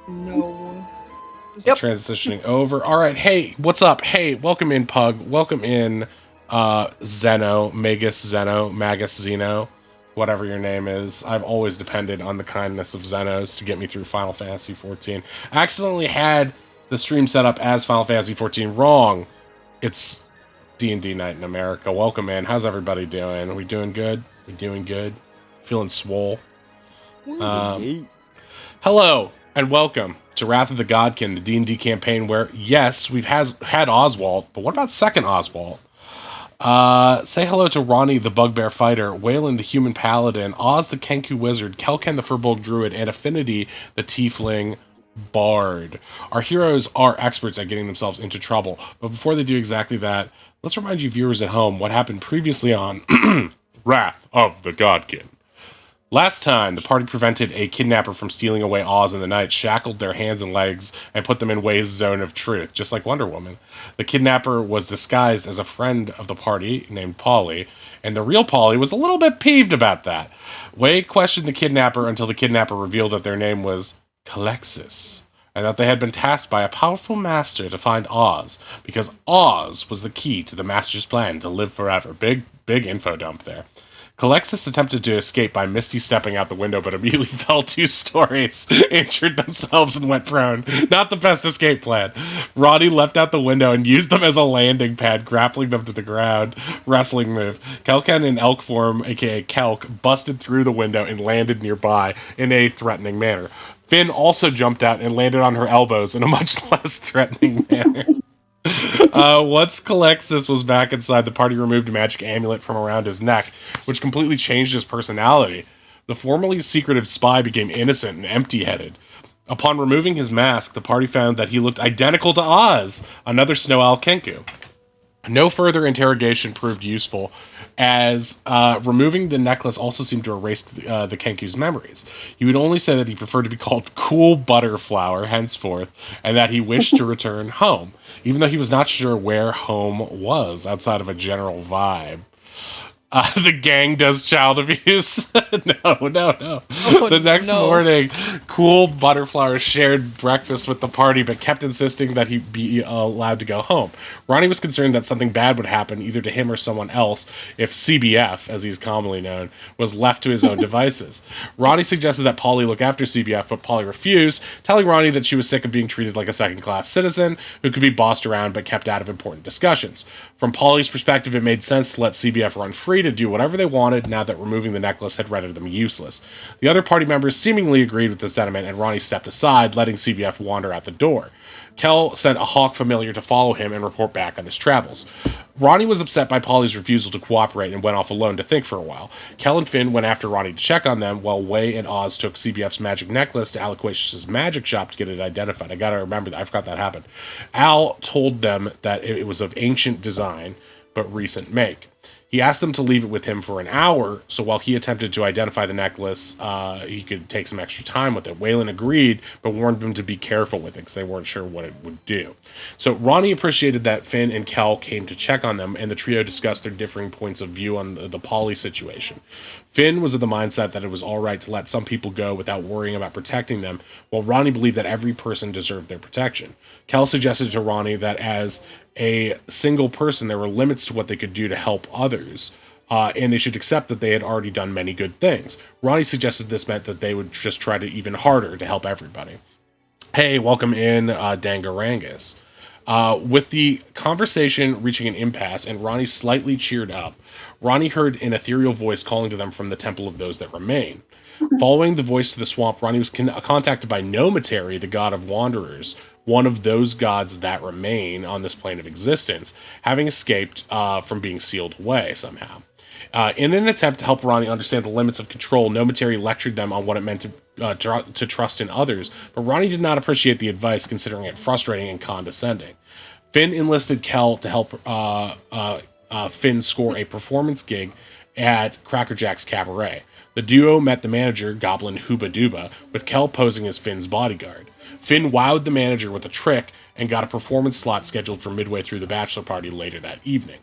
No. Yep. Transitioning over. All right. Hey, what's up? Hey, welcome in, Pug. Welcome in, Magus Zeno, whatever your name is. I've always depended on the kindness of Zenos to get me through Final Fantasy 14. I accidentally had the stream set up as Final Fantasy 14 wrong. It's D&D Night in America. Welcome in. How's everybody doing? Are we doing good? We doing good? Feeling swole? Hello and welcome to Wrath of the Godkin, the D&D campaign where, yes, we've had Oswald, but what about second Oswald? Say hello to Ronnie the Bugbear Fighter, Waylon the Human Paladin, Oz the Kenku Wizard, Kelken the Furbolg Druid, and Affinity the Tiefling Bard. Our heroes are experts at getting themselves into trouble, but before they do exactly that, let's remind you viewers at home what happened previously on Wrath of the Godkin. Last time, the party prevented a kidnapper from stealing away Oz in the night, shackled their hands and legs, and put them in Way's zone of truth, just like Wonder Woman. The kidnapper was disguised as a friend of the party named Polly, and the real Polly was a little bit peeved about that. Way questioned the kidnapper until the kidnapper revealed that their name was Calexis, and that they had been tasked by a powerful master to find Oz, because Oz was the key to the master's plan to live forever. Big info dump there. Calexis attempted to escape by Misty stepping out the window, but immediately fell 2 stories, injured themselves, and went prone. Not the best escape plan. Roddy leapt out the window and used them as a landing pad, grappling them to the ground. Wrestling move. Kelken in elk form, aka Kelk, busted through the window and landed nearby in a threatening manner. Finn also jumped out and landed on her elbows in a much less threatening manner. Once Calexis was back inside, the party removed a magic amulet from around his neck, which completely changed his personality. The formerly secretive spy became innocent and empty-headed. Upon removing his mask, the party found that he looked identical to Oz, another Snow Owl Kenku. No further interrogation proved useful, as removing the necklace also seemed to erase the Kenku's memories. He would only say that he preferred to be called Cool Butterflower henceforth, and that he wished to return home, even though he was not sure where home was outside of a general vibe. The gang does child abuse. No. Oh, The next no. morning, Cool Butterflower shared breakfast with the party, but kept insisting that he be allowed to go home. Ronnie was concerned that something bad would happen, either to him or someone else, if CBF, as he's commonly known, was left to his own devices. Ronnie suggested that Polly look after CBF, but Polly refused, telling Ronnie that she was sick of being treated like a second-class citizen who could be bossed around but kept out of important discussions. From Polly's perspective, it made sense to let CBF run free to do whatever they wanted now that removing the necklace had rendered them useless. The other party members seemingly agreed with the sentiment, and Ronnie stepped aside, letting CBF wander out the door. Kel sent a hawk familiar to follow him and report back on his travels. Ronnie was upset by Polly's refusal to cooperate and went off alone to think for a while. Kel and Finn went after Ronnie to check on them, while Way and Oz took CBF's magic necklace to Aloquatius's magic shop to get it identified. I gotta remember that. I forgot that happened. Al told them that it was of ancient design, but recent make. He asked them to leave it with him for an hour, so while he attempted to identify the necklace, he could take some extra time with it. Waylon agreed, but warned them to be careful with it because they weren't sure what it would do. So Ronnie appreciated that Finn and Kel came to check on them, and the trio discussed their differing points of view on the Polly situation. Finn was of the mindset that it was all right to let some people go without worrying about protecting them, while Ronnie believed that every person deserved their protection. Kel suggested to Ronnie that as a single person, there were limits to what they could do to help others, and they should accept that they had already done many good things. Ronnie suggested this meant that they would just try to even harder to help everybody. Hey, welcome in, Dangarangus. With the conversation reaching an impasse and Ronnie slightly cheered up, Ronnie heard an ethereal voice calling to them from the Temple of Those That Remain. Following the voice to the swamp, Ronnie was contacted by Nometary, the god of wanderers, one of those gods that remain on this plane of existence, having escaped from being sealed away somehow. In an attempt to help Ronnie understand the limits of control, Nometary lectured them on what it meant to trust in others, but Ronnie did not appreciate the advice, considering it frustrating and condescending. Finn enlisted Kel to help Finn score a performance gig at Crackerjack's Cabaret. The duo met the manager, Goblin Hooba Dooba, with Kel posing as Finn's bodyguard. Finn wowed the manager with a trick and got a performance slot scheduled for midway through the bachelor party later that evening.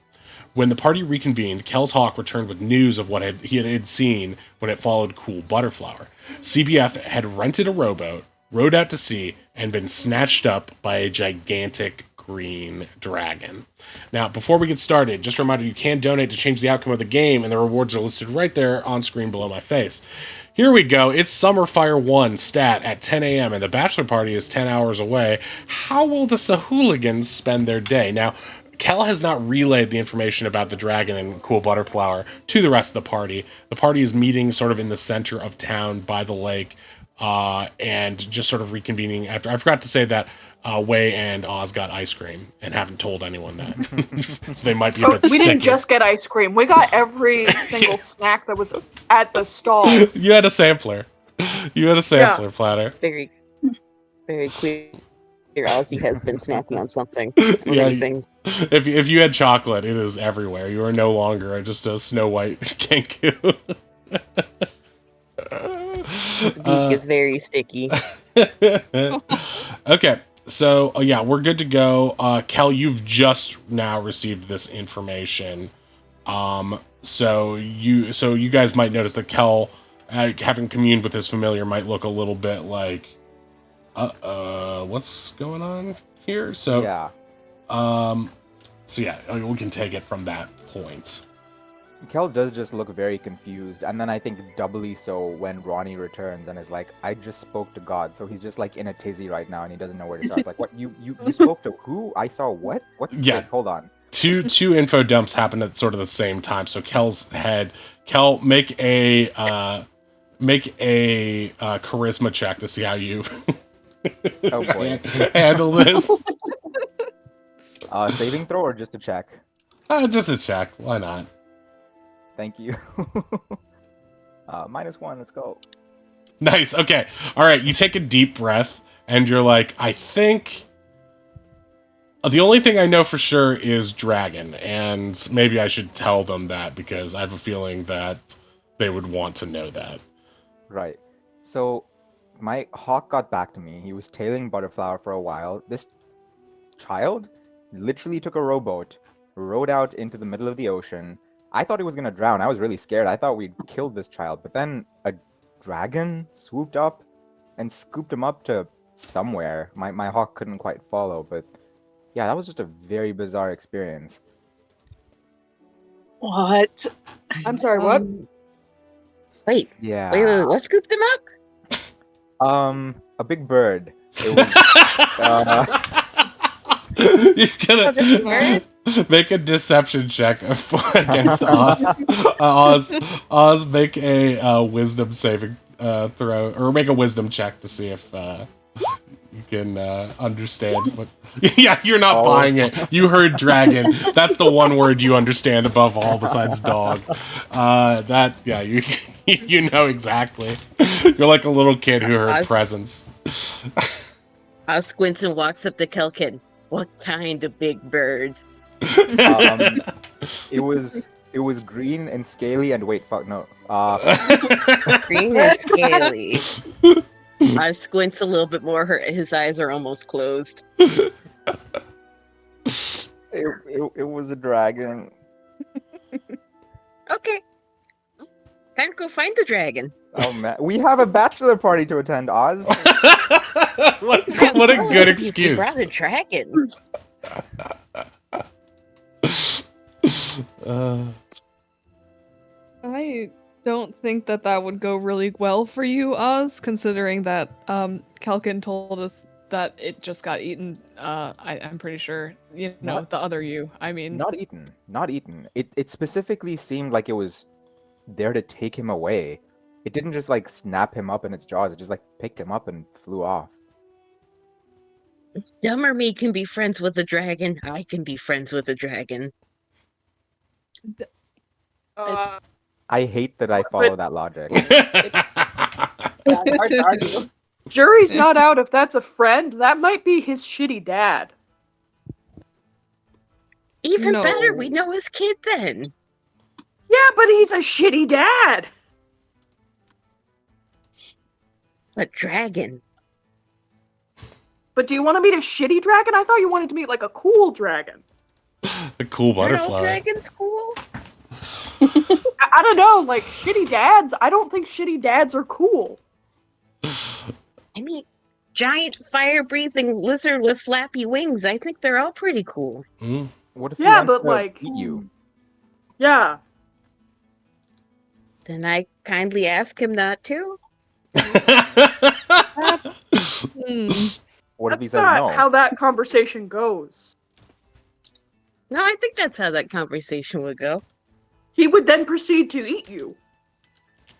When the party reconvened, Kel's hawk returned with news of what he had seen when it followed Cool Butterflower. CBF had rented a rowboat, rowed out to sea and been snatched up by a gigantic green dragon. Now, before we get started, just a reminder, you can donate to change the outcome of the game, and the rewards are listed right there on screen below my face. Here we go. It's Summerfire 1 stat at 10 a.m. and the bachelor party is 10 hours away. How will the Sahooligans spend their day? Now, Kel has not relayed the information about the dragon and Cool Butterflower to the rest of the party. The party is meeting sort of in the center of town by the lake, and just sort of reconvening after. I forgot to say that Wei and Oz got ice cream and haven't told anyone that. So they might be a bit We sticky. didn't just get ice cream. We got every single snack that was at the stalls. You had a sampler. You had a sampler platter. It's very, very clear. Ozzy has been snacking on something. Yeah, Many things. If you had chocolate, it is everywhere. You are no longer just a Snow White Kenku. His beak is very sticky. Okay, so yeah, we're good to go. Kel, you've just now received this information. So you guys might notice that Kel, having communed with his familiar, might look a little bit like, what's going on here? So Yeah. We can take it from that point. Kel does just look very confused, and then I think doubly so when Ronnie returns and is like, I just spoke to God. So he's just like in a tizzy right now and he doesn't know where to start. It's like, what? You spoke to who? I saw what? What's Yeah. wait, hold on. Two info dumps happen at sort of the same time. So Kel, make a charisma check to see how you Oh boy. handle this. Saving throw or just a check? Just a check. Why not? Thank you. -1, let's go. Nice. Okay. All right. You take a deep breath and you're like, I think the only thing I know for sure is dragon, and maybe I should tell them that because I have a feeling that they would want to know that. Right. So my hawk got back to me. He was tailing Butterflower for a while. This child literally took a rowboat, rowed out into the middle of the ocean. I thought he was gonna drown. I was really scared. I thought we'd killed this child. But then a dragon swooped up and scooped him up to somewhere. My hawk couldn't quite follow, but yeah, that was just a very bizarre experience. What? I'm sorry, what? Wait, Yeah. wait, what scooped him up? A big bird. It was, You're Oh, just a gonna bird? make a deception check against Oz. Oz, make a wisdom saving throw, or make a wisdom check to see if you can understand what. Yeah, you're not buying it. You heard dragon. That's the one word you understand above all besides dog. You know exactly. You're like a little kid who heard presents. Squints and walks up to Kelkin. What kind of big bird? it was green and scaly and wait, fuck no. Green and scaly. Squints a little bit more. His eyes are almost closed. It was a dragon. Okay. Time to go find the dragon. Oh man, we have a bachelor party to attend, Oz. what a good You excuse. brought a dragon. I don't think that would go really well for you, Oz, considering that Kelkin told us that it just got eaten. I'm pretty sure, the other you. I mean, Not eaten. It specifically seemed like it was there to take him away. It didn't just like snap him up in its jaws. It just like picked him up and flew off. Dumber me can be friends with a dragon. I can be friends with a dragon. I hate that I follow that logic. hard to argue. Jury's not out if that's a friend. That might be his shitty dad. Even No. better, we know his kid then. Yeah, but he's a shitty dad. A dragon. But do you want to meet a shitty dragon? I thought you wanted to meet like a cool dragon. A cool Aren't all butterfly. dragons cool? I don't know, like shitty dads. I don't think shitty dads are cool. I mean, giant fire-breathing lizard with flappy wings. I think they're all pretty cool. Mm. What if he Yeah, wants but to like, eat you? yeah. Then I kindly ask him not to. Hmm. What if he That's says not no? how that conversation goes. No, I think that's how that conversation would go. He would then proceed to eat you.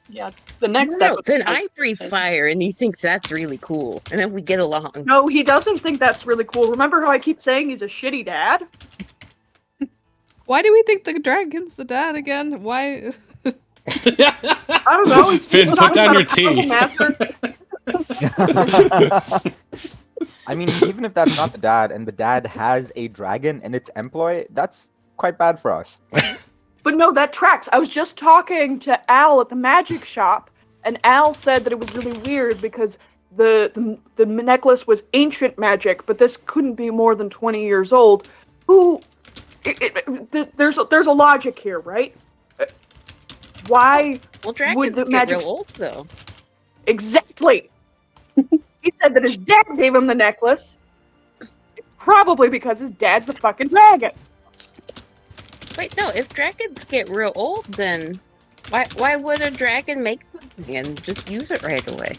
Yeah, the next No, step. no, would then be- I breathe fire and he thinks that's really cool. And then we get along. No, he doesn't think that's really cool. Remember how I keep saying he's a shitty dad? Why do we think the dragon's the dad again? Why? I don't know. He's Finn, put talking down about your a puzzle tea. master. I mean, even if that's not the dad, and the dad has a dragon in its employ, that's quite bad for us. But no, that tracks. I was just talking to Al at the magic shop, and Al said that it was really weird because the necklace was ancient magic, but this couldn't be more than 20 years old. There's a logic here, right? Why Well, would dragons the get magic real old, though. exactly? He said that his dad gave him the necklace. Probably because his dad's the fucking dragon. Wait, no, if dragons get real old, then why would a dragon make something and just use it right away?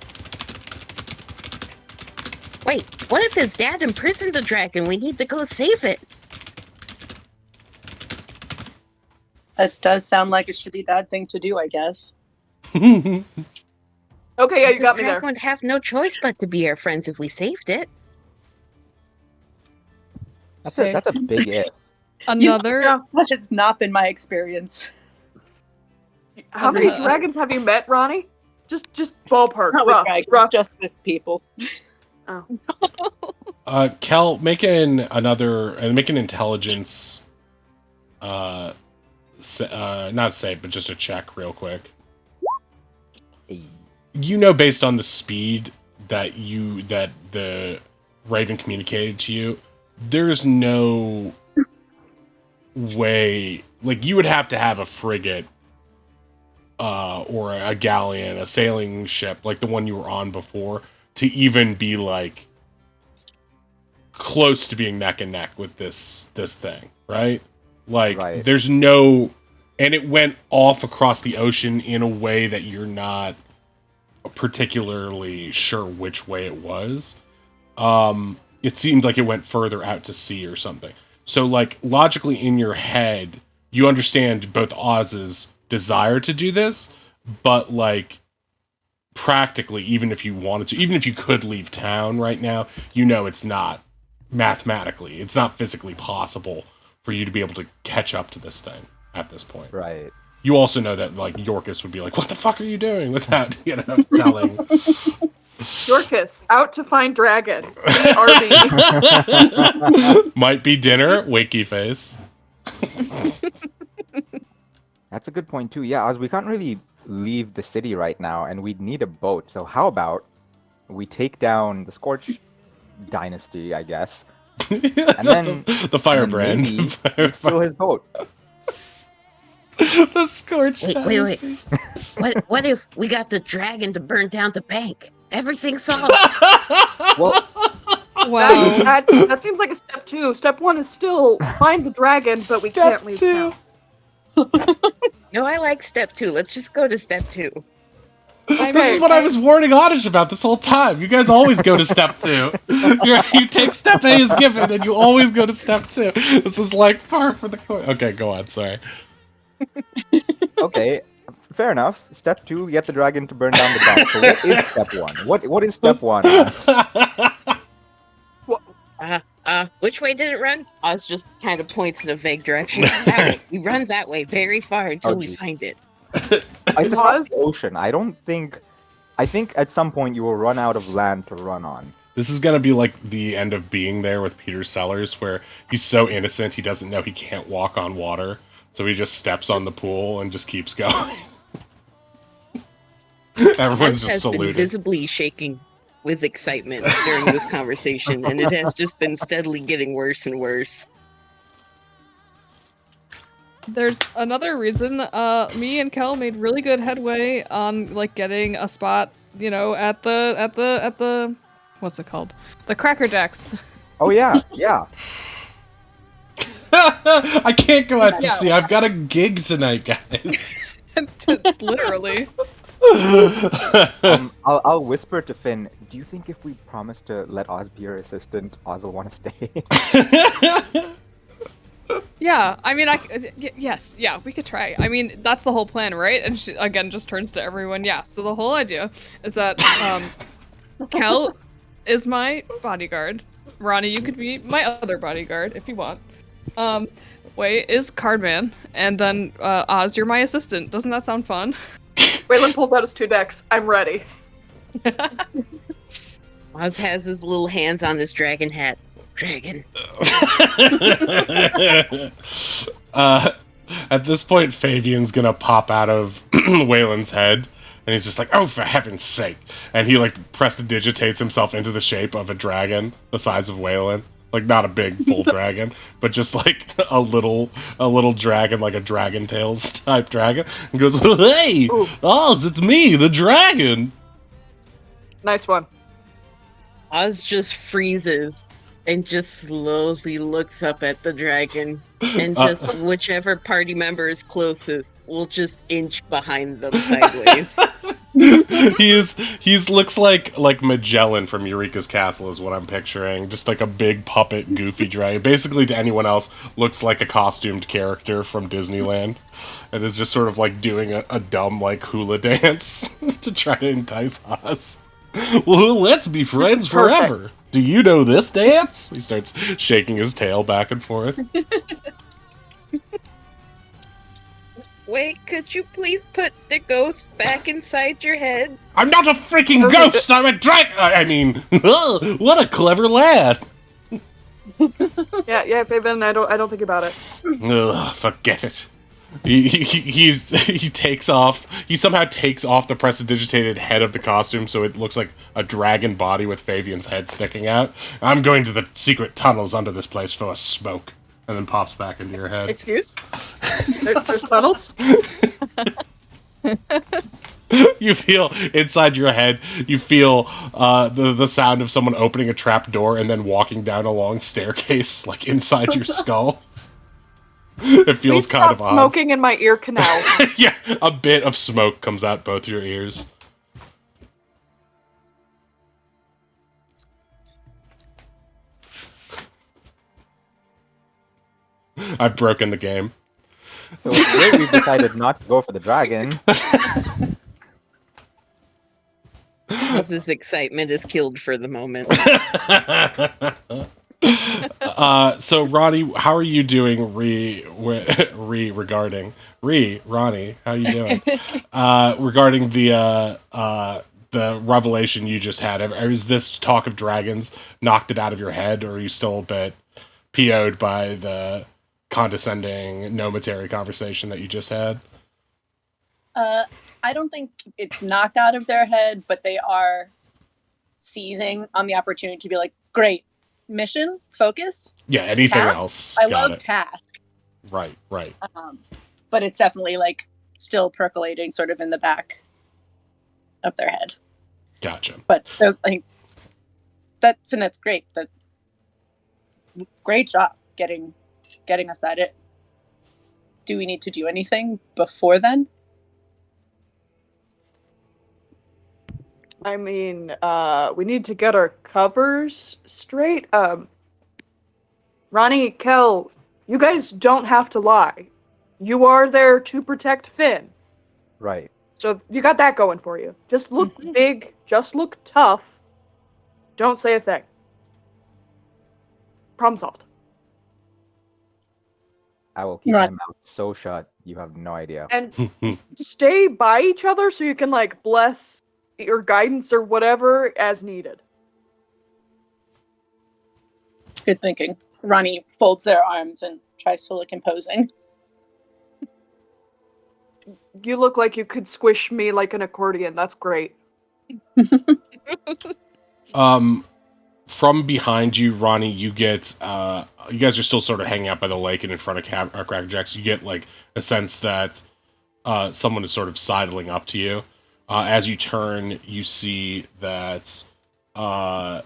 Wait, what if his dad imprisoned the dragon? We need to go save it. That does sound like a shitty dad thing to do, I guess. Okay, yeah, you The got me dragon there. would have no choice but to be our friends if we saved it. That's a big if. Another. Yeah. That has not been my experience. How many dragons have you met, Ronnie? Just ballpark. Not with rough, dragons, rough. just with people. Kel, make an intelligence, not save, but just a check real quick. Hey. You know, based on the speed that the Raven communicated to you, there's no way. Like, you would have to have a frigate, or a galleon, a sailing ship, like the one you were on before, to even be like close to being neck and neck with this thing, right? Like, Right. there's no, and it went off across the ocean in a way that you're not particularly sure which way it was. It seemed like it went further out to sea or something. So, like, logically in your head, you understand both Oz's desire to do this, but, like, practically, even if you wanted to, even if you could leave town right now, you know it's not mathematically, it's not physically possible for you to be able to catch up to this thing at this point. Right. You also know that, like, Yorkus would be like, what the fuck are you doing, without, telling. Yorkus, out to find dragon. BRB. Might be dinner, wakey face. That's a good point too. Yeah, as we can't really leave the city right now, and we'd need a boat. So how about we take down the Scorch dynasty, I guess, and then the firebrand. maybe we steal his boat. The Scorch Wait. dynasty. What if we got the dragon to burn down the bank? Everything's solved. Well, Wow. that seems like a step 2. Step 1 is still find the dragon, but we can't leave town. No, I like step 2. Let's just go to step 2. This is what I was warning Oddish about this whole time. You guys always go to step 2. You take step A as given, and you always go to step 2. This is like par for the course. Okay, go on. Sorry. okay, fair enough. Step 2, get the dragon to burn down the bank. So what is step 1? What is step 1? Which way did it run? Oz just kind of points in a vague direction. That way. We run that way very far until we geez. find it. It's across the ocean. I think at some point you will run out of land to run on. This is gonna be like the end of Being There with Peter Sellers, where he's so innocent he doesn't know he can't walk on water, so he just steps on the pool and just keeps going. Everyone's Oz just has been saluted. visibly shaking with excitement during this conversation, and it has just been steadily getting worse and worse. There's another reason. Me and Kel made really good headway on like getting a spot, at the what's it called? The Cracker Jacks. Oh yeah, yeah. I can't go out to Yeah. sea. I've got a gig tonight, guys. Literally. I'll whisper to Finn. Do you think if we promise to let Oz be your assistant, Oz will want to stay? Yeah, I mean, yes, yeah, we could try. I mean, that's the whole plan, right? And she, again, just turns to everyone. Yeah, so the whole idea is that Kel is my bodyguard. Ronnie, you could be my other bodyguard if you want. Wei is Cardman, and then Oz, you're my assistant. Doesn't that sound fun? Waylon pulls out his 2 decks. I'm ready. Oz has his little hands on his dragon hat. Dragon. At this point, Fabian's gonna pop out of Waylon's head, and he's just like, "Oh, for heaven's sake!" And he like prestidigitates himself into the shape of a dragon, the size of Waylon. Like not a big full dragon, but just like a little dragon, like a Dragon Tales type dragon, and goes, "Hey, Ooh. Oz, it's me, the dragon." Nice one. Oz just freezes and just slowly looks up at the dragon, and just whichever party member is closest will just inch behind them sideways. He's looks like Magellan from Eureka's Castle is what I'm picturing. Just like a big puppet, goofy dragon. Basically, to anyone else, looks like a costumed character from Disneyland, and is just sort of like doing a dumb like hula dance to try to entice us. Well, let's be friends forever. Do you know this dance? He starts shaking his tail back and forth. Wait, could you please put the ghost back inside your head? I'm not a freaking Okay, ghost. I'm a dragon. I mean, what a clever lad. Yeah, Fabian, I don't think about it. Ugh, forget it. He takes off. He somehow takes off the prestidigitated head of the costume, so it looks like a dragon body with Fabian's head sticking out. I'm going to the secret tunnels under this place for a smoke, and then pops back into your head. Excuse? There's tunnels? You feel inside your head. You feel the sound of someone opening a trap door and then walking down a long staircase, like inside your skull. It feels Please kind stop of odd. smoking in my ear canal. Yeah, a bit of smoke comes out both your ears. I've broken the game. So today we've decided not to go for the dragon. Oz's excitement is killed for the moment. So Ronnie, how are you doing? Regarding Ronnie, how you doing? Regarding the revelation you just had, is this talk of dragons knocked it out of your head, or are you still a bit PO'd by the condescending nometary conversation that you just had? I don't think it's knocked out of their head, but they are seizing on the opportunity to be like, great, mission, focus. Yeah, anything task? else? I Got love it. task. Right. But it's definitely like still percolating sort of in the back of their head. Gotcha. But so, like that's great. That great job getting us at it. Do we need to do anything before then? I mean, we need to get our covers straight. Ronnie, Kel, you guys don't have to lie. You are there to protect Finn. Right. So you got that going for you. Just look big, just look tough. Don't say a thing. Problem solved. I will keep Right. my mouth so shut, you have no idea. And stay by each other so you can, like, bless your guidance or whatever as needed. Good thinking. Ronnie folds their arms and tries to look imposing. You look like you could squish me like an accordion. That's great. From behind you, Ronnie, you get you guys are still sort of hanging out by the lake and in front of Cracker Jacks. You get like a sense that someone is sort of sidling up to you. As you turn, you see that Chungo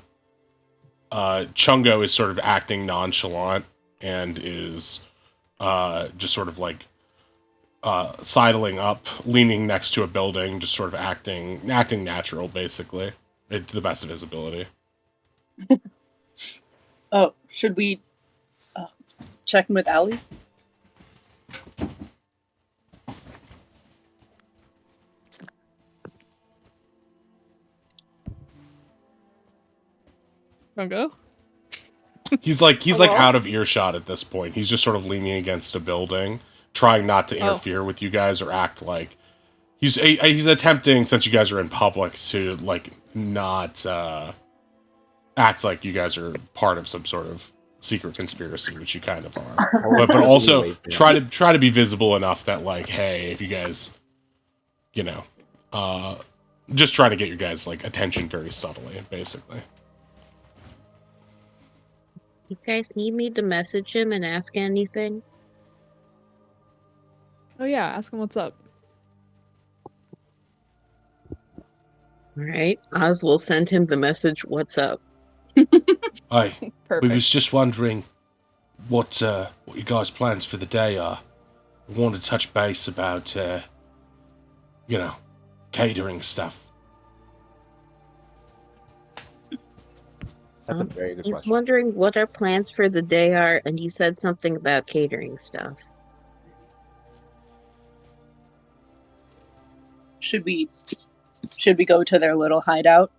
is sort of acting nonchalant and is just sort of like sidling up, leaning next to a building, just sort of acting natural, basically, to the best of his ability. Oh, should we check in with Allie? Wanna go? He's like Hello? out of earshot at this point. He's just sort of leaning against a building, trying not to interfere with you guys or act like he's attempting, since you guys are in public, to like not act like you guys are part of some sort of secret conspiracy, which you kind of are. But also try to be visible enough that like, hey, if you guys, you know, just try to get your guys like attention very subtly, basically. You guys need me to message him and ask anything? Oh yeah, ask him what's up. All right. Oz will send him the message, "What's up?" Hi. Perfect. We was just wondering what you guys' plans for the day are. We wanted to touch base about you know, catering stuff. That's a very good He's question. wondering what our plans for the day are, and he said something about catering stuff. Should we go to their little hideout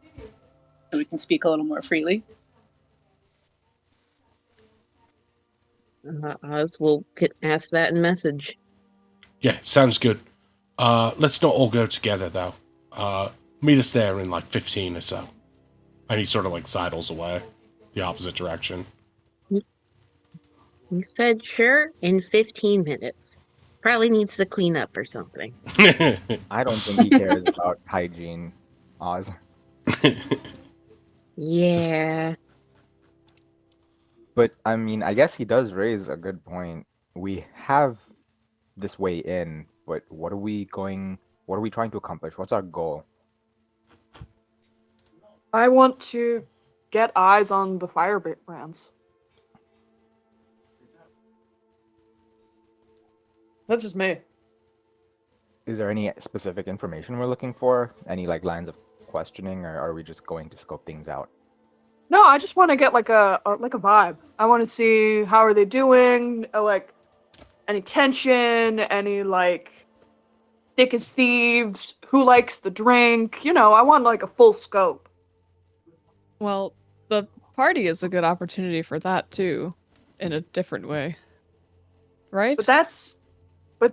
so we can speak a little more freely? Oz will ask that in message. Yeah, sounds good. Let's not all go together though. Meet us there in like 15 or so. And he sort of like sidles away the opposite direction. He said, "Sure, in 15 minutes. Probably needs to clean up or something." I don't think he cares about hygiene, Oz. Yeah. But I mean, I guess he does raise a good point. We have this way in, but what are we trying to accomplish? What's our goal? I want to get eyes on the firebrands. That's just me. Is there any specific information we're looking for? Any like lines of questioning, or are we just going to scope things out? No, I just want to get like a vibe. I want to see how are they doing, like any tension, any like thick as thieves, who likes the drink. You know, I want like a full scope. Well, the party is a good opportunity for that too, in a different way. Right? But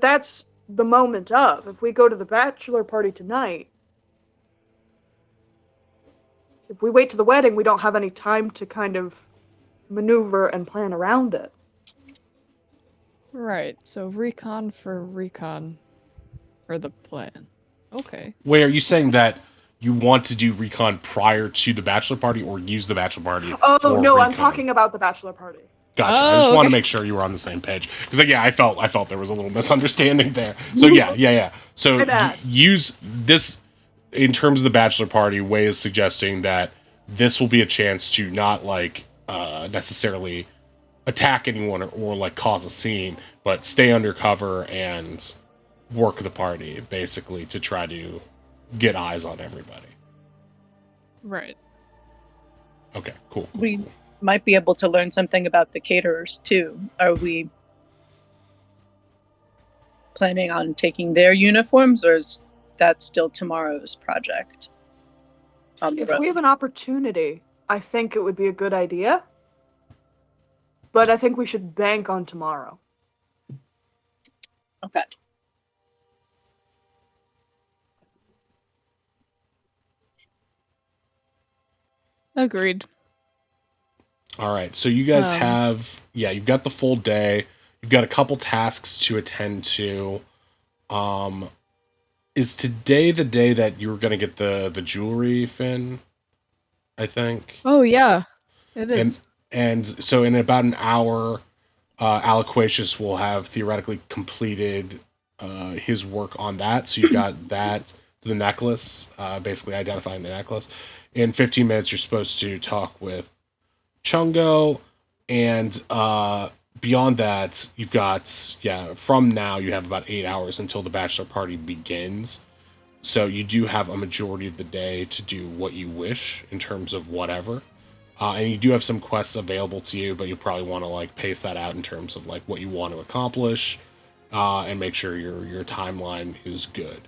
that's the moment of. If we go to the bachelor party tonight, if we wait to the wedding, we don't have any time to kind of maneuver and plan around it. Right. So recon for the plan. Okay. Wait, are you saying that you want to do recon prior to the bachelor party or use the bachelor party Oh for no, recon? I'm talking about the bachelor party. Gotcha. I just want to okay. make sure you were on the same page because, yeah, I felt there was a little misunderstanding there. So yeah. So My bad. use this in terms of the bachelor party. Way is suggesting that this will be a chance to not like necessarily attack anyone or like cause a scene, but stay undercover and work the party basically to try to get eyes on everybody. Right. Okay, cool. We might be able to learn something about the caterers too. Are we planning on taking their uniforms, or is that still tomorrow's project? If we have an opportunity, I think it would be a good idea. But I think we should bank on tomorrow. Okay. Agreed. All right, so you guys you've got the full day. You've got a couple tasks to attend to. Is today the day that you were going to get the jewelry, Finn? I think. Oh yeah, it is. And so in about an hour, Aloquatius will have theoretically completed his work on that. So you've got that, the necklace, basically identifying the necklace. in 15 minutes, you're supposed to talk with Chungo, and beyond that, you've got, from now, you have about 8 hours until the bachelor party begins. So you do have a majority of the day to do what you wish in terms of whatever. And you do have some quests available to you, but you probably want to like pace that out in terms of like what you want to accomplish, and make sure your timeline is good.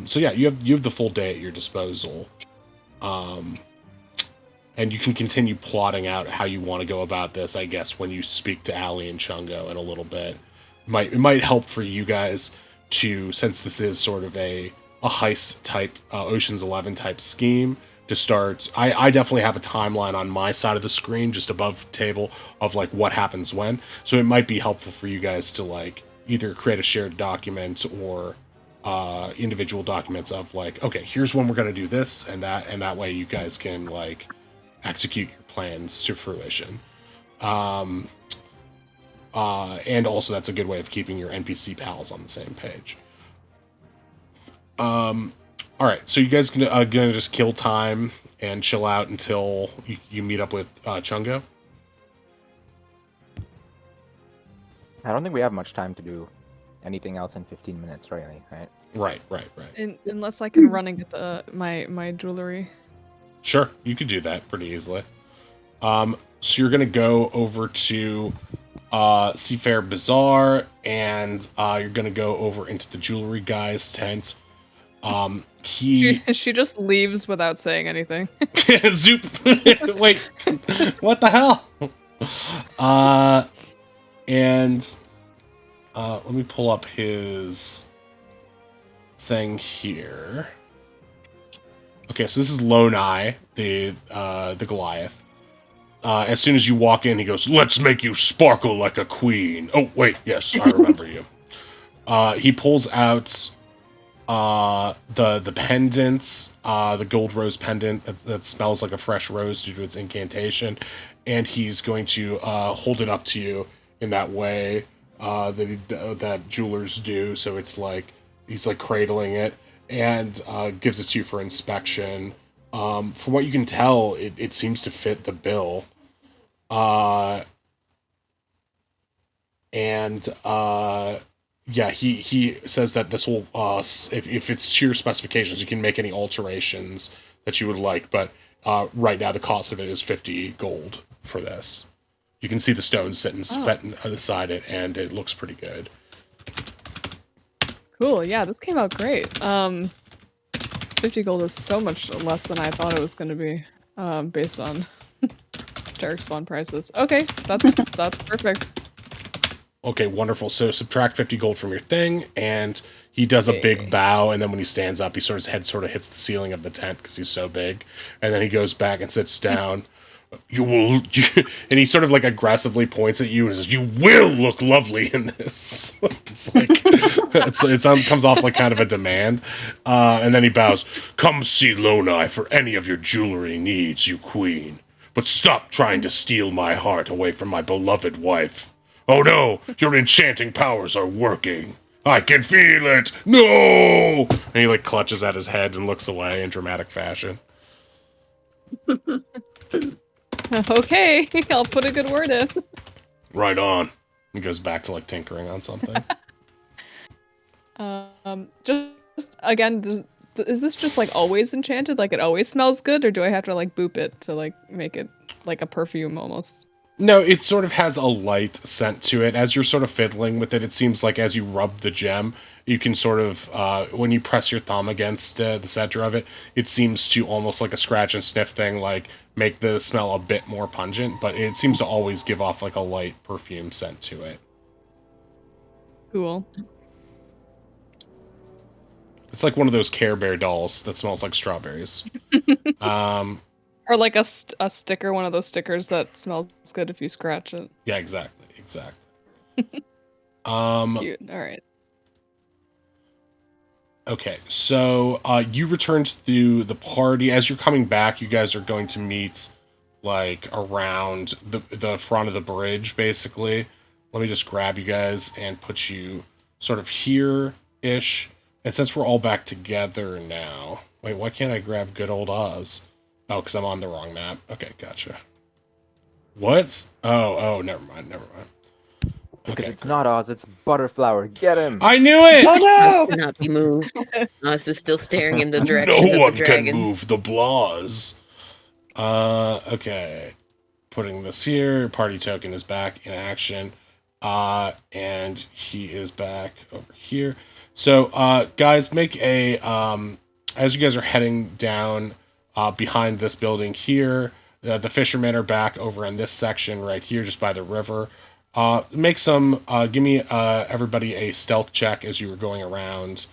So yeah, you have the full day at your disposal, and you can continue plotting out how you want to go about this. I guess when you speak to Ali and Chungo in a little bit, it might help for you guys to, since this is sort of a heist type, Ocean's 11 type scheme, to start. I definitely have a timeline on my side of the screen, just above the table, of like what happens when. So it might be helpful for you guys to like either create a shared document or individual documents of like, okay, here's when we're gonna do this and that way you guys can like execute your plans to fruition. And also that's a good way of keeping your NPC pals on the same page. All right, so you guys gonna just kill time and chill out until you meet up with Chungo? I don't think we have much time to do anything else in 15 minutes, really, right? Right. Unless I can run and get my jewelry. Sure, you could do that pretty easily. So you're gonna go over to Seafair Bazaar, and you're gonna go over into the jewelry guy's tent. She just leaves without saying anything. Zoop. Wait, what the hell? And let me pull up his thing here. Okay, so this is Lonai, the Goliath. As soon as you walk in, he goes, "Let's make you sparkle like a queen." Oh, wait, yes, I remember you. He pulls out the pendants, the gold rose pendant that smells like a fresh rose due to its incantation, and he's going to hold it up to you in that way that jewelers do. So it's like he's like cradling it and gives it to you for inspection. From what you can tell, it seems to fit the bill. Yeah, he says that this will, if it's to your specifications, you can make any alterations that you would like, but right now the cost of it is 50 gold for this. You can see the stones sitting beside it, and it looks pretty good. Cool, yeah, this came out great. 50 gold is so much less than I thought it was going to be, based on Derek spawn prices. Okay, that's perfect. Okay, wonderful. So subtract 50 gold from your thing, and he does a big bow, and then when he stands up, his head sort of hits the ceiling of the tent because he's so big, and then he goes back and sits down. You will, and he sort of like aggressively points at you and says, "You will look lovely in this." It's like it comes off like kind of a demand, and then he bows. "Come see Lonai for any of your jewelry needs, you queen. But stop trying to steal my heart away from my beloved wife. Oh no, your enchanting powers are working. I can feel it. No!" And he like clutches at his head and looks away in dramatic fashion. Okay, I'll put a good word in. Right on. He goes back to like tinkering on something. Just again, is this just like always enchanted? Like it always smells good, or do I have to like boop it to like make it like a perfume almost? No, it sort of has a light scent to it. As you're sort of fiddling with it, it seems like as you rub the gem, you can sort of, when you press your thumb against the center of it, it seems to almost like a scratch and sniff thing, like make the smell a bit more pungent, but it seems to always give off like a light perfume scent to it. Cool. It's like one of those Care Bear dolls that smells like strawberries. Or like a sticker, one of those stickers that smells good if you scratch it. Yeah, exactly. Cute. All right. Okay, so you returned to the party. As you're coming back, you guys are going to meet like around the front of the bridge, basically. Let me just grab you guys and put you sort of here-ish. And since we're all back together now... Wait, why can't I grab good old Oz? Oh, because I'm on the wrong map. Okay, gotcha. What? Oh, never mind. Because Okay, it's great. not Oz, it's Butterflower. Get him! I knew it! Oh Oz no! cannot be moved. Oz is still staring in the No direction of the one can dragon. move the blahs. Okay. Putting this here. Party token is back in action. And he is back over here. So, guys, make a, as you guys are heading down, behind this building here, the fishermen are back over in this section right here, just by the river. Make some, give me, everybody a stealth check as you were going around,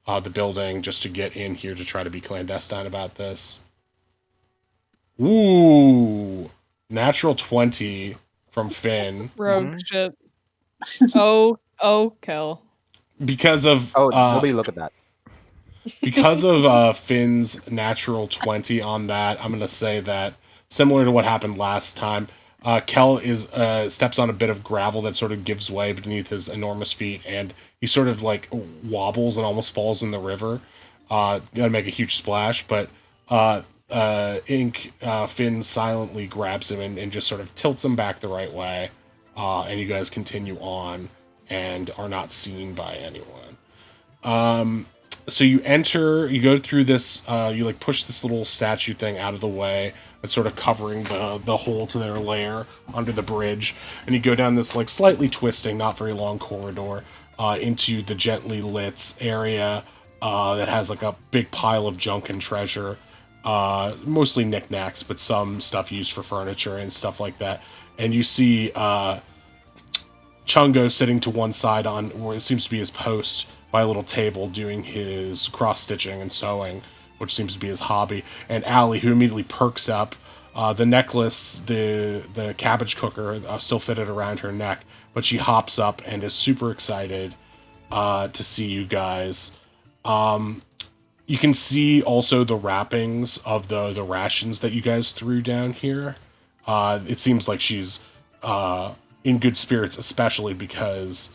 the building, just to get in here to try to be clandestine about this. Ooh, natural 20 from Finn. Rogue Mhm. shit. Oh, Kel. Because of Oh, nobody look at that. Finn's natural 20 on that, I'm gonna say that similar to what happened last time, Kel is steps on a bit of gravel that sort of gives way beneath his enormous feet, and he sort of like wobbles and almost falls in the river. Gonna make a huge splash, but Finn silently grabs him and just sort of tilts him back the right way, and you guys continue on and are not seen by anyone. So you go through this, you like push this little statue thing out of the way that's sort of covering the hole to their lair under the bridge, and you go down this like slightly twisting, not very long corridor, into the gently lit area, that has like a big pile of junk and treasure, mostly knickknacks, but some stuff used for furniture and stuff like that. And you see Chungo sitting to one side on where it seems to be his post by a little table doing his cross-stitching and sewing, which seems to be his hobby. And Allie, who immediately perks up. The necklace, the cabbage cooker, still fitted around her neck, but she hops up and is super excited to see you guys. You can see also the wrappings of the rations that you guys threw down here. It seems like she's in good spirits, especially because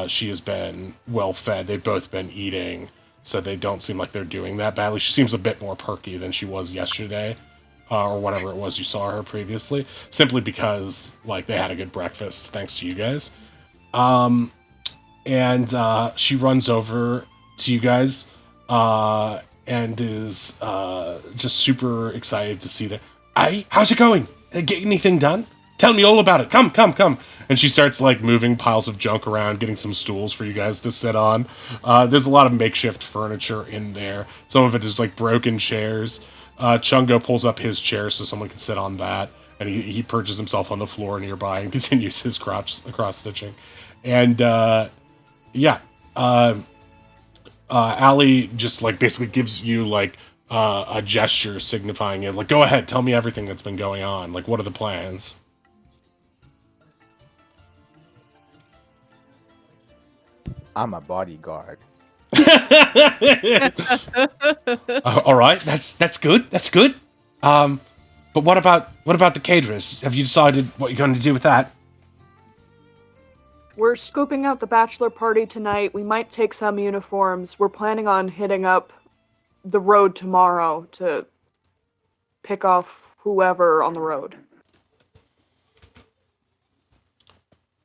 she has been well fed. They've both been eating, so they don't seem like they're doing that badly. She seems a bit more perky than she was yesterday, or whatever it was you saw her previously, simply because like they had a good breakfast thanks to you guys. And she runs over to you guys and is just super excited to see that. Hey, how's it going? Get anything done? Tell me all about it. Come. And she starts like moving piles of junk around, getting some stools for you guys to sit on. There's a lot of makeshift furniture in there. Some of it is like broken chairs. Chungo pulls up his chair so someone can sit on that, and he perches himself on the floor nearby and continues his cross stitching. And Allie just like basically gives you like a gesture signifying it, like, go ahead, tell me everything that's been going on. Like, what are the plans? I'm a bodyguard. All right, that's good. That's good. But what about the caterers? Have you decided what you're going to do with that? We're scoping out the bachelor party tonight. We might take some uniforms. We're planning on hitting up the road tomorrow to pick off whoever on the road.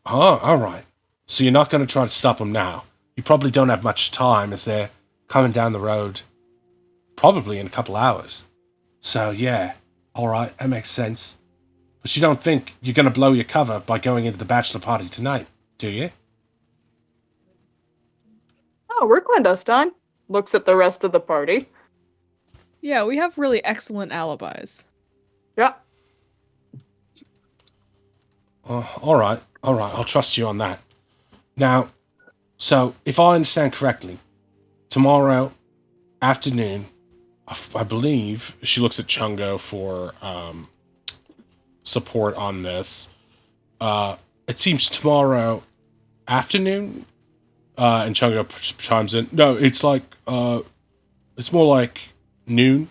Oh, all right. So you're not going to try to stop them now. You probably don't have much time as they're coming down the road probably in a couple hours. So yeah, all right, that makes sense. But you don't think you're going to blow your cover by going into the bachelor party tonight, do you? Oh, we're clandestine. Looks at the rest of the party. Yeah, we have really excellent alibis. Yeah. All right, I'll trust you on that. Now, so if I understand correctly, tomorrow afternoon, I believe she looks at Chungo for support on this. It seems tomorrow afternoon, and Chungo chimes in. No, it's like it's more like noon,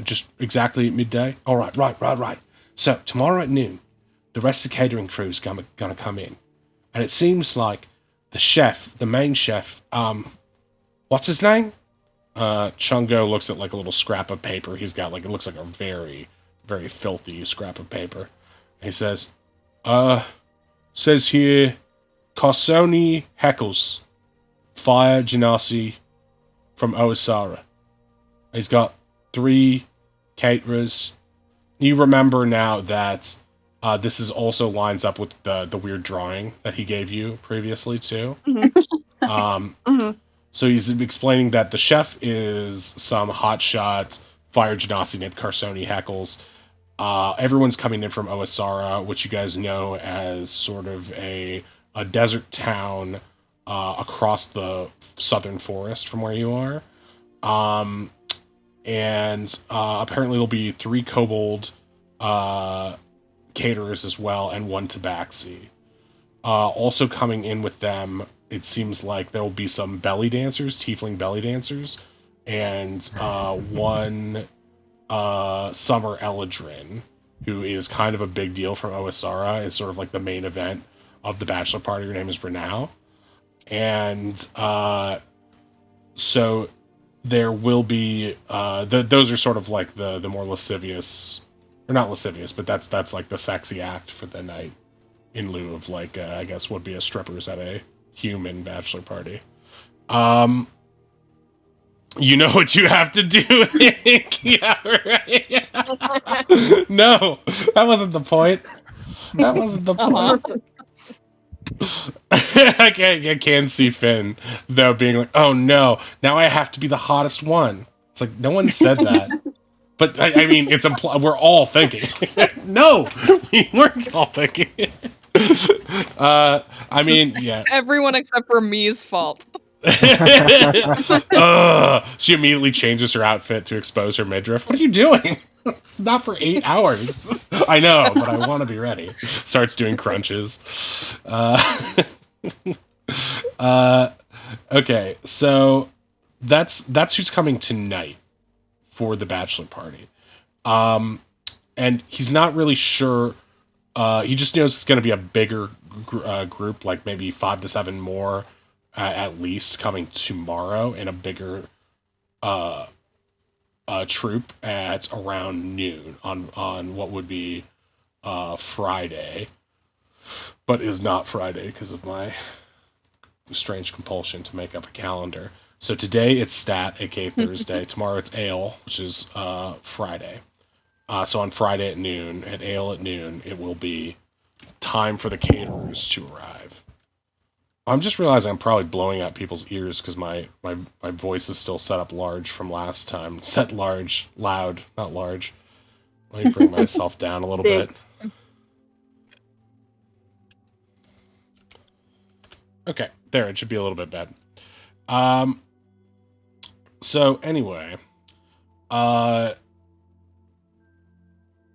just exactly at midday. All right, right. So tomorrow at noon, the rest of the catering crew's gonna come in, and it seems like the chef, the main chef, what's his name? Chungo looks at like a little scrap of paper he's got. Like it looks like a very, very filthy scrap of paper. He says, says here, Carsoni Heckles, Fire Genasi from Oasara. He's got 3 caterers. You remember now that this is also lines up with the weird drawing that he gave you previously too. So he's explaining that the chef is some hotshot fire genasi named Carsoni Heckles. Everyone's coming in from Oasara, which you guys know as sort of a desert town across the southern forest from where you are. And apparently there'll be 3 kobold caterers as well, and 1 tabaxi. Also coming in with them, it seems like there will be some belly dancers, tiefling belly dancers, and 1 Summer Eladrin, who is kind of a big deal from Oasara. It's sort of like the main event of the bachelor party. Her name is Renau. And so there will be those are sort of like the more lascivious, or not lascivious, but that's like the sexy act for the night, in lieu of like I guess would be a strippers at a human bachelor party. You know what you have to do, Hank? Yeah, right. No, that wasn't the point. That wasn't the point. I can see Finn, though, being like, oh no, now I have to be the hottest one. It's like, no one said that. But, I mean, it's we're all thinking. No, we weren't all thinking. I mean, yeah. Everyone except for me's fault. She immediately changes her outfit to expose her midriff. What are you doing? It's not for 8 hours. I know, but I want to be ready. Starts doing crunches. Okay, so that's who's coming tonight for the bachelor party. And he's not really sure. He just knows it's going to be a bigger group, like maybe 5 to 7 more at least coming tomorrow, and a bigger troop at around noon on what would be Friday, but is not Friday because of my strange compulsion to make up a calendar. So today it's Stat, aka Thursday. Tomorrow it's Ale, which is Friday. So on Friday at noon, at Ale at noon, it will be time for the caterers to arrive. I'm just realizing I'm probably blowing out people's ears because my voice is still set up large from last time. Set large, loud, not large. Let me bring myself down a little bit. Okay, there, it should be a little bit better. So anyway,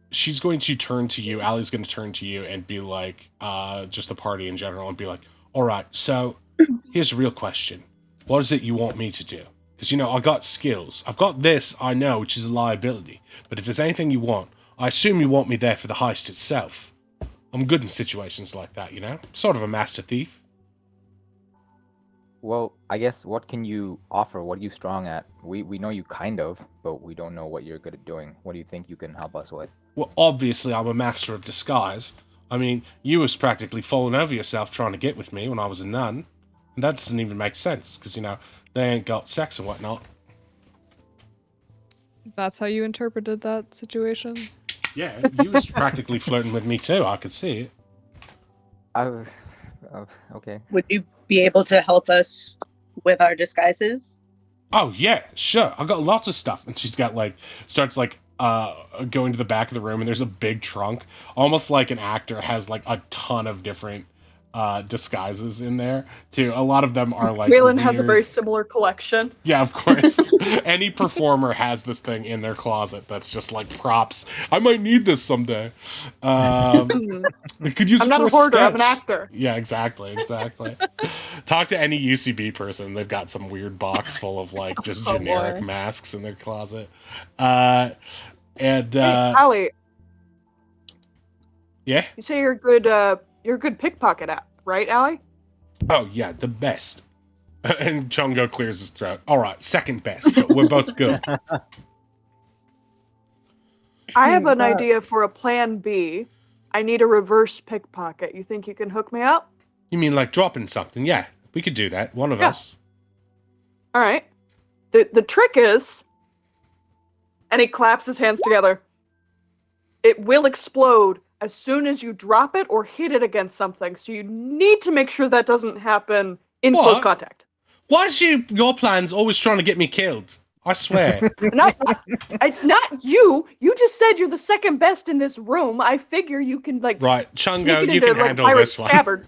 she's going to turn to you, Allie's going to turn to you and be like, just the party in general, and be like, all right, so here's the real question. What is it you want me to do? Because, you know, I got skills. I've got this, I know, which is a liability. But if there's anything you want, I assume you want me there for the heist itself. I'm good in situations like that, you know? Sort of a master thief. Well, I guess what can you offer? What are you strong at? We know you kind of, but we don't know what you're good at doing. What do you think you can help us with? Well, obviously, I'm a master of disguise. I mean, you was practically falling over yourself trying to get with me when I was a nun. And that doesn't even make sense, because, you know, they ain't got sex and whatnot. That's how you interpreted that situation? Yeah, you was practically flirting with me too, I could see it. Okay. Would you be able to help us with our disguises? Oh, yeah, sure. I got lots of stuff. And she's got, like, starts, like, going to the back of the room, and there's a big trunk. Almost like an actor has, like, a ton of different disguises in there, too. A lot of them are, like, Waylon has a very similar collection. Yeah, of course. Any performer has this thing in their closet that's just, like, props. I might need this someday. We could use I'm it not for a hoarder, I'm an sketch. actor. Yeah, exactly. Talk to any UCB person. They've got some weird box full of, like, just generic masks in their closet. Hey, Allie. Yeah? You say you're a good pickpocket at, right, Allie? Oh, yeah, the best. And Chongo clears his throat. All right, second best, but we're both good. I have an idea for a plan B. I need a reverse pickpocket. You think you can hook me up? You mean like dropping something? Yeah, we could do that. One of Yeah. us. All right. The trick is, and he claps his hands together. It will explode as soon as you drop it or hit it against something. So you need to make sure that doesn't happen in close What? contact. Why is your plans always trying to get me killed? I swear. It's not you. You just said you're the second best in this room. I figure you can Right, sneak Chungo, it you into can like handle pirate this one. scabbard.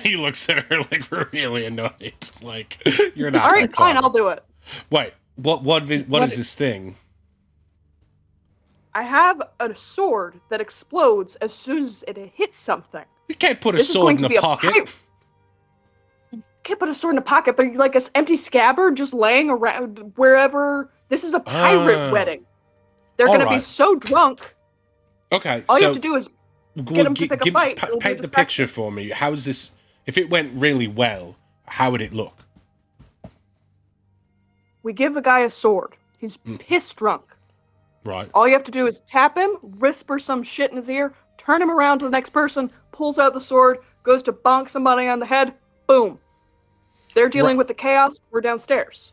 He looks at her like really annoyed. Like, you're not. All that right, fine, clever. I'll do it. Wait, what is this thing? I have a sword that explodes as soon as it hits something. You can't put a This is sword going in to be a a pocket. pirate. Can't put a sword in a pocket, but like an empty scabbard just laying around wherever. This is a pirate wedding. They're All gonna be right. so drunk. Okay, All so you have to do is get 'em to pick a fight. It'll be paint the distracting. picture for me. How is this? If it went really well, how would it look? we give a guy a sword. He's pissed drunk. Right. All you have to do is tap him, whisper some shit in his ear, turn him around to the next person, pulls out the sword, goes to bonk somebody on the head. Boom. They're dealing with the chaos. We're downstairs.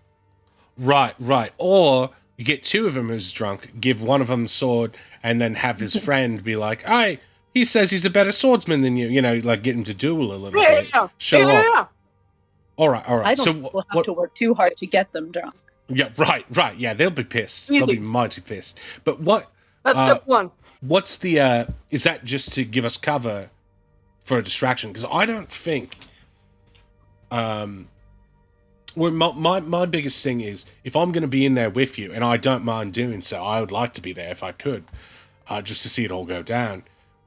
Right. Or you get two of them who's drunk, give one of them a sword, and then have his friend be like, "Hey, he says he's a better swordsman than you." You know, like get him to duel a little bit. Show off. Yeah. All right. I don't So think we'll have to work too hard to get them drunk. Yeah, right. Yeah, they'll be pissed. They'll Easy. be mighty pissed. But what? That's step one. What's the? Is that just to give us cover for a distraction? Because I don't think. Well, my biggest thing is if I'm going to be in there with you, and I don't mind doing so, I would like to be there if I could, just to see it all go down.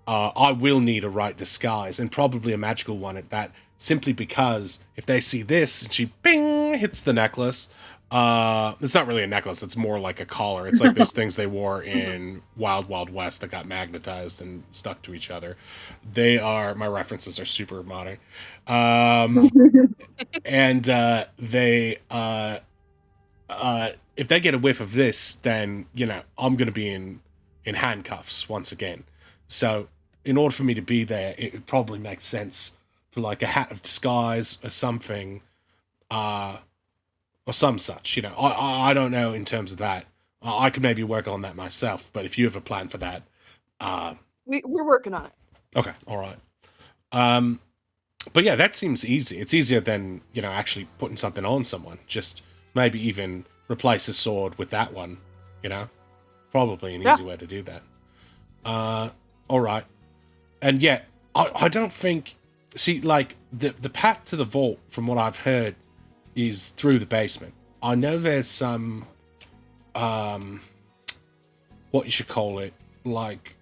I will need a right disguise, and probably a magical one at that, simply because if they see this, and she bing hits the necklace. It's not really a necklace, it's more like a collar. It's like those things they wore in Wild Wild West that got magnetized and stuck to each other. My references are super modern. And if they get a whiff of this, then, I'm going to be in handcuffs once again. So in order for me to be there, it probably makes sense for like a hat of disguise or something, or some such, I don't know in terms of that. I could maybe work on that myself, but if you have a plan for that, We're working on it. okay, all right. But yeah, that seems easy. It's easier than, actually putting something on someone. Just maybe even replace a sword with that one, Probably an easy way to do that. All right. And yeah, I don't think... See, like, the path to the vault, from what I've heard, is through the basement. I know there's some... what you should call it, like,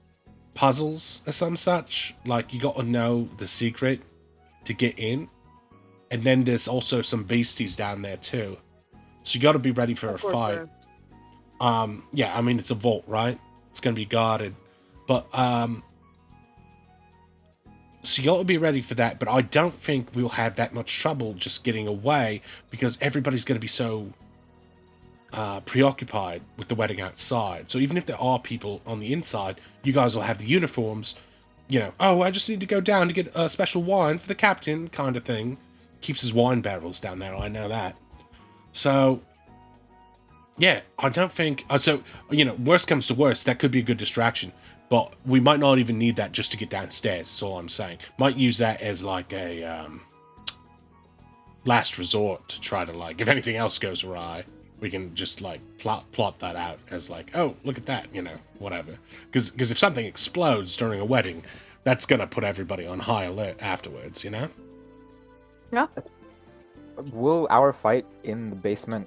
puzzles or some such. Like, you got to know the secret to get in. And then there's also some beasties down there too. So you got to be ready for a fight. Yeah, I mean, it's a vault, right? It's going to be guarded. But, so you got to be ready for that. But I don't think we'll have that much trouble just getting away because everybody's going to be so preoccupied with the wedding outside. So even if there are people on the inside, you guys will have the uniforms. Oh, I just need to go down to get a special wine for the captain, kind of thing. Keeps his wine barrels down there, I know that. So, yeah, I don't think... So, worst comes to worst, that could be a good distraction. But we might not even need that just to get downstairs, that's all I'm saying. Might use that as, like, a last resort to try to, like, if anything else goes awry, we can just, like, plot that out as, like, oh, look at that, whatever. Because if something explodes during a wedding, that's going to put everybody on high alert afterwards, Yeah. Will our fight in the basement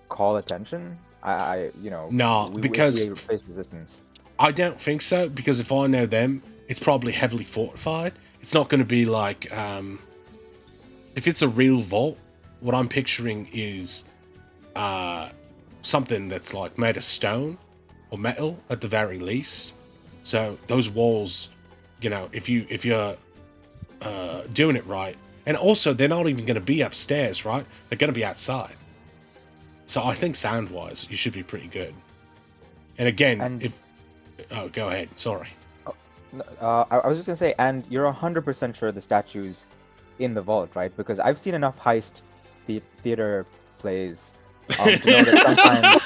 call attention? No, because we face resistance. I don't think so, because if I know them, it's probably heavily fortified. It's not going to be like, if it's a real vault, what I'm picturing is something that's like made of stone or metal at the very least. So those walls, if you're doing it right, And also, they're not even going to be upstairs, right? They're going to be outside. So I think sound-wise, you should be pretty good. And again, And- Oh, go ahead. Sorry. I was just gonna say, and you're 100% sure the statue's in the vault, right? Because I've seen enough heist theater plays to know that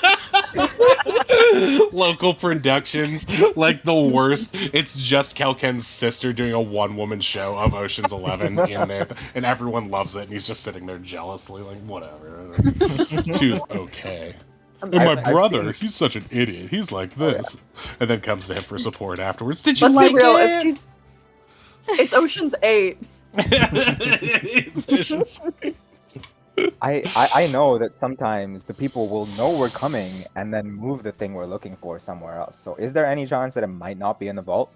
sometimes Local productions, like the worst. It's just Kelken's sister doing a one-woman show of Ocean's 11 in there, and everyone loves it, and he's just sitting there jealously, like, whatever. Too okay. And my I've brother, seen- he's such an idiot. He's like Oh, yeah. this. And then comes to him for support afterwards. Did you Let's like be real. it? It's Ocean's 8. It's Ocean's. I know that sometimes the people will know we're coming and then move the thing we're looking for somewhere else. So is there any chance that it might not be in the vault?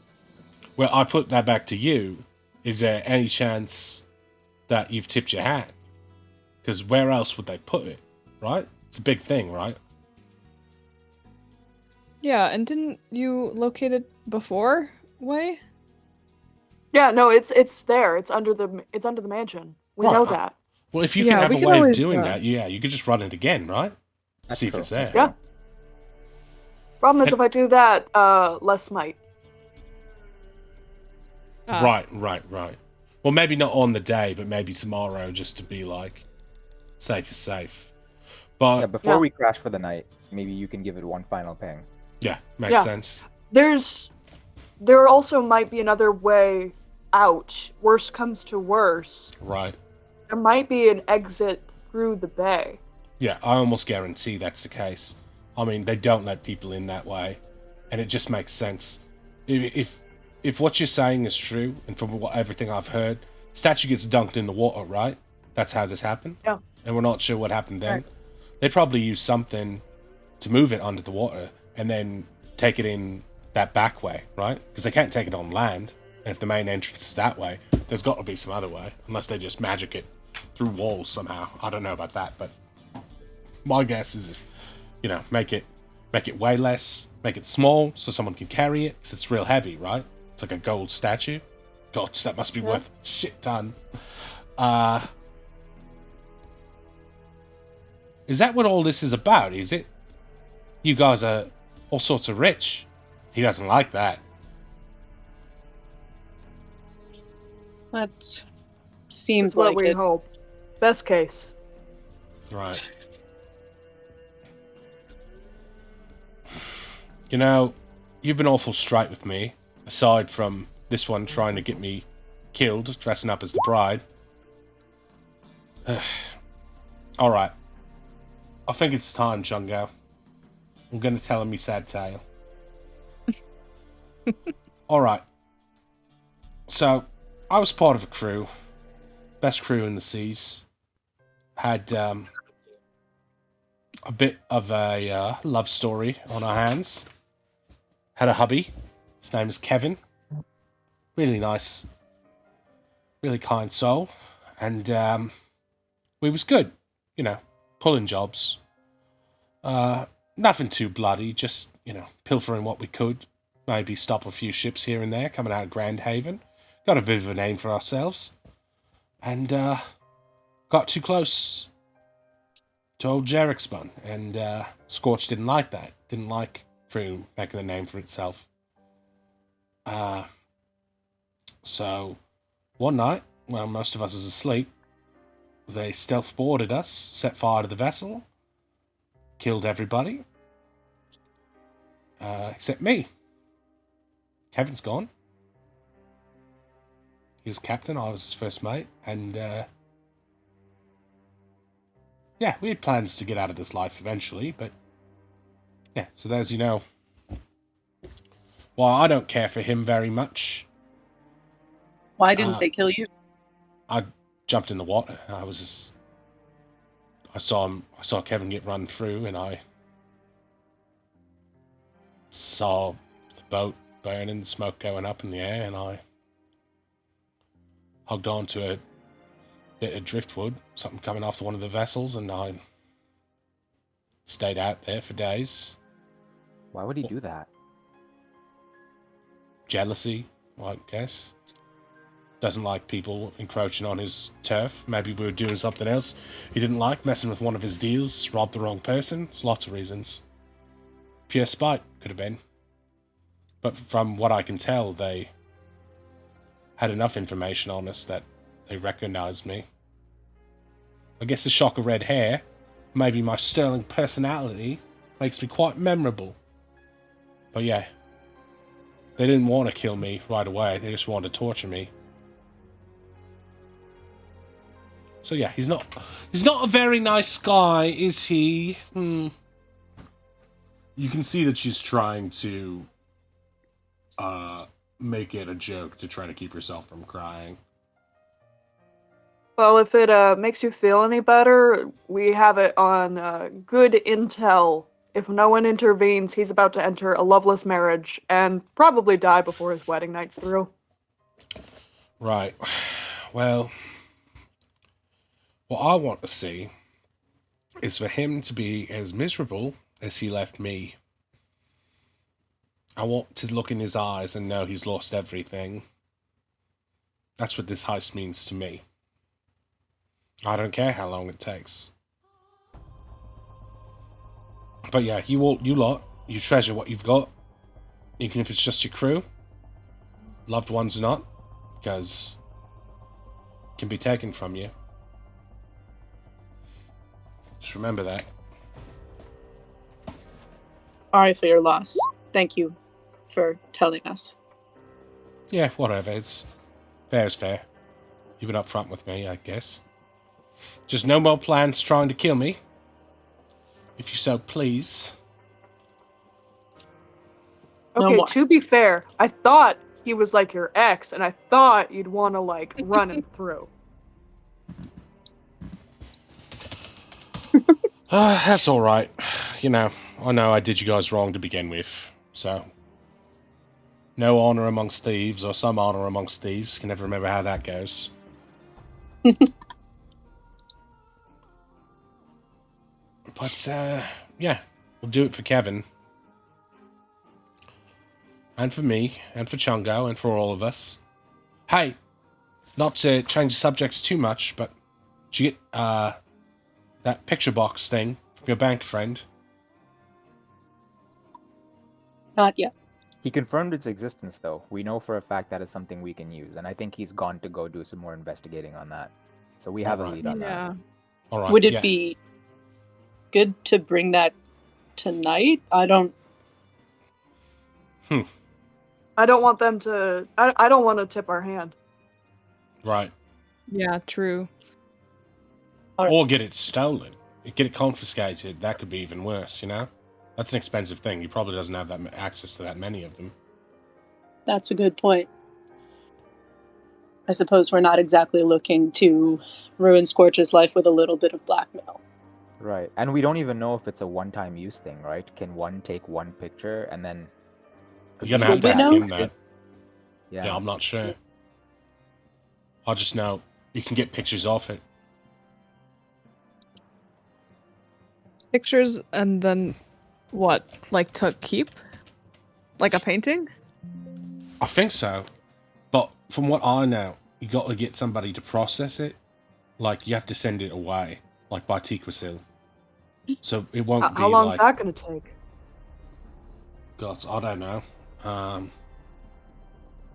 Well, I put that back to you. Is there any chance that you've tipped your hat? Because where else would they put it, right? It's a big thing, right? Yeah, and didn't you locate it before, Way? Yeah, no, it's there. It's under the mansion. We Right. know that. Well, if you Yeah, can have we a can way of always, doing that, yeah, you could just run it again, right? That's See if true. it's there. Yeah. Problem is, if I do that, less might. Ah, Right. Well, maybe not on the day, but maybe tomorrow, just to be like safe is safe. Yeah, But before Yeah. we crash for the night, maybe you can give it one final ping. yeah, makes Yeah. sense. There also might be another way out. Worst comes to worst. Right. There might be an exit through the bay. Yeah, I almost guarantee that's the case. I mean, they don't let people in that way, and it just makes sense. If what you're saying is true, and from what everything I've heard, statue gets dunked in the water, right? That's how this happened. Yeah. And we're not sure what happened then. Right. They probably use something to move it under the water and then take it in that back way, right? Because they can't take it on land. And if the main entrance is that way, there's got to be some other way, unless they just magic it through walls somehow. I don't know about that, but my guess is, if, make it way less, make it small so someone can carry it, because it's real heavy, right? It's like a gold statue. God, that must be worth a shit ton. Is that what all this is about, is it? You guys are all sorts of rich. He doesn't like that. That seems That's what like we it. hope. Best case. Right. You've been awful straight with me, aside from this one trying to get me killed, dressing up as the bride. Alright. I think it's time, Jungo. I'm gonna tell him my sad tale. Alright. So, I was part of a crew. Best crew in the seas. Had a bit of a love story on our hands. Had a hubby. His name is Kevin. Really nice. Really kind soul. And we was good. Pulling jobs. Nothing too bloody. Just, pilfering what we could. Maybe stop a few ships here and there coming out of Grand Haven. Got a bit of a name for ourselves. And got too close to old Jerixbun. And Scorch didn't like that. Didn't like crew making a name for itself. So one night, while most of us is asleep, they stealth boarded us, set fire to the vessel, killed everybody, except me. Kevin's gone. He was captain, I was his first mate, and yeah, we had plans to get out of this life eventually, but yeah, so there's well, I don't care for him very much. Why didn't they kill you? I jumped in the water. I saw Kevin get run through, and I saw the boat burning, smoke going up in the air, and I hugged on to a bit of driftwood, something coming off one of the vessels, and I stayed out there for days. Why would he do that? Jealousy, I guess. Doesn't like people encroaching on his turf. Maybe we were doing something else he didn't like, messing with one of his deals, robbed the wrong person. There's lots of reasons. Pure spite, could have been. But from what I can tell, they had enough information on us that they recognized me. I guess the shock of red hair, maybe my sterling personality, makes me quite memorable. But yeah, they didn't want to kill me right away. They just wanted to torture me. So yeah, he's not a very nice guy, is he? You can see that she's trying to make it a joke to try to keep herself from crying. Well, if it makes you feel any better, we have it on good intel. If no one intervenes, he's about to enter a loveless marriage and probably die before his wedding night's through. Right. Well, what I want to see is for him to be as miserable as he left me. I want to look in his eyes and know he's lost everything. That's what this heist means to me. I don't care how long it takes. But yeah, you lot, you treasure what you've got, even if it's just your crew, loved ones or not, because it can be taken from you. Just remember that. Sorry for your loss. Thank you for telling us. Yeah, whatever. It's fair is fair. You've been upfront with me, I guess. Just no more plans trying to kill me. If you so please. No Okay, more. to be fair, I thought he was like your ex, and I thought you'd want to like run him through. That's alright. You know I did you guys wrong to begin with, so... No honor amongst thieves, or some honor amongst thieves. Can never remember how that goes. But, yeah. We'll do it for Kevin. And for me, and for Chungo, and for all of us. Hey! Not to change the subjects too much, but... Did you get, that picture box thing from your bank friend? Not yet. He confirmed its existence, though. We know for a fact that is something we can use, and I think he's gone to go do some more investigating on that. So we have a lead on that. Yeah. Alright, Would it yeah. be good to bring that tonight? I don't I don't want them to. I don't want to tip our hand. Right. Yeah, true. Or get it stolen. Get it confiscated. That could be even worse, you know? That's an expensive thing. He probably doesn't have that access to that many of them. That's a good point. I suppose we're not exactly looking to ruin Scorch's life with a little bit of blackmail. Right. And we don't even know if it's a one-time use thing, right? Can one take one picture and then... You're gonna have to ask him that. Yeah. Yeah, I'm not sure. I just know you can get pictures off it. Pictures and then what? Like to keep? Like a painting? I think so. But from what I know, you got to get somebody to process it. Like, you have to send it away. Like, by Tiquasil. So it won't be How long's like... that gonna take? God, I don't know.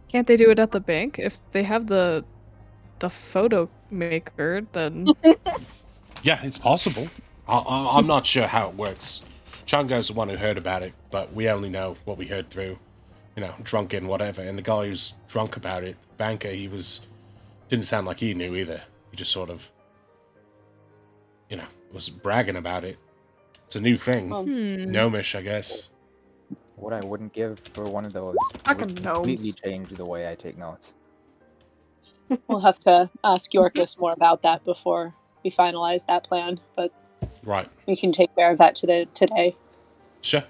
Can't they do it at the bank? If they have the photo maker, then Yeah, it's possible. I'm not sure how it works. Chungo's the one who heard about it, but we only know what we heard through, drunken whatever. And the guy who's drunk about it, banker, didn't sound like he knew either. He just sort of, was bragging about it. It's a new thing. Gnomish, I guess. What I wouldn't give for one of those Fucking would completely gnomes. change the way I take notes. We'll have to ask Yorkus more about that before we finalize that plan, but Right. we can take care of that today. Sure.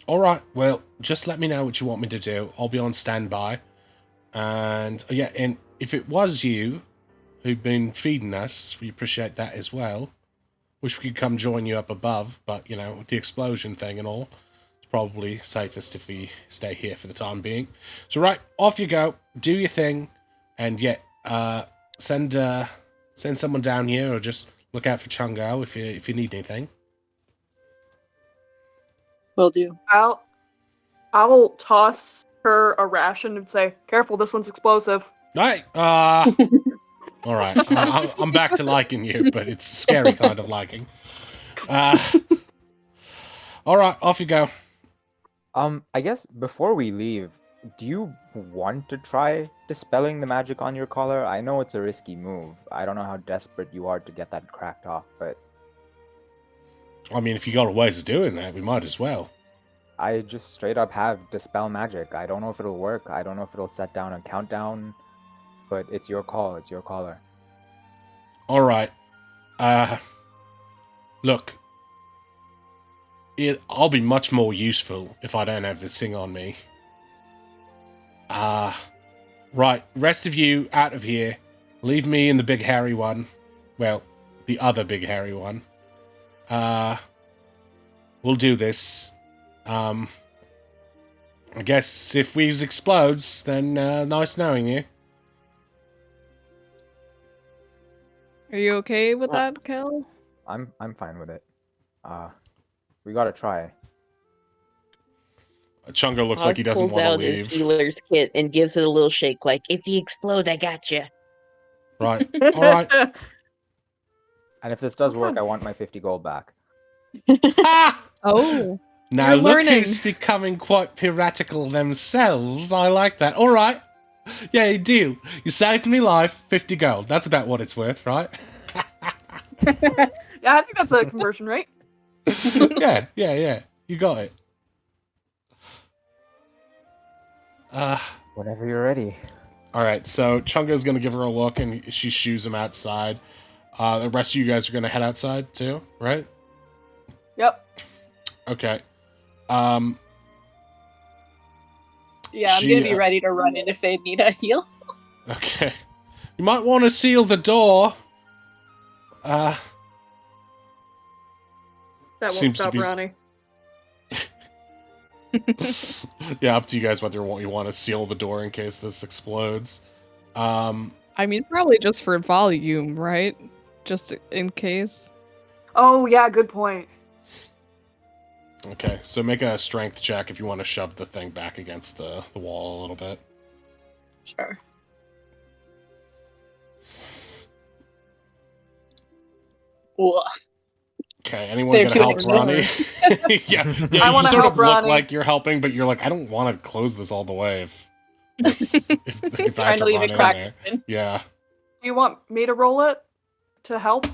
All right. Well, just let me know what you want me to do. I'll be on standby. And yeah, and if it was you who'd been feeding us, we appreciate that as well. Wish we could come join you up above, but with the explosion thing and all, it's probably safest if we stay here for the time being. So right, off you go. Do your thing. And yeah, send someone down here, or just look out for Chungo if you need anything. Will do. I will toss her a ration and say, "Careful, this one's explosive." Right. All right. I'm back to liking you, but it's a scary kind of liking. All right, off you go. I guess before we leave, do you want to try dispelling the magic on your collar? I know it's a risky move. I don't know how desperate you are to get that cracked off, but I mean, if you got a ways of doing that, we might as well. I just straight up have dispel magic. I don't know if it'll work. I don't know if it'll set down a countdown, but it's your call. It's your collar. All right. Look. I'll be much more useful if I don't have this thing on me. Right. Rest of you out of here. Leave me and the big hairy one. Well, the other big hairy one. We'll do this. I guess if Wheeze explodes, then nice knowing you. Are you okay with that, Kel? I'm fine with it. We gotta try. Chungo looks Oz like he doesn't pulls want to out his leave. healer's kit and gives it a little shake, like, if you explode, I got you. Right. All right. And if this does work, I want my 50 gold back. Ha! Oh, Now you're look learning. who's becoming quite piratical themselves. I like that. All right. Yeah, deal. You saved me life, 50 gold. That's about what it's worth, right? Yeah, I think that's a conversion rate. Yeah. You got it. Whenever you're ready. All right, so Chungo's going to give her a look, and she shoos him outside. The rest of you guys are going to head outside, too, right? Yep. Okay. Yeah, I'm She, gonna be ready to run in if they need a heal. Okay. You might want to seal the door. That won't Seems to stop be- Ronnie. Yeah, up to you guys whether you want to seal the door in case this explodes. I mean, probably just for volume, right? Just in case. Oh, yeah, good point. Okay, so make a strength check if you want to shove the thing back against the wall a little bit. Sure. Ugh. Okay, anyone They're gonna too help expensive. Ronnie? yeah, I you wanna sort help of look Ronnie. like you're helping, but you're like, I don't want to close this all the way if I have Trying to to leave run it in cracked there. open. Yeah. Do you want me to roll it to help?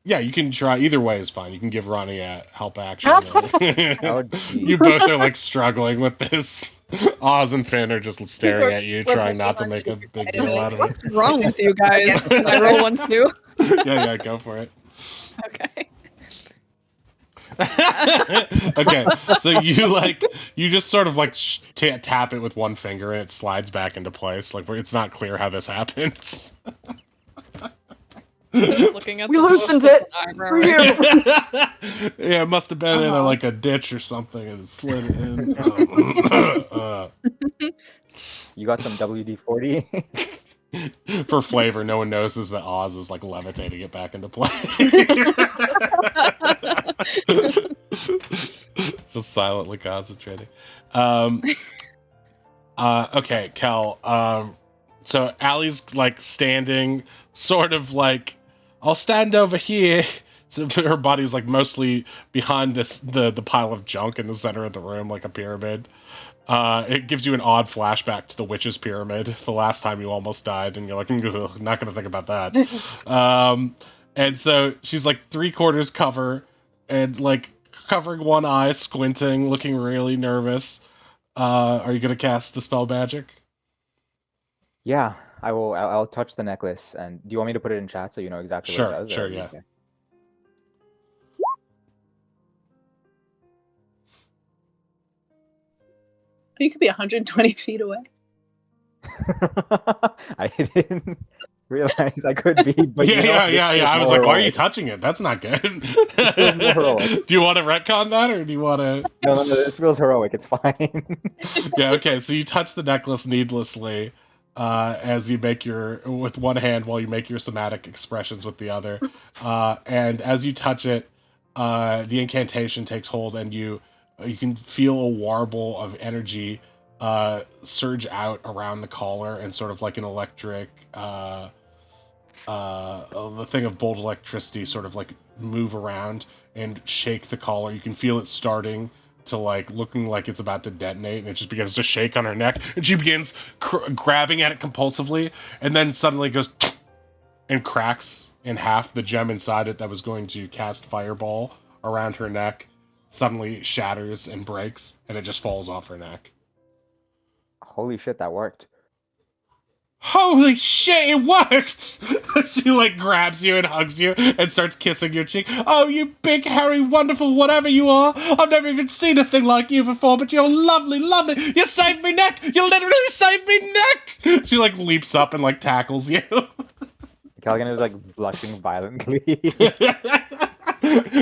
Yeah, you can try. Either way is fine. You can give Ronnie a help action. Oh, geez. You both are like struggling with this. Oz and Finn are just staring at you, We're trying not to missing make a on big either deal side. out of it. What's wrong with you guys? Against Can I roll one too? Yeah, go for it. Okay. Okay, so you just sort of like tap it with one finger and it slides back into place. Like it's not clear how this happens. Just looking at We the loosened book. it I'm for right. you. Yeah, it must have been in Uh-huh. like a ditch or something and it slid in. You got some WD-40? For flavor, no one notices that Oz is like levitating it back into play. Just silently concentrating. Okay, Cal. So Allie's like standing, sort of like, I'll stand over here. So her body's like mostly behind the pile of junk in the center of the room, like a pyramid. It gives you an odd flashback to the witch's pyramid, the last time you almost died, and you're like, "Ugh, not gonna think about that. And so she's like 3/4 cover, and like covering one eye, squinting, looking really nervous. Are you gonna cast the spell magic? Yeah, I will. I'll touch the necklace. And do you want me to put it in chat so you know exactly what it does? Sure, or- yeah. okay. You could be 120 feet away. I didn't realize I could be, but you know, this Yeah. feels I was more like, why are you heroic. touching it? That's not good. feels more heroic. Do you want to retcon that, or do you want to? No, this feels heroic. It's fine. Yeah, okay. So you touch the necklace needlessly, as you make with one hand while you make your somatic expressions with the other. And as you touch it, the incantation takes hold, and you can feel a warble of energy surge out around the collar, and sort of like an electric the thing of bolt electricity sort of like move around and shake the collar. You can feel it starting to like looking like it's about to detonate, and it just begins to shake on her neck, and she begins grabbing at it compulsively, and then suddenly goes and cracks in half. The gem inside it that was going to cast fireball around her neck suddenly shatters and breaks, and it just falls off her neck. Holy shit, that worked. Holy shit, it worked! She like grabs you and hugs you and starts kissing your cheek. Oh, you big, hairy, wonderful whatever you are. I've never even seen a thing like you before, but you're lovely, lovely. You saved me neck! You literally saved me neck! She like leaps up and like tackles you. Caligan is like blushing violently.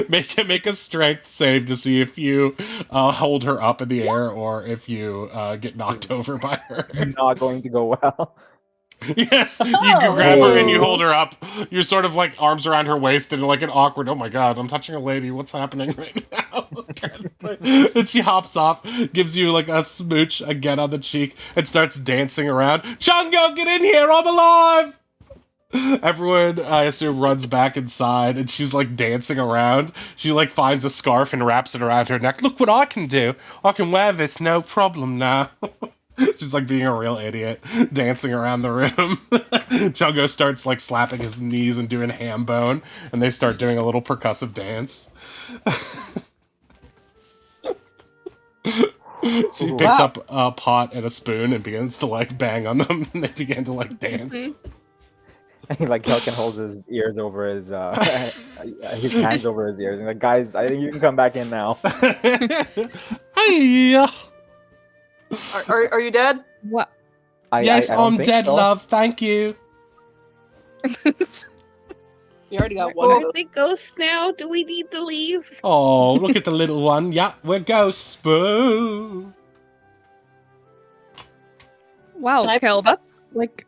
Make a strength save to see if you hold her up in the air or if you get knocked over by her. Not going to go well. Yes, you grab her and you hold her up. You're sort of like arms around her waist and like an awkward, oh my god, I'm touching a lady, what's happening right now? And she hops off, gives you like a smooch again on the cheek, and starts dancing around. Chungo, get in here, I'm alive! Everyone, I assume, runs back inside, and she's like dancing around. She like finds a scarf and wraps it around her neck. Look what I can do. I can wear this, no problem now. She's like being a real idiot, dancing around the room. Chungo starts like slapping his knees and doing ham bone, and they start doing a little percussive dance. She picks up a pot and a spoon and begins to like bang on them, and they begin to like dance. Like Kelkin holds his ears over his hands over his ears, and like, guys, I think you can come back in now. Hey. Are you dead? What? Yes, I'm dead, so. love. Thank you. You already got one. Are they ghosts now? Do we need to leave? Oh, look at the little one. Yeah, we're ghosts. Boo. Wow, Can I- Kel, that's like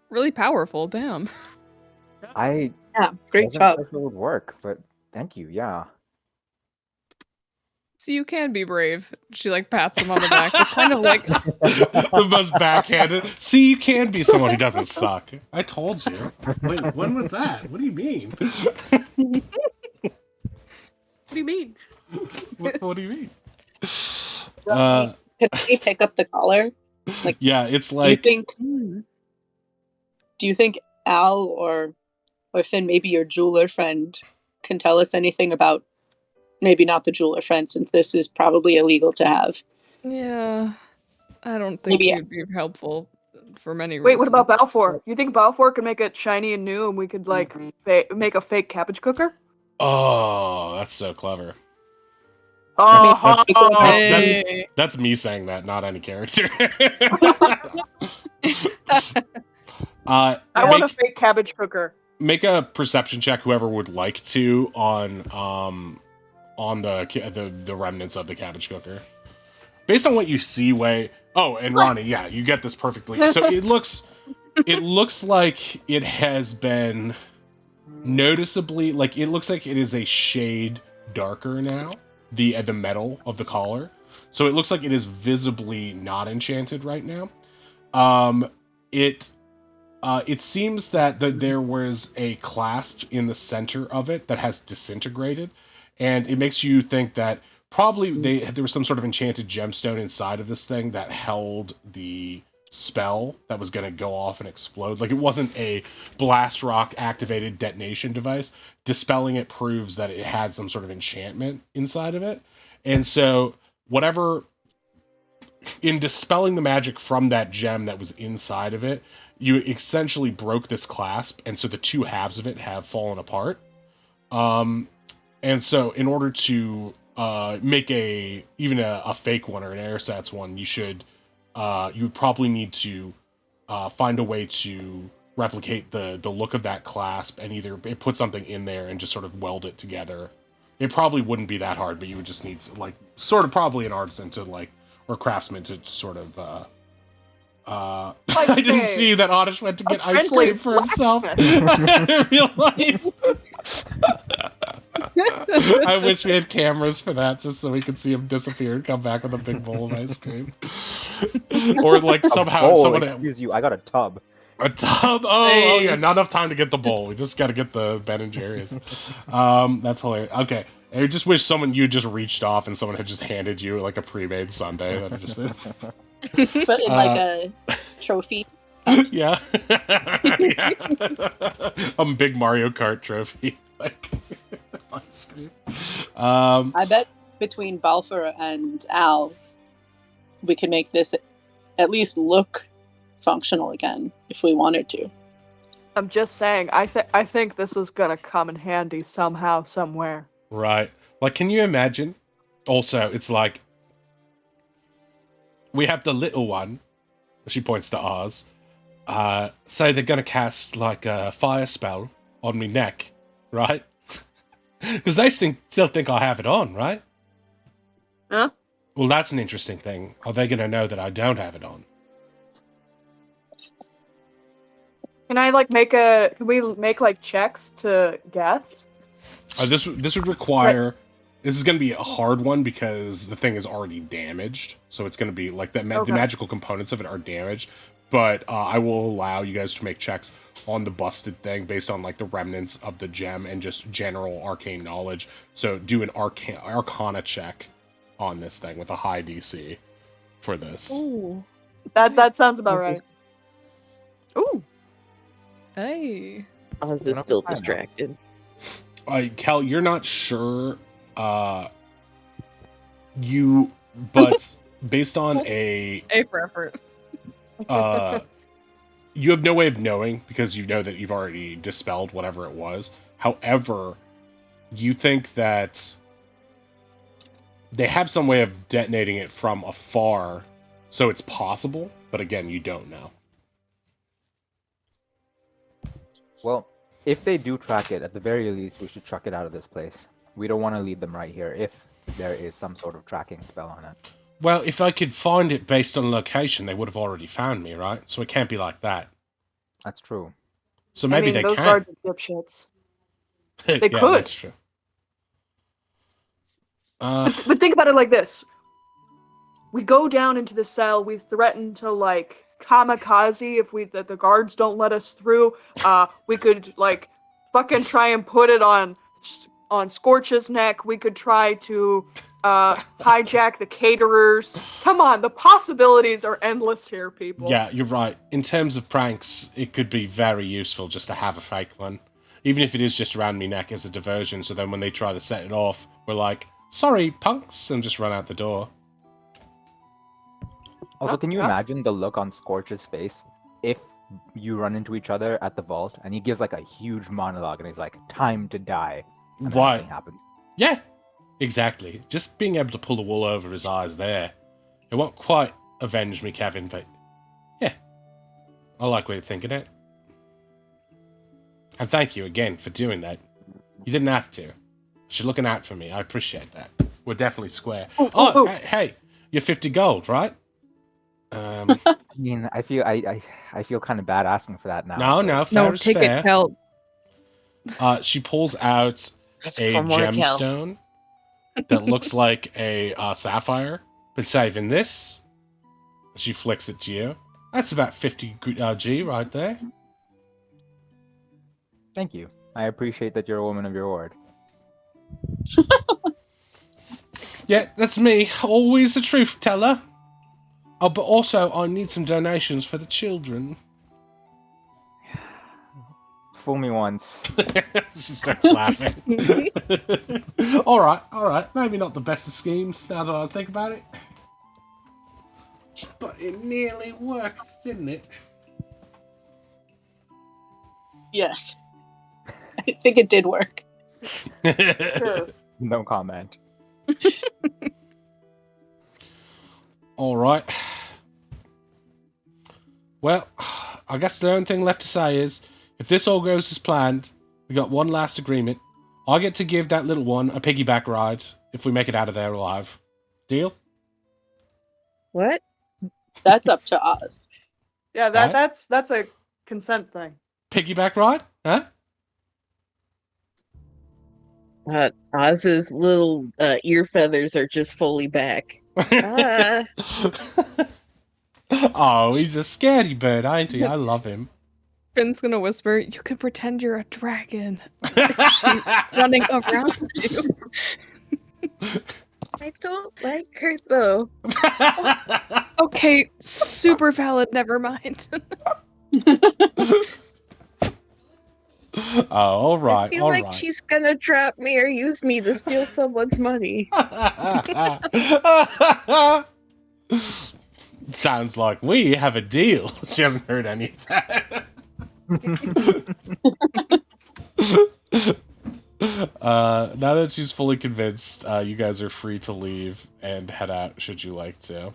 really powerful. Damn. I Yeah, great wasn't job. sure if it would work, but thank you. Yeah. So you can be brave. She like pats him on the back. It's kind of like The most backhanded. See, you can be someone who doesn't suck. I told you. Wait, when was that? What do you mean? What do you mean? What do you mean? Can we pick up the collar? Yeah, it's Do you like think? Do you think Al or Finn, maybe your jeweler friend, can tell us anything about? Maybe not the jeweler friend, since this is probably illegal to have. yeah. I don't think Maybe- you'd be helpful for many reasons. Wait, what about Balfour? You think Balfour could make it shiny and new, and we could like make a fake cabbage cooker? oh, that's so clever. Oh, That's me saying that, not any character. I want a fake cabbage cooker. Make a perception check, whoever would like to, on the remnants of the cabbage cooker. Based on what you see, oh, and Ronnie, yeah, you get this perfectly. So it looks like it has been noticeably, like, it looks like it is a shade darker now, the metal of the collar. So it looks like it is visibly not enchanted right now. It seems that there was a clasp in the center of it that has disintegrated, and it makes you think that probably there was some sort of enchanted gemstone inside of this thing that held the spell that was going to go off and explode. Like, it wasn't a blast rock activated detonation device. Dispelling it proves that it had some sort of enchantment inside of it. And so whatever, in dispelling the magic from that gem that was inside of it, you essentially broke this clasp, and so the two halves of it have fallen apart. And so in order to make even a fake one or an airsats one, you would probably need to find a way to replicate the look of that clasp, and either put something in there and just sort of weld it together. It probably wouldn't be that hard, but you would just need probably an artisan to or craftsman to sort of Like I didn't say, see that Oddish went to get a ice friendly cream for himself blacksmith. in real life. I wish we had cameras for that, just so we could see him disappear and come back with a big bowl of ice cream. Or like A somehow bowl, someone excuse you, I got a tub. a tub. Oh Hey. yeah, not enough time to get the bowl. We just got to get the Ben and Jerry's. That's hilarious. Okay, I just wish you just reached off and someone had just handed you like a pre-made sundae. That had just been But in like a trophy. yeah, yeah. A big Mario Kart trophy. Like ice cream. I bet between Balfour and Al, we could make this at least look functional again if we wanted to. I'm just saying, I think this is gonna come in handy somehow, somewhere. Right. Like, can you imagine? Also, it's like we have the little one. She points to ours. Say they're gonna cast like a fire spell on me neck, right? Because they still think I have it on, right? Huh? Well, that's an interesting thing. Are they gonna know that I don't have it on? Can I like can we make like checks to guess? This would require. This is going to be a hard one because the thing is already damaged. So it's going to be like the magical components of it are damaged. But I will allow you guys to make checks on the busted thing based on like the remnants of the gem and just general arcane knowledge. So do an arcana check on this thing with a high DC for this. Ooh. That sounds about right. Ooh. Hey. Oz is still distracted. Kel, you're not sure. But based on A for effort. you have no way of knowing because you know that you've already dispelled whatever it was. However, you think that they have some way of detonating it from afar, so it's possible, but again, you don't know. Well, if they do track it, at the very least, we should truck it out of this place. We don't want to leave them right here if there is some sort of tracking spell on it. Well, if I could find it based on location, they would have already found me, right? So it can't be like that. That's true. So maybe they those can. guards are dipshits. They yeah, could. That's true. But think about it like this. We go down into the cell, we threaten to like kamikaze if the guards don't let us through. We could like fucking try and put it on Scorch's neck. We could try to hijack the caterers. Come on, the possibilities are endless here, people. Yeah, you're right. In terms of pranks, it could be very useful just to have a fake one. Even if it is just around me neck as a diversion, so then when they try to set it off, we're like, sorry, punks, and just run out the door. Also, can you imagine the look on Scorch's face if you run into each other at the vault and he gives like a huge monologue and he's like, time to die. And then Right. nothing happens. Yeah, exactly. Just being able to pull the wool over his eyes there. It won't quite avenge me, Kevin, but yeah. I like what you're thinking it. And thank you again for doing that. You didn't have to. You're looking out for me. I appreciate that. We're definitely square. Ooh. Hey, you're 50 gold, right? I mean, I feel kind of bad asking for that now. No, fair No, is take fair. it, Kel. She pulls out Ask a for more, Kel. gemstone that looks like a sapphire. Been saving this. She flicks it to you. That's about 50 G right there. Thank you. I appreciate that you're a woman of your word. Yeah, that's me. Always a truth teller. Oh, but also I need some donations for the children. Fool me once. She starts laughing. All right. Maybe not the best of schemes now that I think about it. But it nearly worked, didn't it? Yes. I think it did work. Sure. No comment. All right. Well, I guess the only thing left to say is, if this all goes as planned, we got one last agreement. I get to give that little one a piggyback ride if we make it out of there alive. Deal? What? That's up to Oz. Yeah, Alright. that's a consent thing. Piggyback ride? Huh? Oz's little ear feathers are just fully back. Oh, he's a scaredy bird, ain't he? I love him. Finn's gonna whisper, "You can pretend you're a dragon." She's running around you. I don't like her though. Okay, super valid. Never mind. Oh, all right, I feel all like right. she's gonna drop me or use me to steal someone's money. Sounds like we have a deal. She hasn't heard any of that. Now that she's fully convinced, you guys are free to leave and head out should you like to.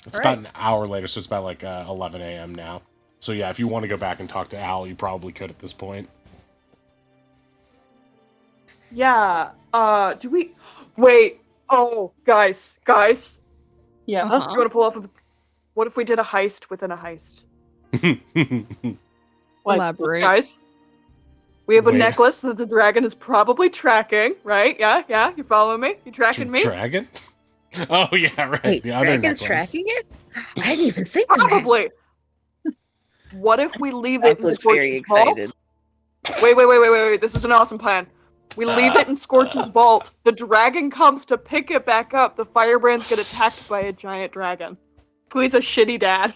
It's about an hour later, so it's about like 11 a.m. now. So yeah, if you want to go back and talk to Al, you probably could at this point. Yeah. Do we? Wait. Oh, guys. Yeah. You want to pull off? What if we did a heist within a heist? What? Elaborate. Guys, we have a Wait. necklace that the dragon is probably tracking, right? Yeah. You following me? You tracking me? Dragon? Oh yeah, right. Wait, the other Dragon's necklace. tracking it? I didn't even think of that. Probably. What if we leave it Oz in looks very Scorch's vault? excited. Wait. This is an awesome plan. We leave it in Scorch's vault. The dragon comes to pick it back up. The firebrands get attacked by a giant dragon. Who's a shitty dad.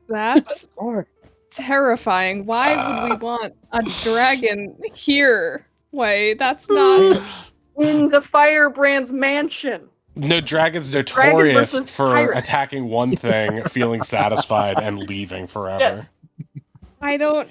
That's Or terrifying. Why would we want a dragon here? Wait, that's not. In the firebrand's mansion. No, dragon's notorious versus for pirate. attacking one thing, feeling satisfied, and leaving forever. Yes. I don't.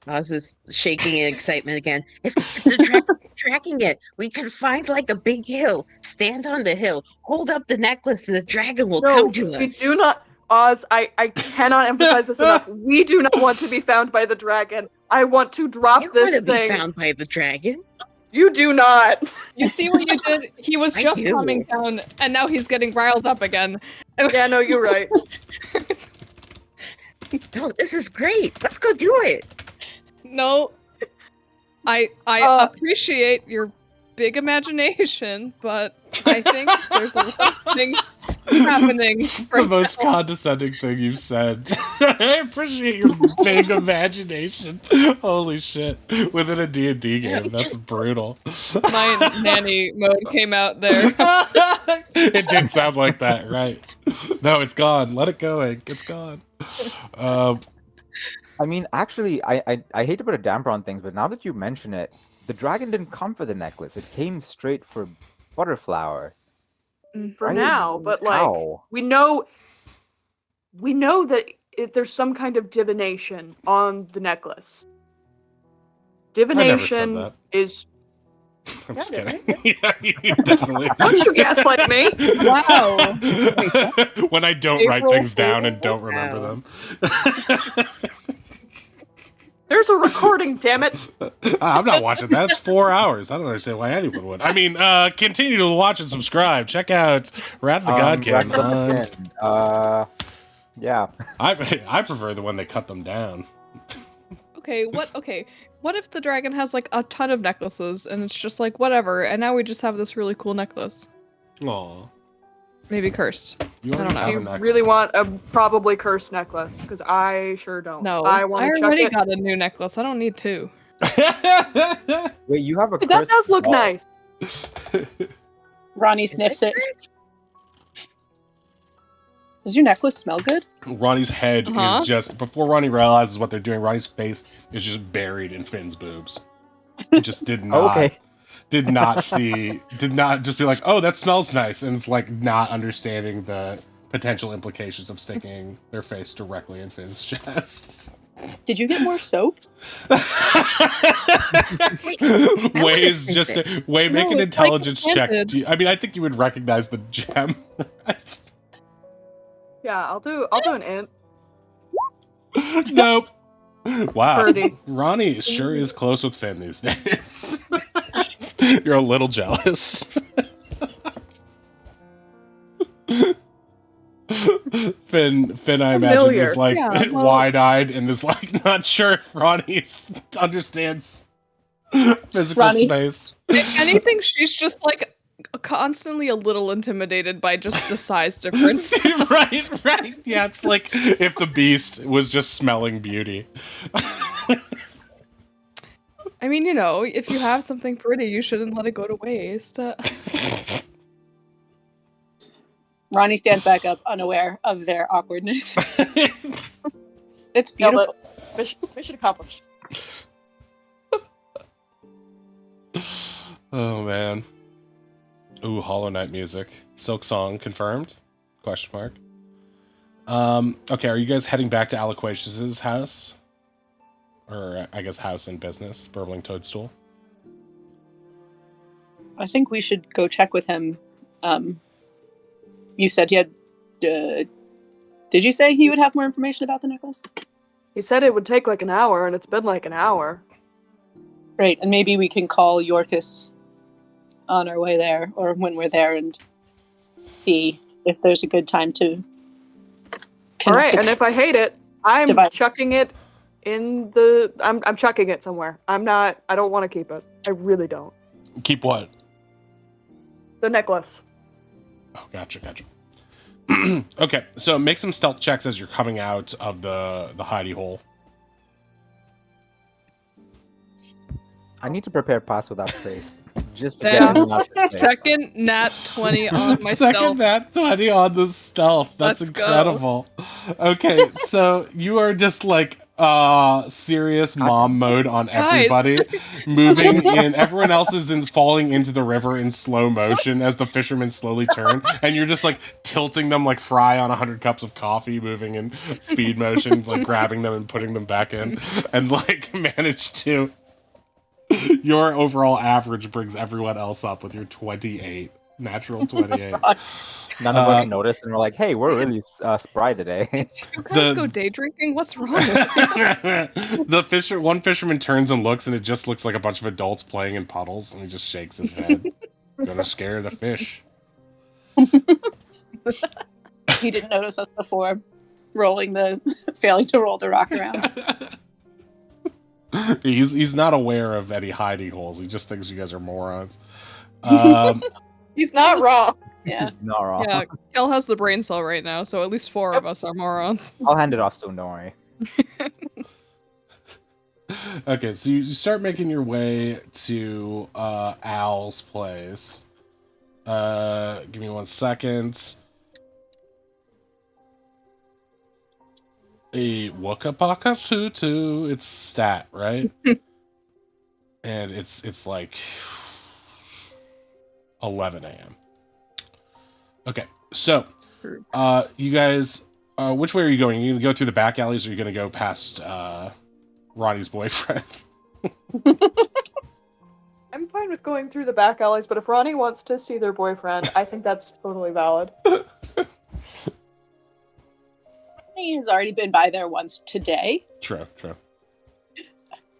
Oz is shaking in excitement again. If the dragon's tracking it, we could find like a big hill, stand on the hill, hold up the necklace, and the dragon will come to we us. do not. Oz, I cannot emphasize this enough. We do not want to be found by the dragon. I want to drop You this want to be thing. found by the dragon? You do not. You see what you did? He was I just do. calming down, and now he's getting riled up again. Yeah, no, you're right. No, this is great. Let's go do it. No, I appreciate your big imagination, but I think there's a lot of things happening. The Right most now. condescending thing you've said. I appreciate your big imagination. Holy shit. Within a D&D game, that's brutal. My nanny mode came out there. It did sound like that, right? No, it's gone. Let it go, Hank. It's gone. I mean, actually, I hate to put a damper on things, but now that you mention it, the dragon didn't come for the necklace. It came straight for Butterflower. For I now, didn't- but like How? we know that there's some kind of divination on the necklace. Divination that. is. I'm Yeah, just there kidding. Yeah, you definitely. Don't you gaslight me? Wow. When I don't write April things down and Fool? don't remember Wow. them. There's a recording, damn it. I'm not watching that. It's 4 hours. I don't understand why anyone would. I mean, continue to watch and subscribe. Check out Rat the Godkin. Yeah. I prefer the one they cut them down. Okay, what if the dragon has like a ton of necklaces and it's just like whatever, and now we just have this really cool necklace? Aw. Maybe cursed. You I already don't know. have Do a you necklace. really want a probably cursed necklace? Because I sure don't. No, I want to chuck already it. got a new necklace. I don't need two. Wait, you have a That cursed does look ball. nice. Ronnie sniffs it. Does your necklace smell good? Ronnie's head is just, before Ronnie realizes what they're doing, Ronnie's face is just buried in Finn's boobs. He just did not. Okay. Did not just be like, oh, that smells nice, and it's like not understanding the potential implications of sticking their face directly in Finn's chest. Did you get more soap? Way's just Way, make No, an it's intelligence like check. scented. I mean, I think you would recognize the gem. Yeah, I'll do an int. Nope. Wow. Birdie. Ronnie sure is close with Finn these days. You're a little jealous. Finn, I imagine, is like Yeah, well- wide-eyed and is like not sure if Ronnie understands physical Ronnie. space. If anything, she's just like constantly a little intimidated by just the size difference. right. Yeah, it's like if the beast was just smelling beauty. I mean, if you have something pretty, you shouldn't let it go to waste. Ronnie stands back up, unaware of their awkwardness. It's No, beautiful. but mission accomplished. Oh man. Ooh, Hollow Knight music. Silk Song confirmed? Question mark. Okay, are you guys heading back to Aloquatius's house? Or I guess house and business, Burbling Toadstool. I think we should go check with him. You said he had. Did you say he would have more information about the necklace? He said it would take like an hour, and it's been like an hour. Right, and maybe we can call Yorkus on our way there, or when we're there, and see if there's a good time to. All right, and if I hate it, I'm Divide. chucking it in the. I'm chucking it somewhere. I'm not. I don't want to keep it. I really don't. Keep what? The necklace. Oh, gotcha. Okay, so make some stealth checks as you're coming out of the hidey hole. I need to prepare pass without trace. Just to Damn. get me out of this. Second nat 20 on my Second stealth. nat 20 on the stealth. That's Let's go. incredible. Okay, so you are just like serious mom mode on everybody. Moving in. Everyone else is falling into the river in slow motion as the fishermen slowly turn. And you're just like tilting them like Fry on 100 cups of coffee, moving in speed motion, like grabbing them and putting them back in. And like manage to... Your overall average brings everyone else up with your 28. Natural 28. None of us noticed, and we're like, "Hey, we're really spry today." You guys go day drinking? What's wrong with you? One fisherman turns and looks, and it just looks like a bunch of adults playing in puddles, and he just shakes his head. Gonna scare the fish. He didn't notice us before failing to roll the rock around. He's not aware of any hidey holes. He just thinks you guys are morons. He's not wrong. Yeah. Not wrong. Yeah, Kel has the brain cell right now, so at least 4 of us are morons. I'll hand it off soon. Don't worry. Okay, so you start making your way to Al's place. Give me 1 second. A Waka Paka Tutu. It's stat, right? And it's like 11 a.m. Okay, so you guys, which way are you going? Are you gonna go through the back alleys, or are you gonna go past Ronnie's boyfriend? I'm fine with going through the back alleys, but if Ronnie wants to see their boyfriend, I think that's totally valid. He has already been by there once today. True.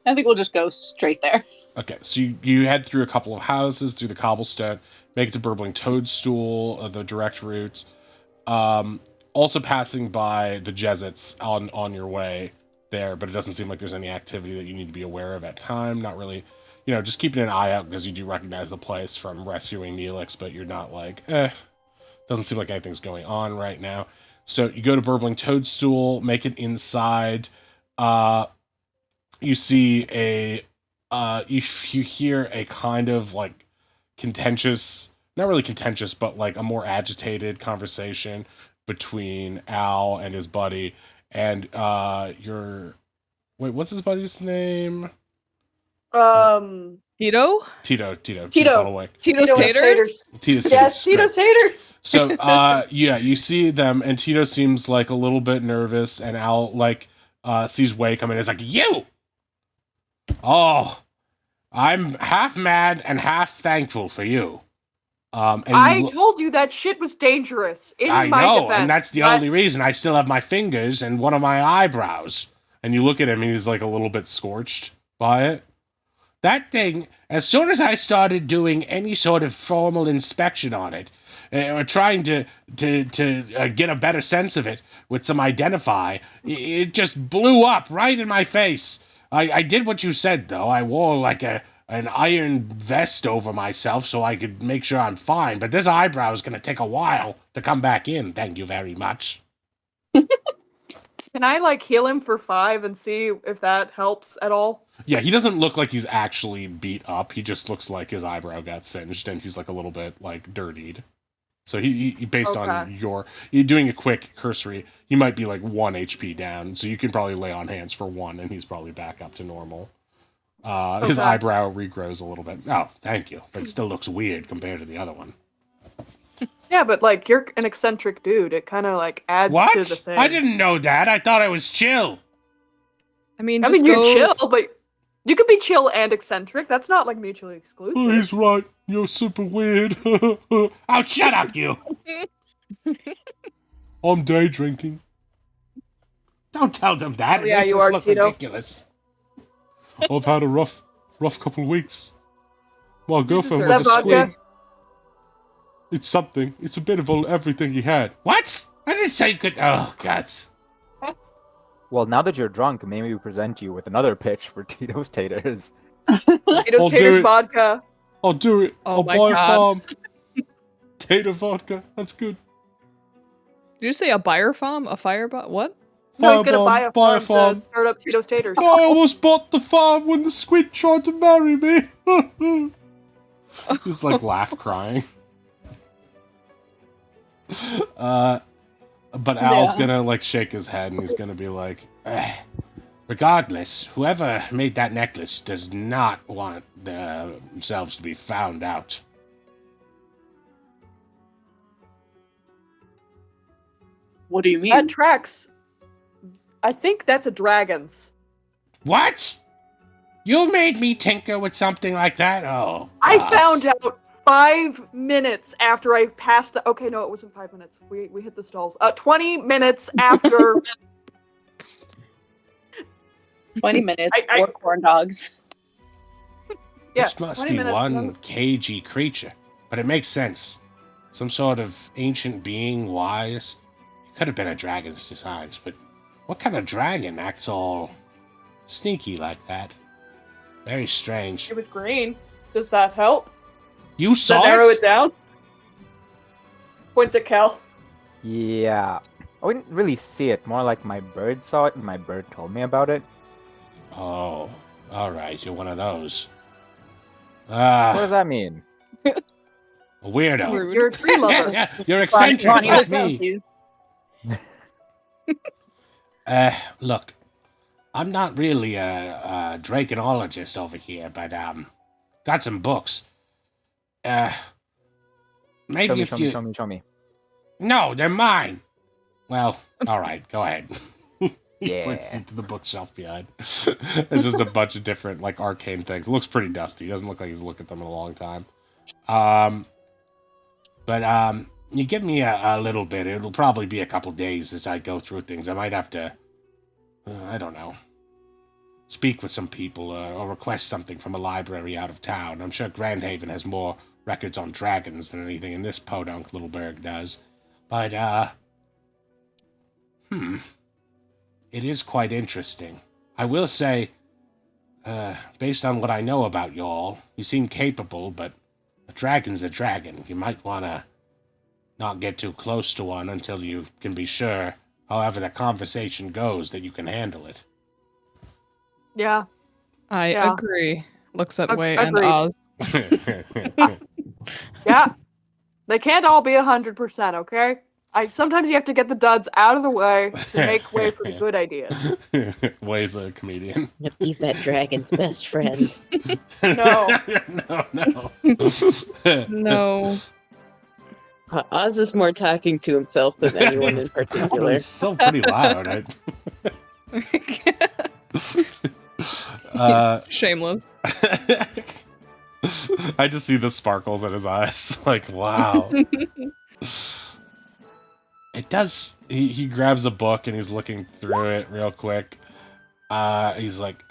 I think we'll just go straight there. Okay, so you head through a couple of houses, through the cobblestone, make it to Burbling Toadstool, the direct route. Also passing by the Jesuits on your way there, but it doesn't seem like there's any activity that you need to be aware of at time. Not really, just keeping an eye out because you do recognize the place from rescuing Neelix, but you're not like, doesn't seem like anything's going on right now. So you go to Burbling Toadstool, make it inside. You see you hear a kind of like contentious, not really contentious, but like a more agitated conversation between Al and his buddy. And what's his buddy's name? Tito? Tito. Tito's Taters? Tito's Yes, Tito Taters. So, yeah, you see them, and Tito seems like a little bit nervous, and Al, like, sees Wei come in and is like, "You! Oh, I'm half mad and half thankful for you." And I told you that shit was dangerous. I my know, defense, and that's the only reason I still have my fingers and one of my eyebrows. And you look at him, and he's, like, a little bit scorched by it. that thing, as soon as I started doing any sort of formal inspection on it, or trying to get a better sense of it with some identify, it just blew up right in my face. I did what you said, though. I wore like an iron vest over myself so I could make sure I'm fine, but this eyebrow is going to take a while to come back in. Thank you very much. Can I like heal him for 5 and see if that helps at all? Yeah, he doesn't look like he's actually beat up. He just looks like his eyebrow got singed and he's like a little bit like dirtied. So he based on you're doing a quick cursory, he might be like 1 HP down. So you can probably lay on hands for 1 and he's probably back up to normal. His eyebrow regrows a little bit. Oh, thank you. But it still looks weird compared to the other one. Yeah, but like you're an eccentric dude. It kind of like adds to the thing. I didn't know that. I thought I was chill. I mean, you're chill, but you could be chill and eccentric. That's not like mutually exclusive. Oh, he's right. You're super weird. Oh, shut up, you. I'm day drinking. Don't tell them that. Oh, yeah, it makes us look ridiculous. I've had a rough couple of weeks. My girlfriend was a squid. It's something. It's a bit of everything he had. What? I didn't say good. Oh, gosh. Well, now that you're drunk, maybe we present you with another pitch for Tito's Taters. Tito's Taters vodka. I'll do it. Oh, I'll buy a farm. Tater vodka. That's good. Did you say a buyer farm? A fire bomb? What? No, he's gonna buy a farm to start up Tito's Taters. I almost bought the farm when the squid tried to marry me. Just like laugh crying. But Al's gonna like shake his head and he's gonna be like, regardless, whoever made that necklace does not want themselves to be found out. What do you mean? That tracks. I think that's a dragon's. What? You made me tinker with something like that? Oh, I found out 5 minutes after I passed the. Okay, no, it wasn't 5 minutes. We hit the stalls. 20 minutes after. 20 minutes. Or corn dogs. Yeah, this must be one cagey creature, but it makes sense. Some sort of ancient being, wise. It could have been a dragon's designs, but what kind of dragon acts all sneaky like that? Very strange. It was green. Does that help? You saw it? Narrow it down? Points at Cal. Yeah. I wouldn't really see it. More like my bird saw it and my bird told me about it. Oh, alright. You're one of those. What does that mean? A weirdo. You're a tree lover. You're eccentric like me. Look, I'm not really a draconologist over here, but got some books. Maybe show me. No, they're mine. Well, all right, go ahead. Yeah. Points to the bookshelf behind. It's just a bunch of different like arcane things. It looks pretty dusty. It doesn't look like he's looked at them in a long time. But you give me a little bit. It'll probably be a couple days as I go through things. I might have to, I don't know, speak with some people or request something from a library out of town. I'm sure Grandhaven has more records on dragons than anything in this podunk little burg does. But, it is quite interesting. I will say, based on what I know about y'all, you seem capable, but a dragon's a dragon. You might want to not get too close to one until you can be sure, however the conversation goes, that you can handle it. Yeah. I agree. Looks that way and agreed. Oz. Yeah. They can't all be 100%, okay? Sometimes you have to get the duds out of the way to make way for the good ideas. Way's a comedian. He's that dragon's best friend. No. No. No. Oz is more talking to himself than anyone in particular. He's still pretty loud. He's shameless. I just see the sparkles in his eyes. Like, wow. It does. He grabs a book and he's looking through it real quick. He's like,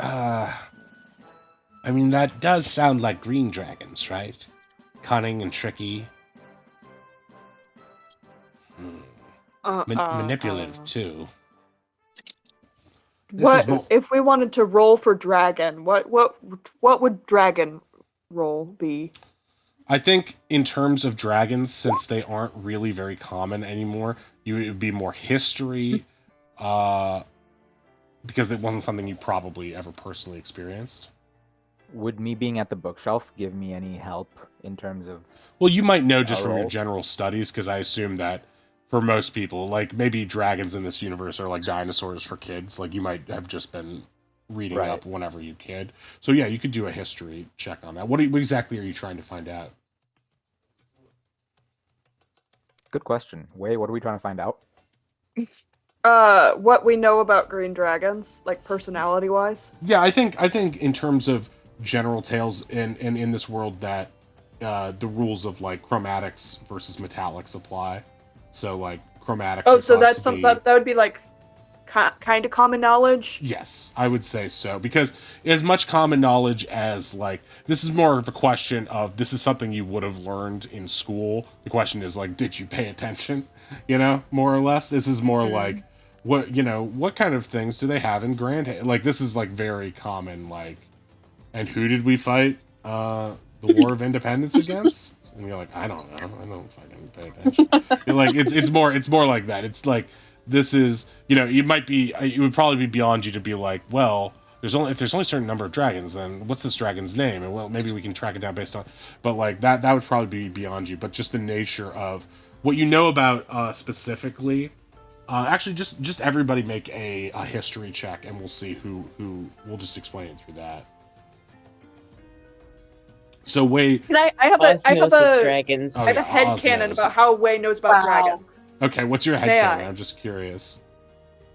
I mean, that does sound like green dragons, right? Cunning and tricky. Manipulative, too. This is more... If we wanted to roll for dragon? What would dragon roll be? I think in terms of dragons, since they aren't really very common anymore, it would be more history, because it wasn't something you probably ever personally experienced. Would me being at the bookshelf give me any help in terms of... Well, you might know just from your general studies, because I assume that for most people, like, maybe dragons in this universe are like dinosaurs for kids. Like, you might have just been reading up whenever you could. So, yeah, you could do a history check on that. What exactly are you trying to find out? Good question. Wei, what are we trying to find out? What we know about green dragons, like personality-wise. Yeah, I think in terms of general tales in this world that the rules of like chromatics versus metallics apply. So like chromatics. Oh, so that's that would be like kind of common knowledge. Yes, I would say so, because as much common knowledge as like this is more of a question of this is something you would have learned in school. The question is like, did you pay attention? You know, more or less. This is more like what kind of things do they have in Grand? Like this is like very common. Like, and who did we fight the War of Independence against? And you're like, I don't know. I don't fucking pay attention. Like it's more like that. It's like this is it would probably be beyond you to be like, well, if there's only a certain number of dragons, then what's this dragon's name? And well, maybe we can track it down based on. But like that would probably be beyond you. But just the nature of what you know about specifically. Actually, just everybody make a history check, and we'll see who. We'll just explain it through that. So Wei, I have a dragons. I have a headcanon about how Wei knows about dragons. Okay, what's your headcanon? I'm just curious.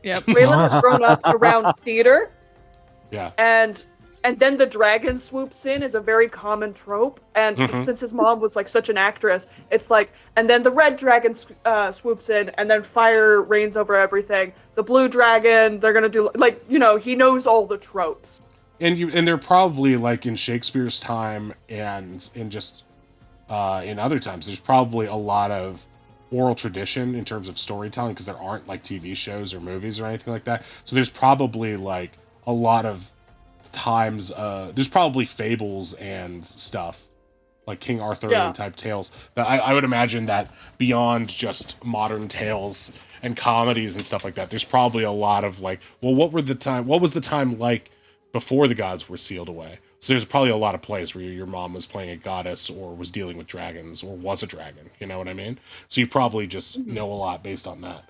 Yep. Waylon has grown up around theater. Yeah. And then the dragon swoops in is a very common trope. And since his mom was like such an actress, it's like, and then the red dragon swoops in, and then fire reigns over everything. The blue dragon, they're gonna do like he knows all the tropes. And they're probably like in Shakespeare's time and in just in other times. There's probably a lot of oral tradition in terms of storytelling because there aren't like TV shows or movies or anything like that. So there's probably like a lot of times there's probably fables and stuff like King Arthurian type tales that I would imagine that beyond just modern tales and comedies and stuff like that, there's probably a lot of like, well, what was the time like before the gods were sealed away? So there's probably a lot of plays where your mom was playing a goddess or was dealing with dragons or was a dragon. You know what I mean? So you probably just know a lot based on that.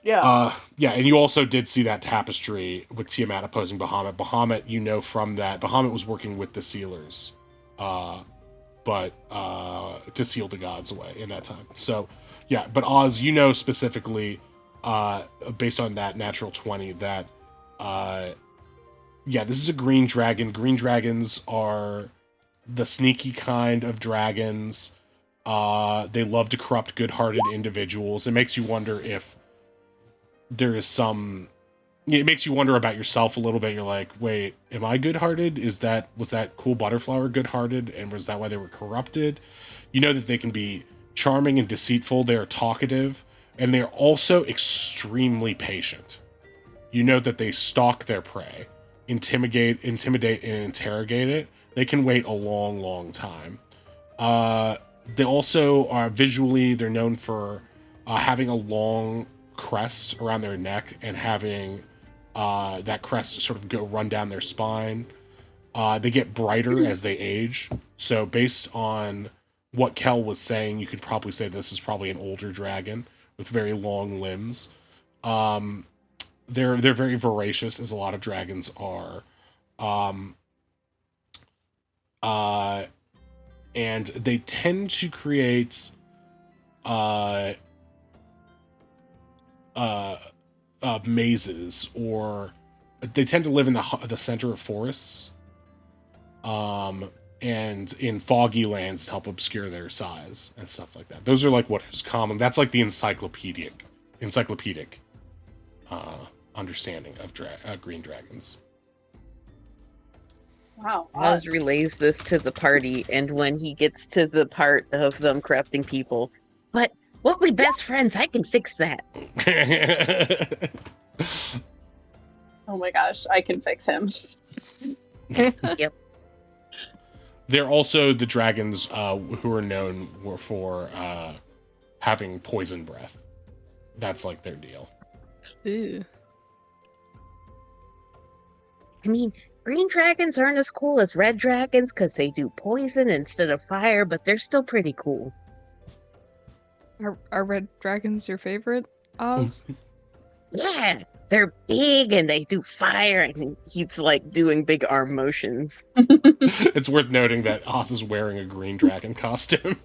Yeah. Yeah, and you also did see that tapestry with Tiamat opposing Bahamut. Bahamut, from that, Bahamut was working with the sealers, but to seal the gods away in that time. So, yeah, but Oz, specifically, based on that natural 20, that this is a green dragon. Green dragons are the sneaky kind of dragons. They love to corrupt good-hearted individuals. It makes you wonder if there is some... It makes you wonder about yourself a little bit. You're like, wait, am I good-hearted? Was that cool butterflower good-hearted? And was that why they were corrupted? You know that they can be charming and deceitful. They are talkative. And they're also extremely patient. You know that they stalk their prey. Intimidate, and interrogate it. They can wait a long, long time. They also are visually, they're known for having a long crest around their neck and having that crest sort of run down their spine. They get brighter as they age. So based on what Kel was saying, you could probably say this is probably an older dragon with very long limbs. They're very voracious, as a lot of dragons are. And they tend to create mazes, or they tend to live in the center of forests, and in foggy lands to help obscure their size and stuff like that. Those are like what is common. That's like the encyclopedic understanding of green dragons. Wow. Oz Oz. relays this to the party, and when he gets to the part of them corrupting people, but what we best friends? I can fix that. Oh my gosh, I can fix him. Yep. They're also the dragons who are known for having poison breath. That's like their deal. Ew. I mean, green dragons aren't as cool as red dragons because they do poison instead of fire, but they're still pretty cool. Are red dragons your favorite, Oz? Yeah, they're big and they do fire, and he's like doing big arm motions. It's worth noting that Oz is wearing a green dragon costume.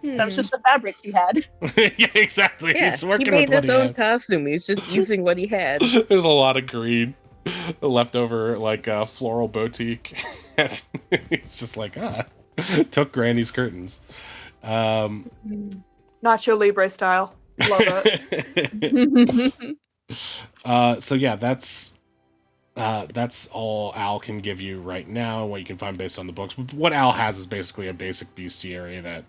That was just the fabric he had. Yeah, exactly. Yeah, He's he working made with what his he own has. costume. He's just using what he had. There's a lot of green left over, like a floral boutique. It's just like, took Granny's curtains. Nacho Libre style. Love it. So yeah, that's all Al can give you right now, and what you can find based on the books. What Al has is basically a basic bestiary that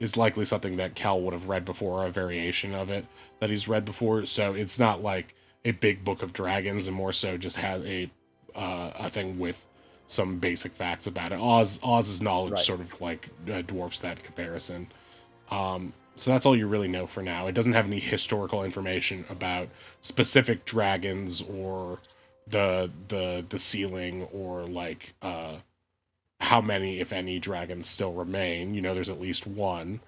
is likely something that Cal would have read before, or a variation of it that he's read before. So it's not like a big book of dragons, and more so just has a thing with some basic facts about it. Oz's knowledge sort of like dwarfs that comparison. So that's all you really know for now. It doesn't have any historical information about specific dragons or the ceiling, or like how many, if any, dragons still remain. You know, there's at least one,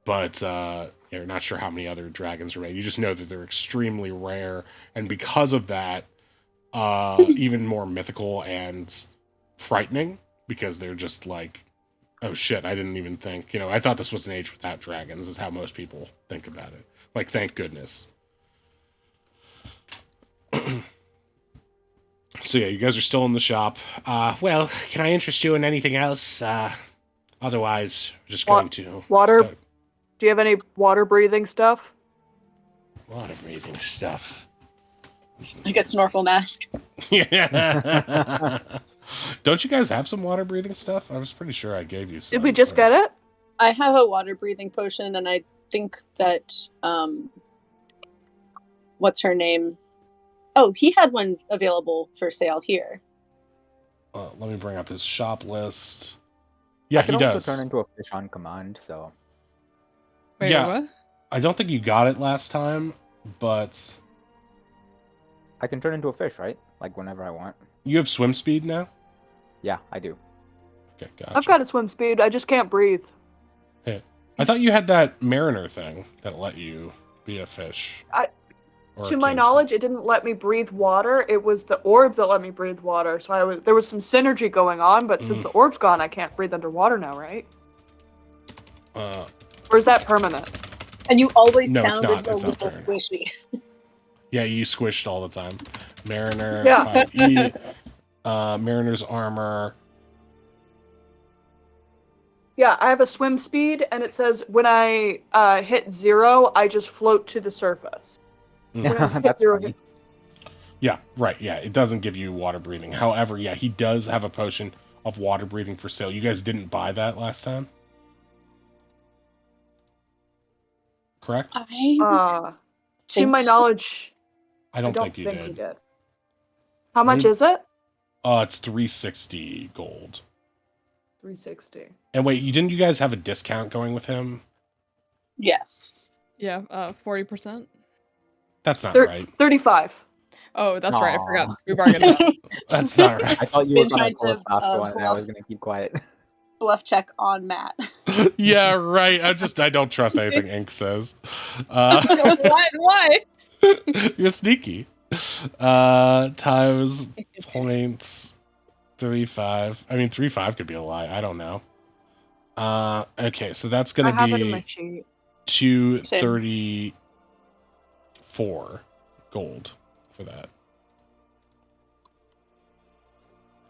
but you're not sure how many other dragons remain. You just know that they're extremely rare, and because of that, even more mythical and frightening, because they're just like, oh shit, I didn't even think, I thought this was an age without dragons, is how most people think about it. Like, thank goodness. So yeah, you guys are still in the shop. Well, can I interest you in anything else? Otherwise, we're just going to... Water? start- Do you have any water breathing stuff? Water breathing stuff. Like a snorkel mask. Yeah. Don't you guys have some water breathing stuff? I was pretty sure I gave you some. Did we just get it? I have a water breathing potion, and I think that what's her name? Oh, he had one available for sale here. Let me bring up his shop list. Yeah, I can he also does. turn into a fish on command, so Wait, Yeah. what? I don't think you got it last time, but I can turn into a fish, right? Like whenever I want. you have swim speed now? Yeah, I do. Okay, gotcha. I've got a swim speed. I just can't breathe. I thought you had that mariner thing that let you be a fish. Or To a my king. knowledge, it didn't let me breathe water. It was the orb that let me breathe water. So there was some synergy going on, but since the orb's gone, I can't breathe underwater now, right? Uh, Or is that permanent? And you always No, it's sounded not. a It's not little fair. squishy. yeah, you squished all the time. Mariner, Yeah. 5E, Mariner's armor. Yeah, I have a swim speed, and it says when I hit 0, I just float to the surface. When I just hit That's 0, funny. Yeah, right. Yeah, it doesn't give you water breathing. However, yeah, he does have a potion of water breathing for sale. You guys didn't buy that last time? Correct? I to think my so. knowledge, I I don't don't think you think did. we did. How much Maybe- is it? It's 360 gold. 360. And wait, you guys have a discount going with him? Yes. Yeah, 40%. That's not Thir- right. 35. Oh, that's right. I Aw. forgot. We bargained. That's not right. I thought you were Been trying to trying pull a to, fast one, and I bluff. was gonna keep quiet. Bluff check on Matt. Yeah, right. I don't trust anything Ink says. Why? You're sneaky. Times points 3.5. I mean, 3.5 could be a lie. I don't know. Okay, so that's I gonna have it in my be sheet. 234 gold for that.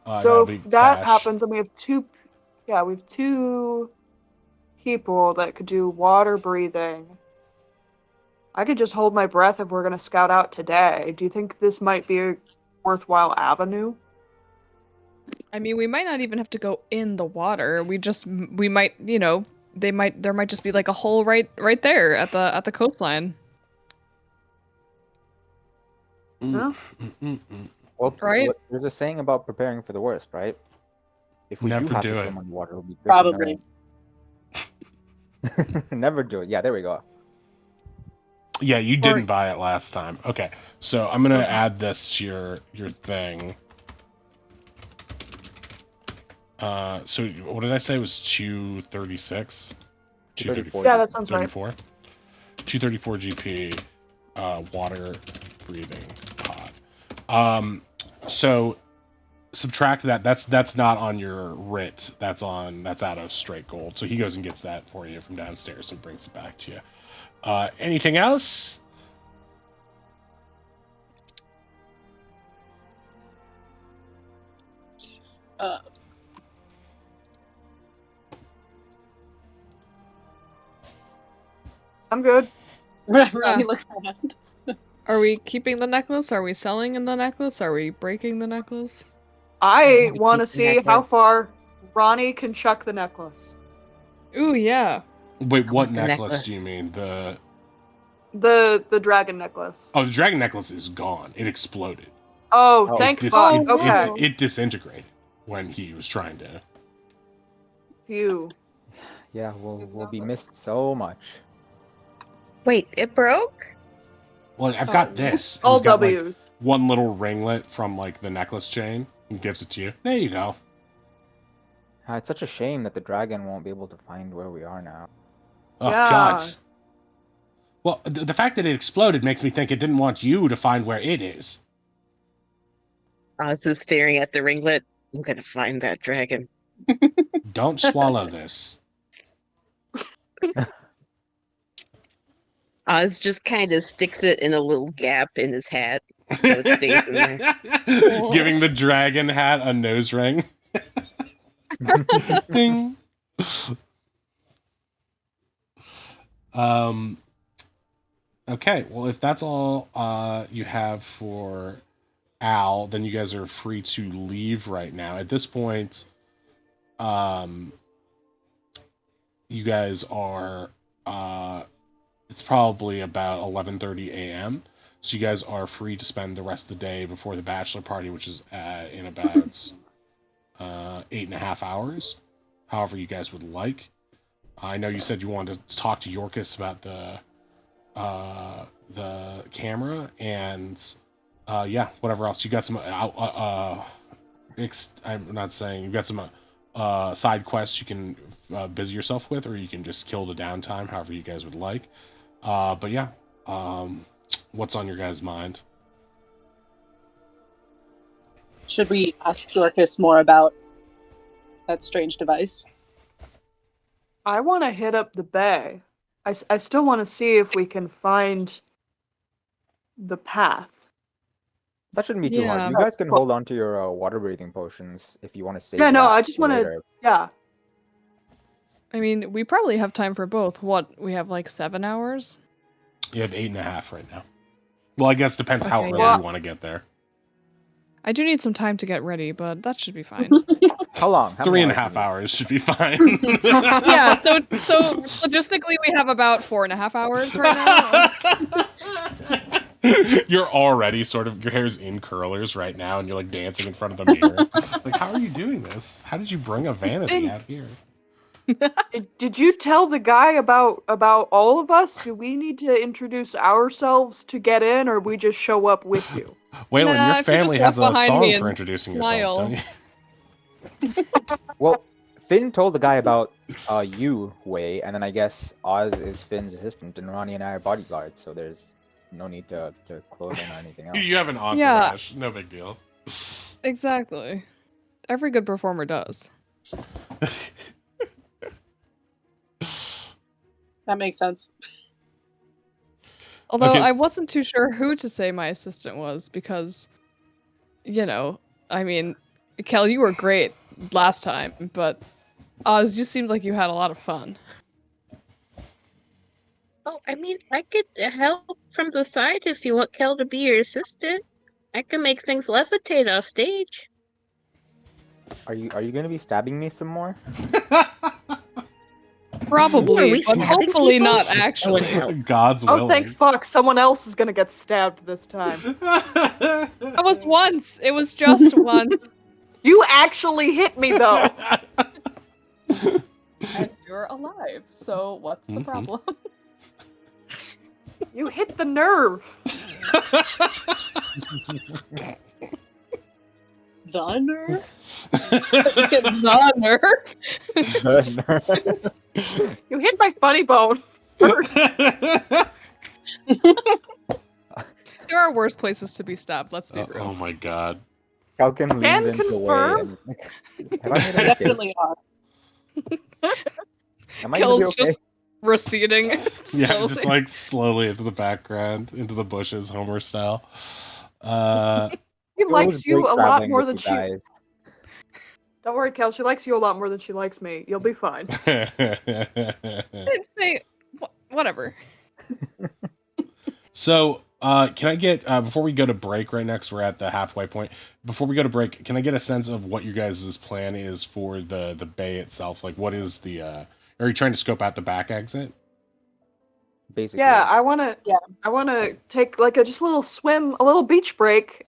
So that'll be if that cash. happens, and we have two people that could do water breathing. I could just hold my breath if we're gonna scout out today. Do you think this might be worthwhile avenue. I mean, we might not even have to go in the water. We might, there might just be like a hole right there at the coastline. Yeah. Well, Right? there's a saying about preparing for the worst, right? If we Never do have do to it. swim underwater, it'll be good Probably. to know. Never do it. Yeah, there we go. Yeah, you didn't buy it last time. Okay, so I'm gonna Okay. add this to your thing. So what did I say was 236? 234. Yeah, that sounds right. 34? 234 GP, water breathing pod. So subtract that. That's not on your writ. That's out of straight gold. So he goes and gets that for you from downstairs and brings it back to you. Anything else? I'm good. Ronnie looks around. Are we keeping the necklace? Are we selling in the necklace? Are we breaking the necklace? I wanna want to keep the see how necklace. far Ronnie can chuck the necklace. Ooh, yeah. Wait, what want the necklace do you necklace. mean? The dragon necklace. Oh, the dragon necklace is gone. It exploded. Oh, Oh. thank It, fuck. Oh, Okay. no. it disintegrated when he was trying to. Phew. Yeah, we'll be missed so much. Wait, it broke? Well, I've got this. All He's got like W's. one little ringlet from like the necklace chain and gives it to you. There you go. It's such a shame that the dragon won't be able to find where we are now. Oh Yeah. God. Well, the fact that it exploded makes me think it didn't want you to find where it is. Oz is staring at the ringlet. I'm gonna find that dragon. Don't swallow this. Oz just kind of sticks it in a little gap in his hat, so it stays in there. Giving the dragon hat a nose ring. Ding. Okay, well, if that's all you have for Al, then you guys are free to leave right now. At this point, you guys are it's probably about 11:30 a.m. So you guys are free to spend the rest of the day before the bachelor party, which is in about 8.5 hours. However you guys would like. I know you said you wanted to talk to Yorkus about the camera and yeah, whatever else. You got some I'm not saying, you got some side quests you can busy yourself with, or you can just kill the downtime, however you guys would like. But yeah, what's on your guys' mind? Should we ask Dorcas more about that strange device? I want to hit up the bay. I still want to see if we can find the path. That shouldn't be too hard. Yeah. You guys can hold on to your water breathing potions if you want to save. Yeah, no, that I just for want to. later. Yeah. I mean, we probably have time for both. What, we have like 7 hours? You have 8.5 right now. Well, I guess depends how Okay, early yeah. you want to get there. I do need some time to get ready, but that should be fine. How long? How many 3.5 do you hours should be fine. Yeah, so logistically we have about 4.5 hours right now. You're already sort of, your hair's in curlers right now, and you're like dancing in front of the mirror. Like, how are you doing this? How did you bring a vanity out here? Did you tell the guy about all of us? Do we need to introduce ourselves to get in, or we just show up with you? Waylon, Nah, your if you family just has walk a behind song me for and introducing smile. yourselves, don't you? Well, Finn told the guy about you, Wei, and then I guess Oz is Finn's assistant, and Ronnie and I are bodyguards, so there's no need to close in on anything else. You have an entourage. No big deal. Exactly. Every good performer does. That makes sense. Although Okay, I wasn't too sure who to say my assistant was because, I mean, Kel, you were great last time, but Oz, you seemed like you had a lot of fun. Oh, I mean, I could help from the side if you want Kel to be your assistant. I can make things levitate off stage. Are you going to be stabbing me some more? Probably, we but stabbing hopefully people? not That would actually. help. God's Oh, thank willing. fuck! Someone else is gonna get stabbed this time. That was once. It was just once. You actually hit me though. And you're alive, so what's the Mhm. problem? You hit the nerve. The nerve? The nerve. The nerve. You hit my funny bone. There are worse places to be stabbed, let's be real. Oh my god. Falcon leans Can into confirm. way. Have I made a mistake? Definitely are. Am I gonna be Kill's okay? just receding. Yeah, slowly. just like slowly into the background, into the bushes, Homer style. She It was likes you great a lot traveling more with than you she. guys. Don't worry, Kel. She likes you a lot more than she likes me. You'll be fine. I didn't say whatever. So, can I get before we go to break right next? We're at the halfway point. Before we go to break, can I get a sense of what your guys' plan is for the bay itself? Like, what is the? Are you trying to scope out the back exit? Basically. Yeah, I wanna. Yeah. I wanna take like just a little swim, a little beach break,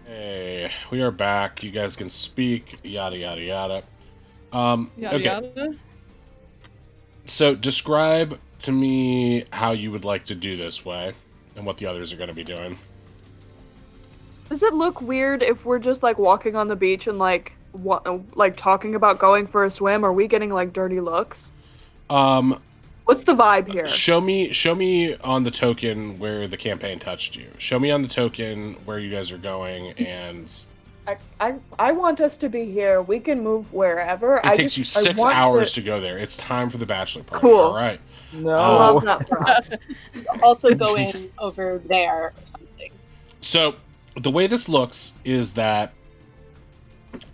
Hey, we are back. You guys can speak. Yada yada yada. Yada Okay. yada. So describe to me how you would like to do this way, and what the others are going to be doing. Does it look weird if we're just like walking on the beach and like talking about going for a swim? Are we getting like dirty looks? What's the vibe here? Show me on the token where the campaign touched you. Show me on the token where you guys are going, and I want us to be here. We can move wherever. it takes you 6 hours to go there. It's time for the bachelor party. Cool. All right. No. Love that for us. Also go in over there or something. So the way this looks is that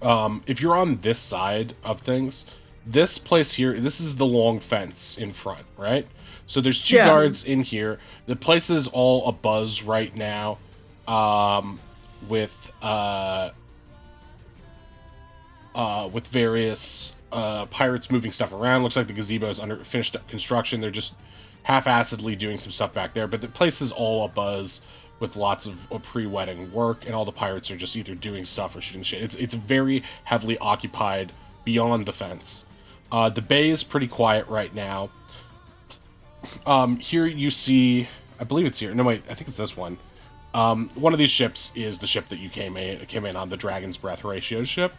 if you're on this side of things, this place here, this is the long fence in front, right? So there's two guards in here. The place is all abuzz right now, with various pirates moving stuff around. Looks like the gazebo is under finished construction. They're just half-assedly doing some stuff back there, but the place is all abuzz with lots of pre-wedding work, and all the pirates are just either doing stuff or shooting shit. It's very heavily occupied beyond the fence. The bay is pretty quiet right now. Here you see, I believe it's here. No, wait, I think it's this one. One of these ships is the ship that you came in on, the Dragon's Breath Horatio ship.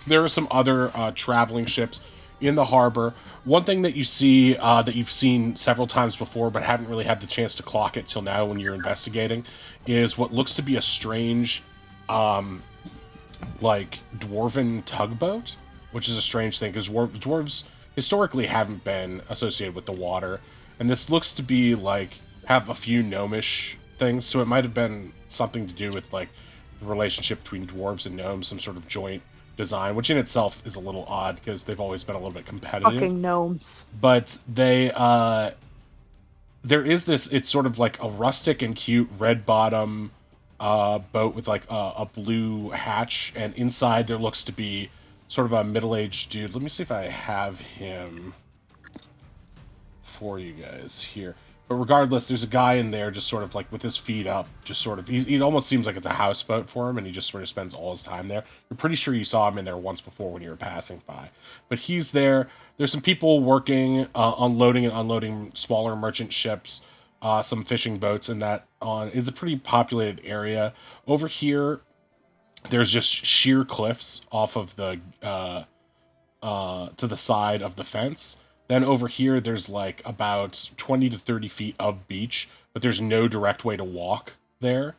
There are some other traveling ships in the harbor. One thing that you see that you've seen several times before but haven't really had the chance to clock it till now when you're investigating is what looks to be a strange like dwarven tugboat, which is a strange thing because dwarves historically haven't been associated with the water, and this looks to be like have a few gnomish things, so it might have been something to do with like the relationship between dwarves and gnomes, some sort of joint design, which in itself is a little odd because they've always been a little bit competitive. Fucking gnomes. But they there is this, it's sort of like a rustic and cute red bottom boat with like a blue hatch, and inside there looks to be sort of a middle-aged dude. Let me see if I have him for you guys here. But regardless, there's a guy in there just sort of like with his feet up, just sort of, he almost seems like it's a houseboat for him, and he just sort of spends all his time there. You're pretty sure you saw him in there once before when you were passing by. But he's there. There's some people working, unloading and unloading smaller merchant ships, some fishing boats, and that on. It's a pretty populated area. Over here, there's just sheer cliffs off of the, to the side of the fence. Then over here, there's like about 20 to 30 feet of beach, but there's no direct way to walk there.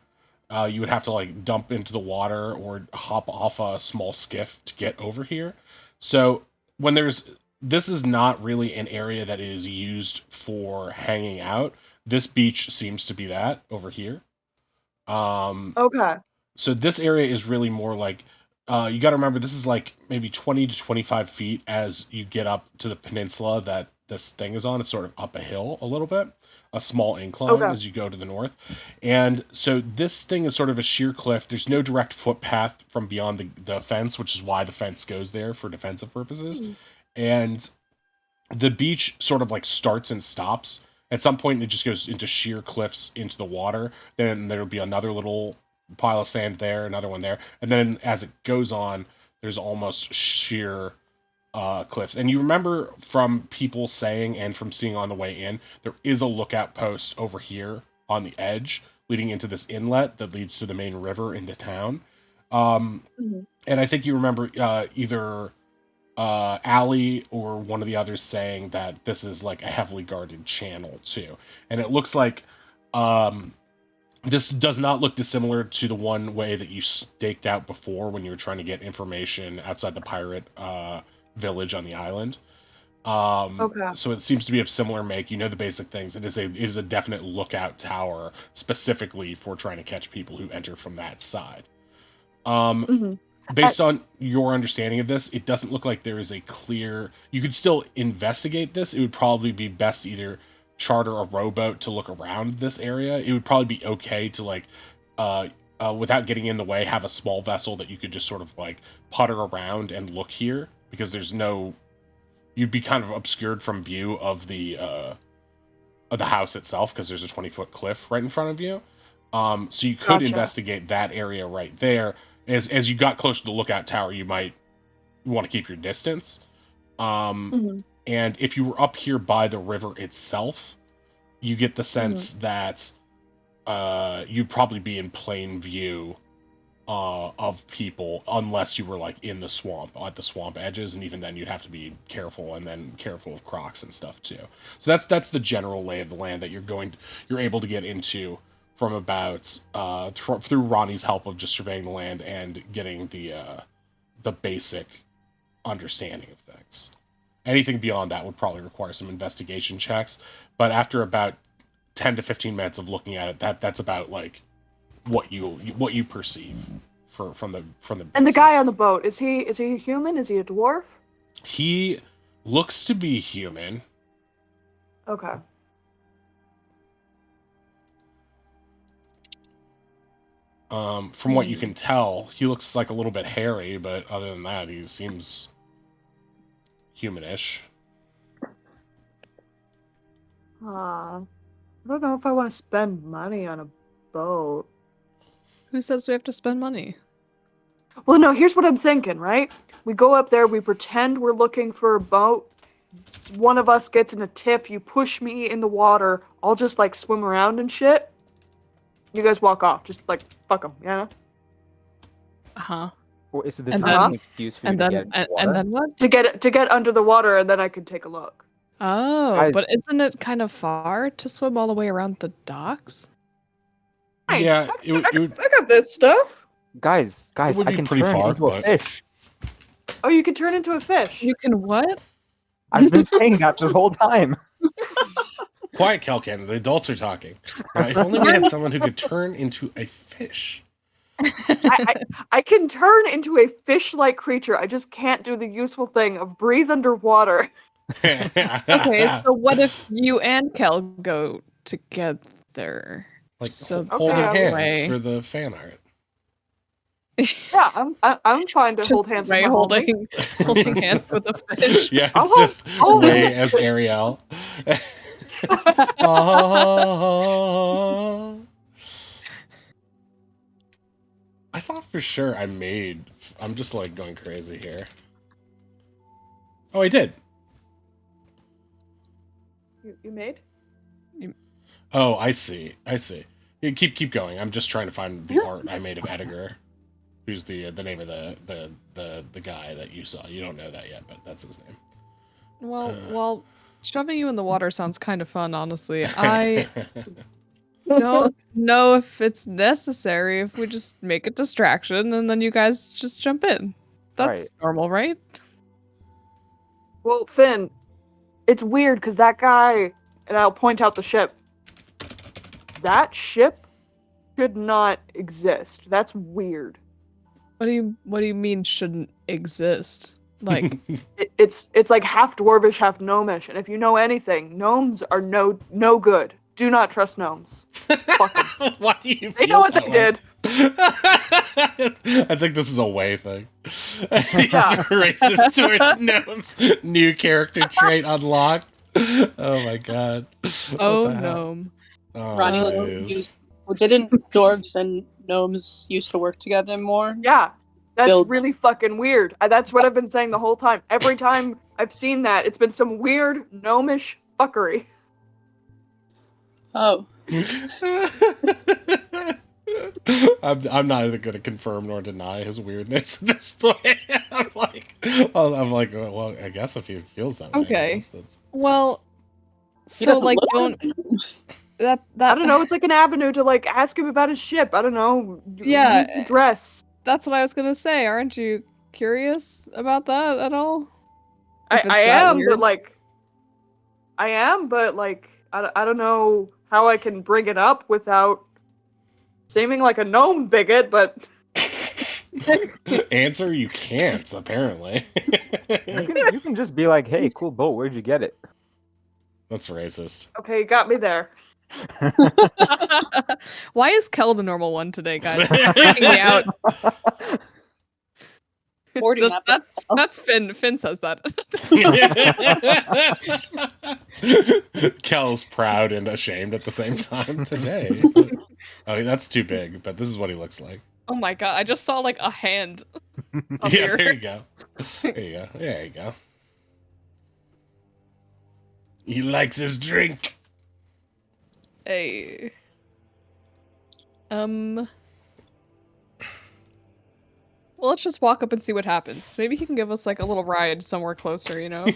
You would have to like dump into the water or hop off a small skiff to get over here. So when this is not really an area that is used for hanging out. This beach seems to be that over here. Okay. So this area is really more like, you got to remember, this is like maybe 20 to 25 feet as you get up to the peninsula that this thing is on. It's sort of up a hill a little bit, a small incline as you go to the north. And so this thing is sort of a sheer cliff. There's no direct footpath from beyond the fence, which is why the fence goes there for defensive purposes. And the beach sort of like starts and stops. At some point, it just goes into sheer cliffs into the water. Then there'll be another little pile of sand there, another one there, and then as it goes on, there's almost sheer cliffs. And you remember from people saying and from seeing on the way in, there is a lookout post over here on the edge leading into this inlet that leads to the main river into town. And I think you remember either Allie or one of the others saying that this is like a heavily guarded channel too. And it looks like this does not look dissimilar to the one way that you staked out before when you were trying to get information outside the pirate village on the island. So it seems to be of similar make. You know the basic things. It is a definite lookout tower specifically for trying to catch people who enter from that side. Based on your understanding of this, it doesn't look like there is a clear... You could still investigate this. It would probably be best to either charter a rowboat to look around this area. It would probably be okay to, like, without getting in the way, have a small vessel that you could just sort of, like, putter around and look here, because there's no... You'd be kind of obscured from view of the house itself, because there's a 20-foot cliff right in front of you. So you could Gotcha. investigate that area right there. As you got closer to the lookout tower, you might want to keep your distance. Mhm. And if you were up here by the river itself, you get the sense that you'd probably be in plain view of people, unless you were like in the swamp, at the swamp edges, and even then you'd have to be careful, and then careful of crocs and stuff too. So that's the general lay of the land that you're able to get into from about through Ronnie's help of just surveying the land and getting the basic understanding of things. Anything beyond that would probably require some investigation checks, but after about 10 to 15 minutes of looking at it, that's about like what you perceive from the And the basis. guy on the boat, is he a human? Is he a dwarf? He looks to be human. Okay. From what you can tell, he looks like a little bit hairy, but other than that, he seems humanish. I don't know if I want to spend money on a boat. Who says we have to spend money? Well, no, here's what I'm thinking, right? We go up there, we pretend we're looking for a boat. One of us gets in a tiff, you push me in the water, I'll just like swim around and shit. You guys walk off, just like fuck them, you know? Uh-huh. Well, so this And is then- an excuse for you And to then get and, water? and then what? To get under the water, and then I can take a look. Oh, Guys- but isn't it kind of far to swim all the way around the docks? Hey, Yeah, it would I got this stuff. Guys, would I be can pretty turn far, into a but- fish. Oh, you can turn into a fish. You can what? I've been saying that this whole time. quiet, Kelkin. The adults are talking. If only we had someone who could turn into a fish. I can turn into a fish-like creature. I just can't do the useful thing of breathe underwater. Okay, so what if you and Kel go together? like So holding that hands way- for the fan art. Yeah, I'm fine to Just hold hands with Ray my homie. holding hands with a fish. Yeah, I'll it's hold- just I'll Ray hold- as Ariel. Ah. I thought for sure I'm just like going crazy here. Oh, I did. You made? Oh, I see. Yeah, keep going. I'm just trying to find the art I made of Edgar, who's the name of the guy that you saw. You don't know that yet, but that's his name. Well, shoving you in the water sounds kind of fun, honestly. I don't know if it's necessary if we just make a distraction and then you guys just jump in. That's Right. normal, right? Well, Finn, it's weird because that guy, and I'll point out the ship. That ship should not exist. That's weird. What do you mean shouldn't exist? Like It's like half dwarvish, half gnomish, and if you know anything, gnomes are no good. Do not trust gnomes. Fuck 'em. Why do you? They feel know what that they way? did. I think this is a way thing. He's racist towards gnomes. New character trait unlocked. Oh my god. What oh the hell? no. Oh, Ronnie, let's jeez. use- Well, didn't dwarves and gnomes used to work together more? Yeah, that's Build- really fucking weird. That's what I've been saying the whole time. Every time I've seen that, it's been some weird gnomish fuckery. Oh, I'm not even going to confirm nor deny his weirdness at this point. I'm like, well, I guess if he feels that way. I Okay. guess that's... Well, he so doesn't like look don't like them. that I don't know. It's like an avenue to like ask him about his ship. I don't know. Yeah. Use the dress. That's what I was gonna say. Aren't you curious about that at all? I, If it's I that am, weird. but like, I don't know how I can bring it up without seeming like a gnome bigot. But Answer, you can't, apparently. You can just be like, hey, cool boat, where'd you get it? That's racist. okay, you got me there. Why is Kel the normal one today, guys? It's freaking me out. Boarding That, up that's Finn. Finn says that. Kel's proud and ashamed at the same time today. Oh, that's too big, but this is what he looks like. Oh my god! I just saw like a hand Yeah, appear. there you go. There you go. There you go. He likes his drink. Hey. Well, let's just walk up and see what happens. Maybe he can give us like a little ride somewhere closer, you know?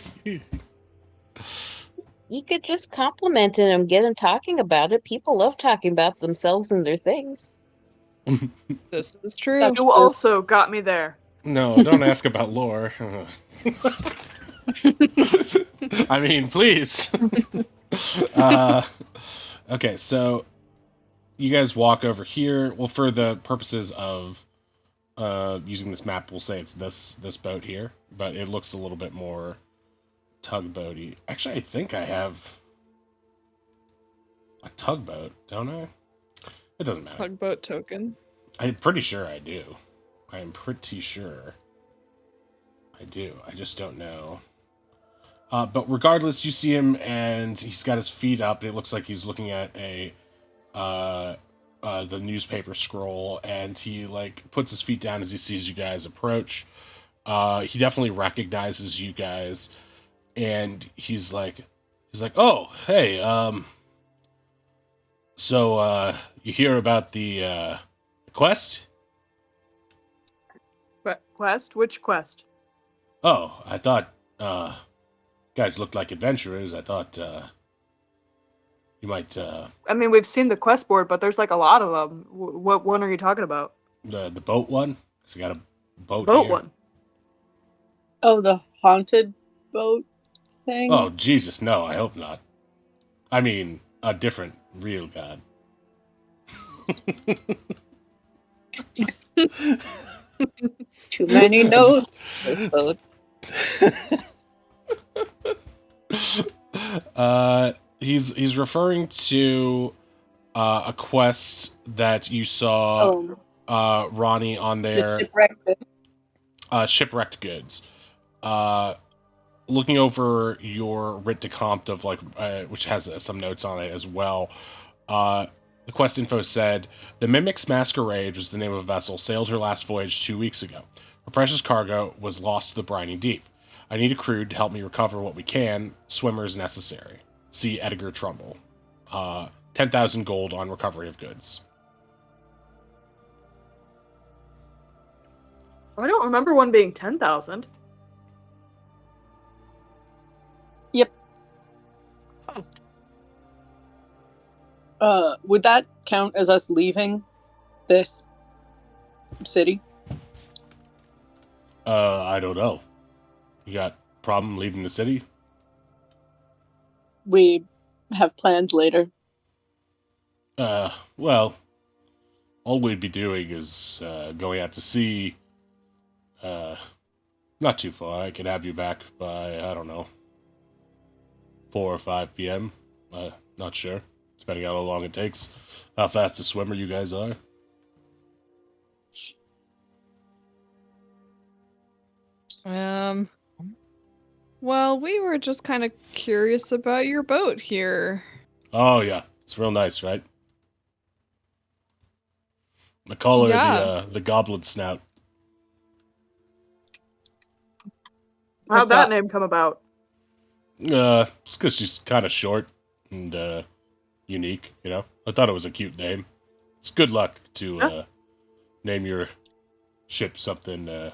You could just compliment him, get him talking about it. People love talking about themselves and their things. This is true. You also got me there. No, don't ask about lore. I mean, please. Okay, so you guys walk over here. Well, for the purposes of using this map, we'll say it's this boat here, but it looks a little bit more tugboaty. Actually, I think I have a tugboat, don't I? It doesn't matter. Tugboat token. I'm pretty sure I do. I am pretty sure I do. I just don't know. But regardless, you see him, and he's got his feet up. It looks like he's looking at the newspaper scroll, and he like puts his feet down as he sees you guys approach. He definitely recognizes you guys, and he's like, "Oh, hey, so you hear about the quest?" Quest? Which quest? Oh, I thought guys looked like adventurers. I thought you might I mean, we've seen the quest board, but there's like a lot of them. What one are you talking about? the boat one. 'Cause I got a boat Boat here. one. Oh, the haunted boat thing? Oh Jesus, no! I hope not. I mean, a different, real god. Too many notes. Those boats. He's referring to a quest that you saw Ronnie on The their shipwreck. shipwrecked goods. Looking over your writ de compte of like, which has some notes on it as well. The quest info said the Mimic's Masquerade was the name of a vessel sailed her last voyage 2 weeks ago. Her precious cargo was lost to the briny deep. I need a crew to help me recover what we can. Swimmers necessary. See Edgar Trumbull. 10,000 gold on recovery of goods. I don't remember one being 10,000. Yep. Would that count as us leaving this city? I don't know. You got problem leaving the city? We have plans later. Well, all we'd be doing is going out to sea. Not too far. I could have you back by, I don't know, 4 or 5 p.m. Not sure. Depending on how long it takes. How fast a swimmer you guys are. Well, we were just kind of curious about your boat here. Oh, yeah. It's real nice, right? I call her the Goblet Snout. How'd that name come about? It's because she's kind of short and unique, you know? I thought it was a cute name. It's good luck to name your ship something a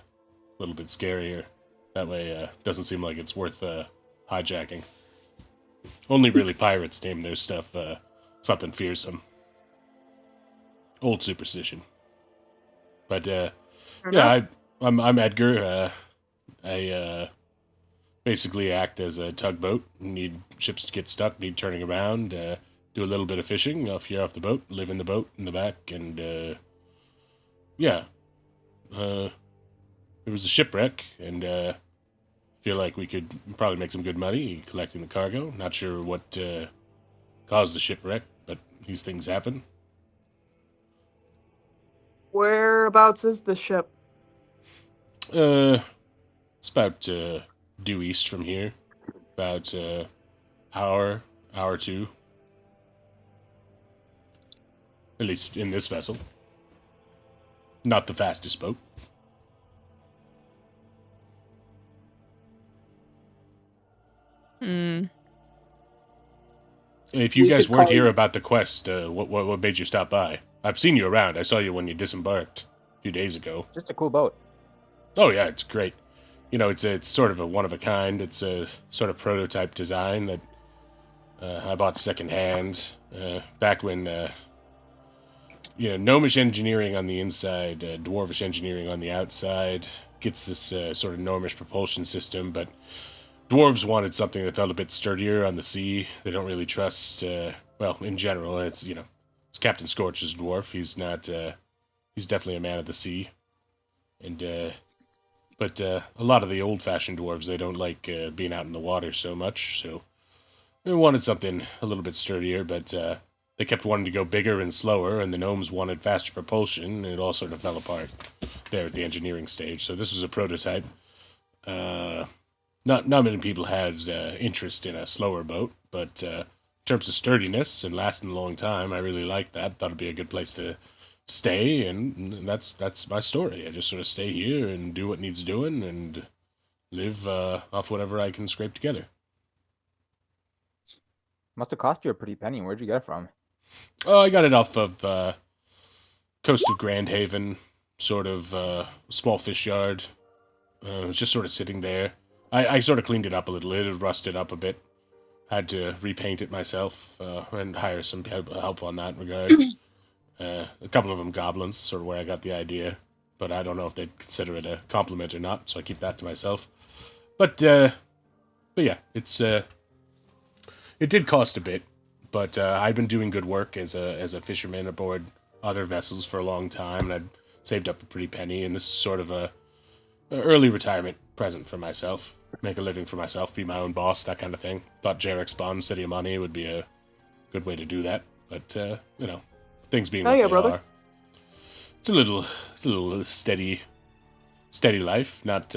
little bit scarier. That way it doesn't seem like it's worth hijacking. Only really pirates name their stuff something fearsome. Old superstition. But yeah, I'm Edgar. I basically act as a tugboat. Need ships to get stuck, need turning around, do a little bit of fishing off here off the boat, live in the boat in the back, and yeah. It was a shipwreck, and feel like we could probably make some good money collecting the cargo. Not sure what caused the shipwreck, but these things happen. Whereabouts is the ship? It's about due east from here. About hour or two. At least in this vessel. Not the fastest boat. Hmm. If you We guys could weren't call here you. about the quest, what made you stop by? I've seen you around. I saw you when you disembarked a few days ago. Just a cool boat. Oh yeah, it's great. You know, it's sort of a one of a kind. It's a sort of prototype design that I bought secondhand back when gnomish engineering on the inside, dwarvish engineering on the outside gets this sort of gnomish propulsion system, but dwarves wanted something that felt a bit sturdier on the sea. They don't really trust. Well, in general, it's it's Captain Scorch's dwarf. He's not. He's definitely a man of the sea, and but a lot of the old-fashioned dwarves, they don't like being out in the water so much. So they wanted something a little bit sturdier, but they kept wanting to go bigger and slower, and the gnomes wanted faster propulsion, and it all sort of fell apart there at the engineering stage. So this was a prototype. Not many people had interest in a slower boat, but in terms of sturdiness and lasting a long time, I really liked that. Thought it'd be a good place to stay, and that's my story. I just sort of stay here and do what needs doing, and live off whatever I can scrape together. Must have cost you a pretty penny. Where'd you get it from? Oh, I got it off of coast of Grand Haven, sort of small fish yard. It was just sort of sitting there. I sort of cleaned it up a little. It had rusted up a bit. Had to repaint it myself and hire some help on that regard. A couple of them goblins, sort of where I got the idea. But I don't know if they'd consider it a compliment or not, so I keep that to myself. But yeah, it did cost a bit. But I've been doing good work as a fisherman aboard other vessels for a long time, and I'd saved up a pretty penny, and this is sort of a early retirement present for myself. Make a living for myself, be my own boss, that kind of thing. Thought Jarek's Bond, City of Money would be a good way to do that. But, things being what yeah, they brother. are. It's a little steady life. Not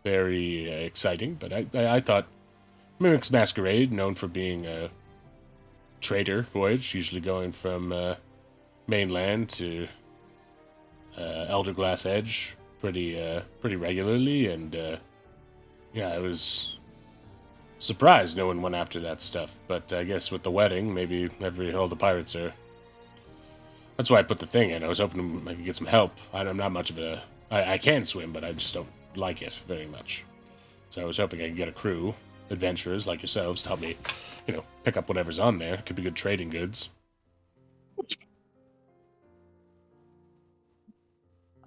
very exciting, but I thought Mimic's Masquerade, known for being a trader voyage, usually going from mainland to Elder Glass Edge pretty regularly, and yeah, I was surprised no one went after that stuff. But I guess with the wedding, maybe all the pirates are. That's why I put the thing in. I was hoping I could get some help. I'm not much of a. I can swim, but I just don't like it very much. So I was hoping I could get a crew, adventurers like yourselves, to help me, pick up whatever's on there. Could be good trading goods.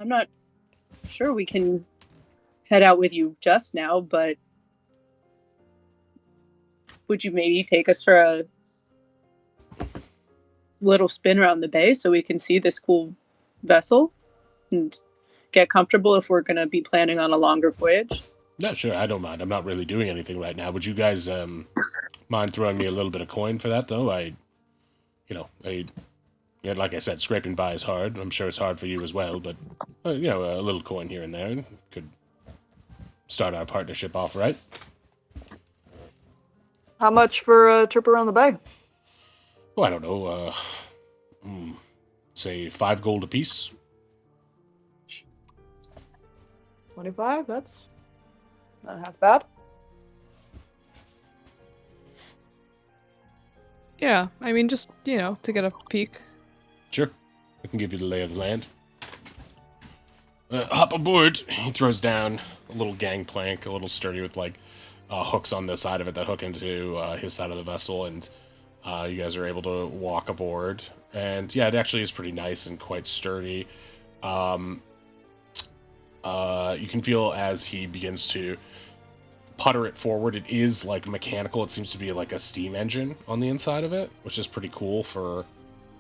I'm not sure we can head out with you just now, but would you maybe take us for a little spin around the bay so we can see this cool vessel and get comfortable if we're going to be planning on a longer voyage? Yeah, sure. I don't mind. I'm not really doing anything right now. Would you guys mind throwing me a little bit of coin for that, though? Yeah, like I said, scraping by is hard. I'm sure it's hard for you as well, but a little coin here and there could start our partnership off right. How much for a trip around the bay? Well, I don't know. Say 5 gold apiece. 25? That's not half bad. Yeah, I mean, just, to get a peek. Sure. I can give you the lay of the land. Hop aboard. He throws down a little gangplank, a little sturdy with, hooks on the side of it that hook into his side of the vessel, and you guys are able to walk aboard. And, yeah, it actually is pretty nice and quite sturdy. You can feel as he begins to putter it forward, it is, mechanical. It seems to be like a steam engine on the inside of it, which is pretty cool for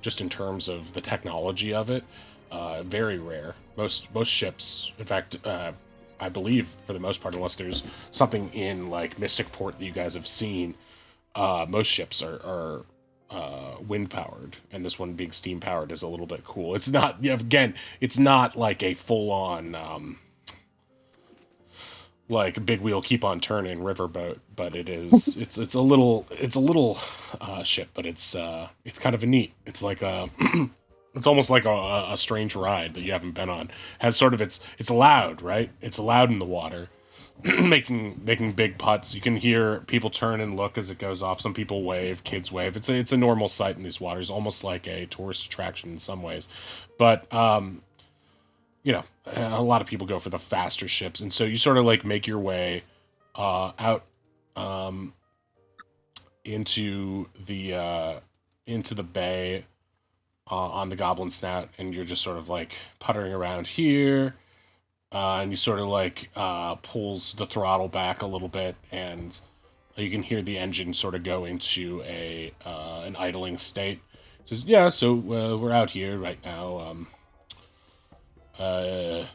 just in terms of the technology of it. Very rare. Most ships, in fact, I believe for the most part, unless there's something in Mystic Port that you guys have seen, most ships are wind powered, and this one being steam powered is a little bit cool. It's not, again, it's not like a full on like a big wheel keep on turning riverboat, but it's a little ship, but it's kind of a neat. It's like a it's almost like a strange ride that you haven't been on. Has sort of it's loud, right? It's loud in the water, making big putts. You can hear people turn and look as it goes off. Some people wave, kids wave. It's a normal sight in these waters, almost like a tourist attraction in some ways, but you know, a lot of people go for the faster ships, and so you sort of like make your way out into the bay on the Goblin Snout, and you're just sort of like puttering around here, and you sort of like pulls the throttle back a little bit, and you can hear the engine sort of go into an idling state. It says, yeah, so we're out here right now. You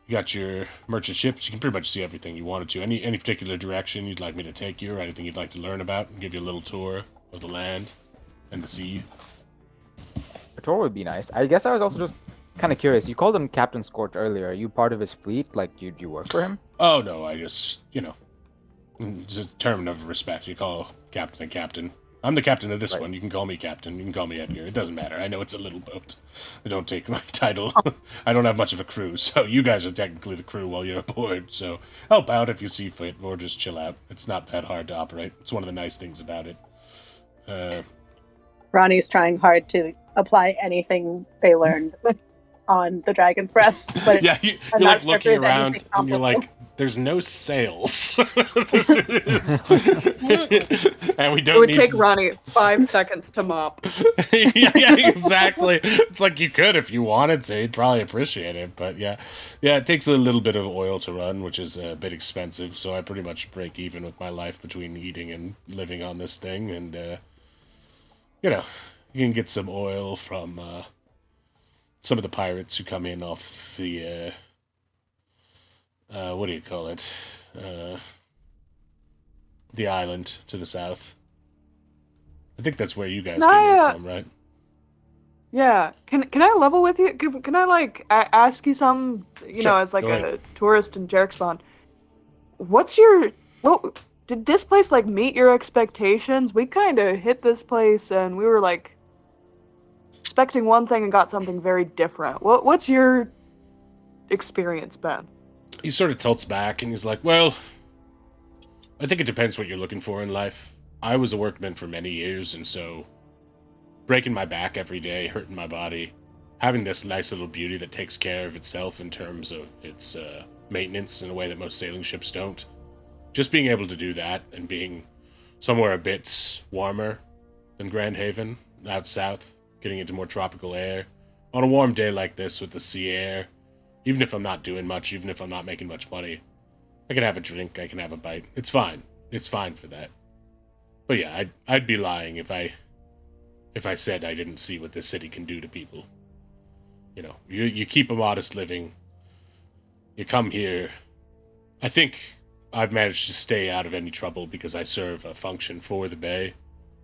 got your merchant ships. You can pretty much see everything you wanted to. Any particular direction you'd like me to take you, or anything you'd like to learn about, and give you a little tour of the land and the sea. A tour would be nice. I guess I was also just kind of curious. You called him Captain Scorch earlier. Are you part of his fleet? Like, do you work for him? Oh no, I just it's a term of respect. You call captain a captain. I'm the captain of this one. You can call me captain. You can call me Edgar. It doesn't matter. I know it's a little boat. I don't take my title. I don't have much of a crew, so you guys are technically the crew while you're aboard. So help out if you see fit, or just chill out. It's not that hard to operate. It's one of the nice things about it. Ronnie's trying hard to apply anything they learned on the Dragon's Breath, but yeah, you're like looking around, and you're like, "There's no sails." And we don't. It would need take to... Ronnie 5 seconds to mop. yeah, exactly. It's like you could if you wanted to. You'd probably appreciate it, but yeah, it takes a little bit of oil to run, which is a bit expensive. So I pretty much break even with my life between eating and living on this thing, and you can get some oil from some of the pirates who come in off the what do you call it? The island to the south. I think that's where you guys came in from, right? Yeah. Can I level with you? Can I like ask you something? You Sure, know, as like go a ahead. tourist in Jarek what did this place like meet your expectations? We kind of hit this place and we were like expecting one thing and got something very different. What's your experience been? He sort of tilts back and he's like, well, I think it depends what you're looking for in life. I was a workman for many years, and so breaking my back every day, hurting my body, having this nice little beauty that takes care of itself in terms of its maintenance in a way that most sailing ships don't. Just being able to do that and being somewhere a bit warmer than Grand Haven, out south, getting into more tropical air, on a warm day like this with the sea air, even if I'm not doing much, even if I'm not making much money, I can have a drink, I can have a bite. It's fine. It's fine for that. But yeah, I'd be lying if I said I didn't see what this city can do to people. You keep a modest living. You come here. I think I've managed to stay out of any trouble because I serve a function for the bay.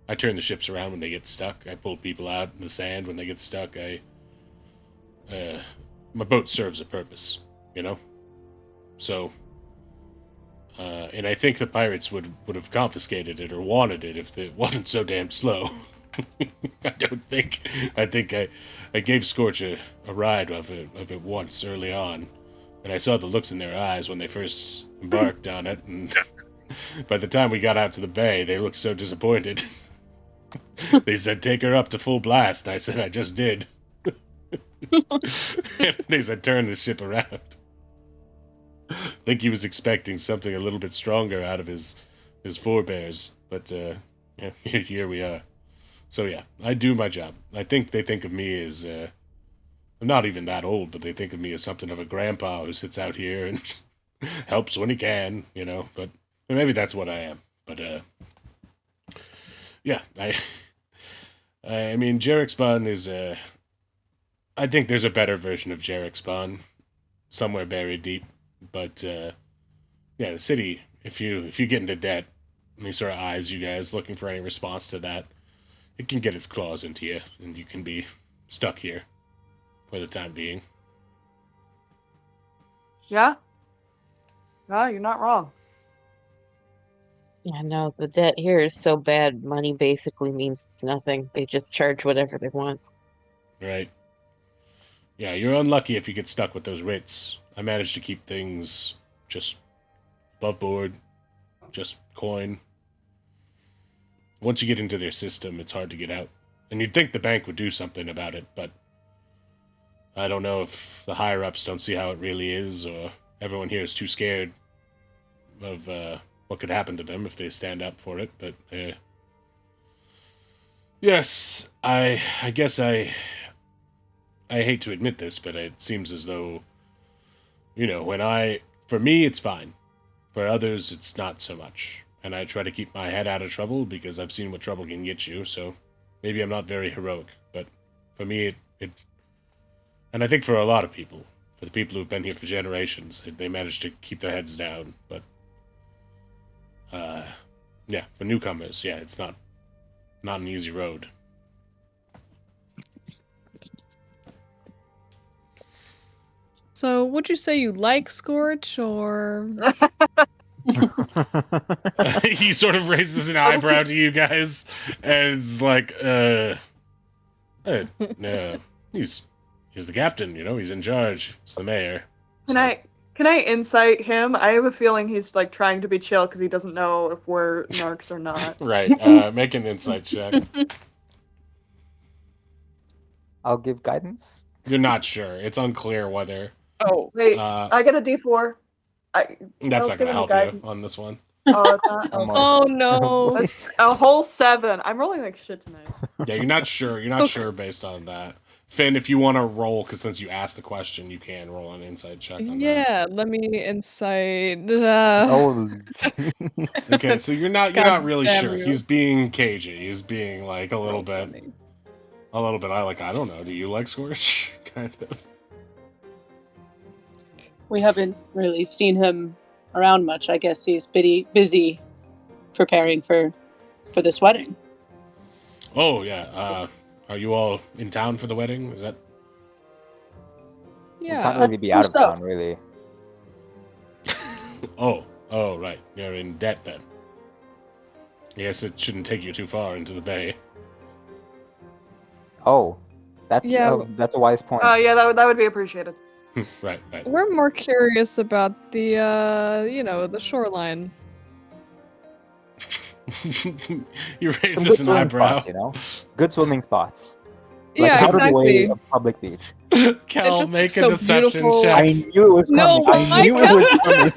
I turn the ships around when they get stuck. I pull people out in the sand when they get stuck. My boat serves a purpose, So, and I think the pirates would have confiscated it or wanted it if it wasn't so damn slow. I think I gave Scorch a ride of it once early on, and I saw the looks in their eyes when they first embarked on it, and by the time we got out to the bay, they looked so disappointed. They said, take her up to full blast. I said, I just did. They said, turn the ship around. I think he was expecting something a little bit stronger out of his forebears, but here we are. So yeah, I do my job. I think they think of me as, I'm not even that old, but they think of me as something of a grandpa who sits out here and helps when he can, but maybe that's what I am. But, yeah, I mean, Jarek Spawn is, I think there's a better version of Jarek Spawn somewhere buried deep, but, yeah, the city, if you get into debt, and he sort of eyes you guys looking for any response to that, it can get its claws into you, and you can be stuck here for the time being. Yeah? No, you're not wrong. Yeah, no, the debt here is so bad, money basically means nothing. They just charge whatever they want. Right. Yeah, you're unlucky if you get stuck with those writs. I managed to keep things just above board, just coin. Once you get into their system, it's hard to get out. And you'd think the bank would do something about it, but I don't know if the higher-ups don't see how it really is, or everyone here is too scared of what could happen to them if they stand up for it, but yes, I guess I hate to admit this, but it seems as though, for me, it's fine. For others, it's not so much. And I try to keep my head out of trouble because I've seen what trouble can get you, so maybe I'm not very heroic, but for me, and I think for a lot of people, for the people who've been here for generations, they manage to keep their heads down, but, yeah, for newcomers, yeah, it's not an easy road. So, would you say you like Scorch, or He sort of raises an eyebrow to you guys, and is like, no, he's the captain, he's in charge. He's the mayor. Can I insight him? I have a feeling he's like trying to be chill because he doesn't know if we're narcs or not. Right, make an insight check. I'll give guidance. You're not sure. It's unclear whether... oh, Wait, I get a D4. That's Mel's not going to giving me help guidance. you on this one. Oh, it's not. I'm Okay. like- oh no! That's a whole 7. I'm rolling like shit tonight. Yeah, you're not sure. You're not sure based on that. Finn, if you want to roll, because since you asked the question, you can roll an insight check on that. Yeah, let me insight. Oh, Okay, so you're not God really damn sure. you. He's being cagey. He's being like a little So bit. funny. I don't know. Do you like Scorch? Kind of. We haven't really seen him around much. I guess he's busy preparing for this wedding. Oh yeah. Are you all in town for the wedding? Is that? we Yeah. can't really be out of So- town, really. Oh, right. You're in debt then. I guess it shouldn't take you too far into the bay. Oh, that's Yeah. that's a wise point. Yeah, that would be appreciated. Right. We're more curious about the, the shoreline. You raise Some this good an swimming eyebrow. spots, Good swimming spots. Like Yeah, out of the way exactly. of public beach. Cal, just make a so deception beautiful. check. I knew it was No, coming. I knew it was coming.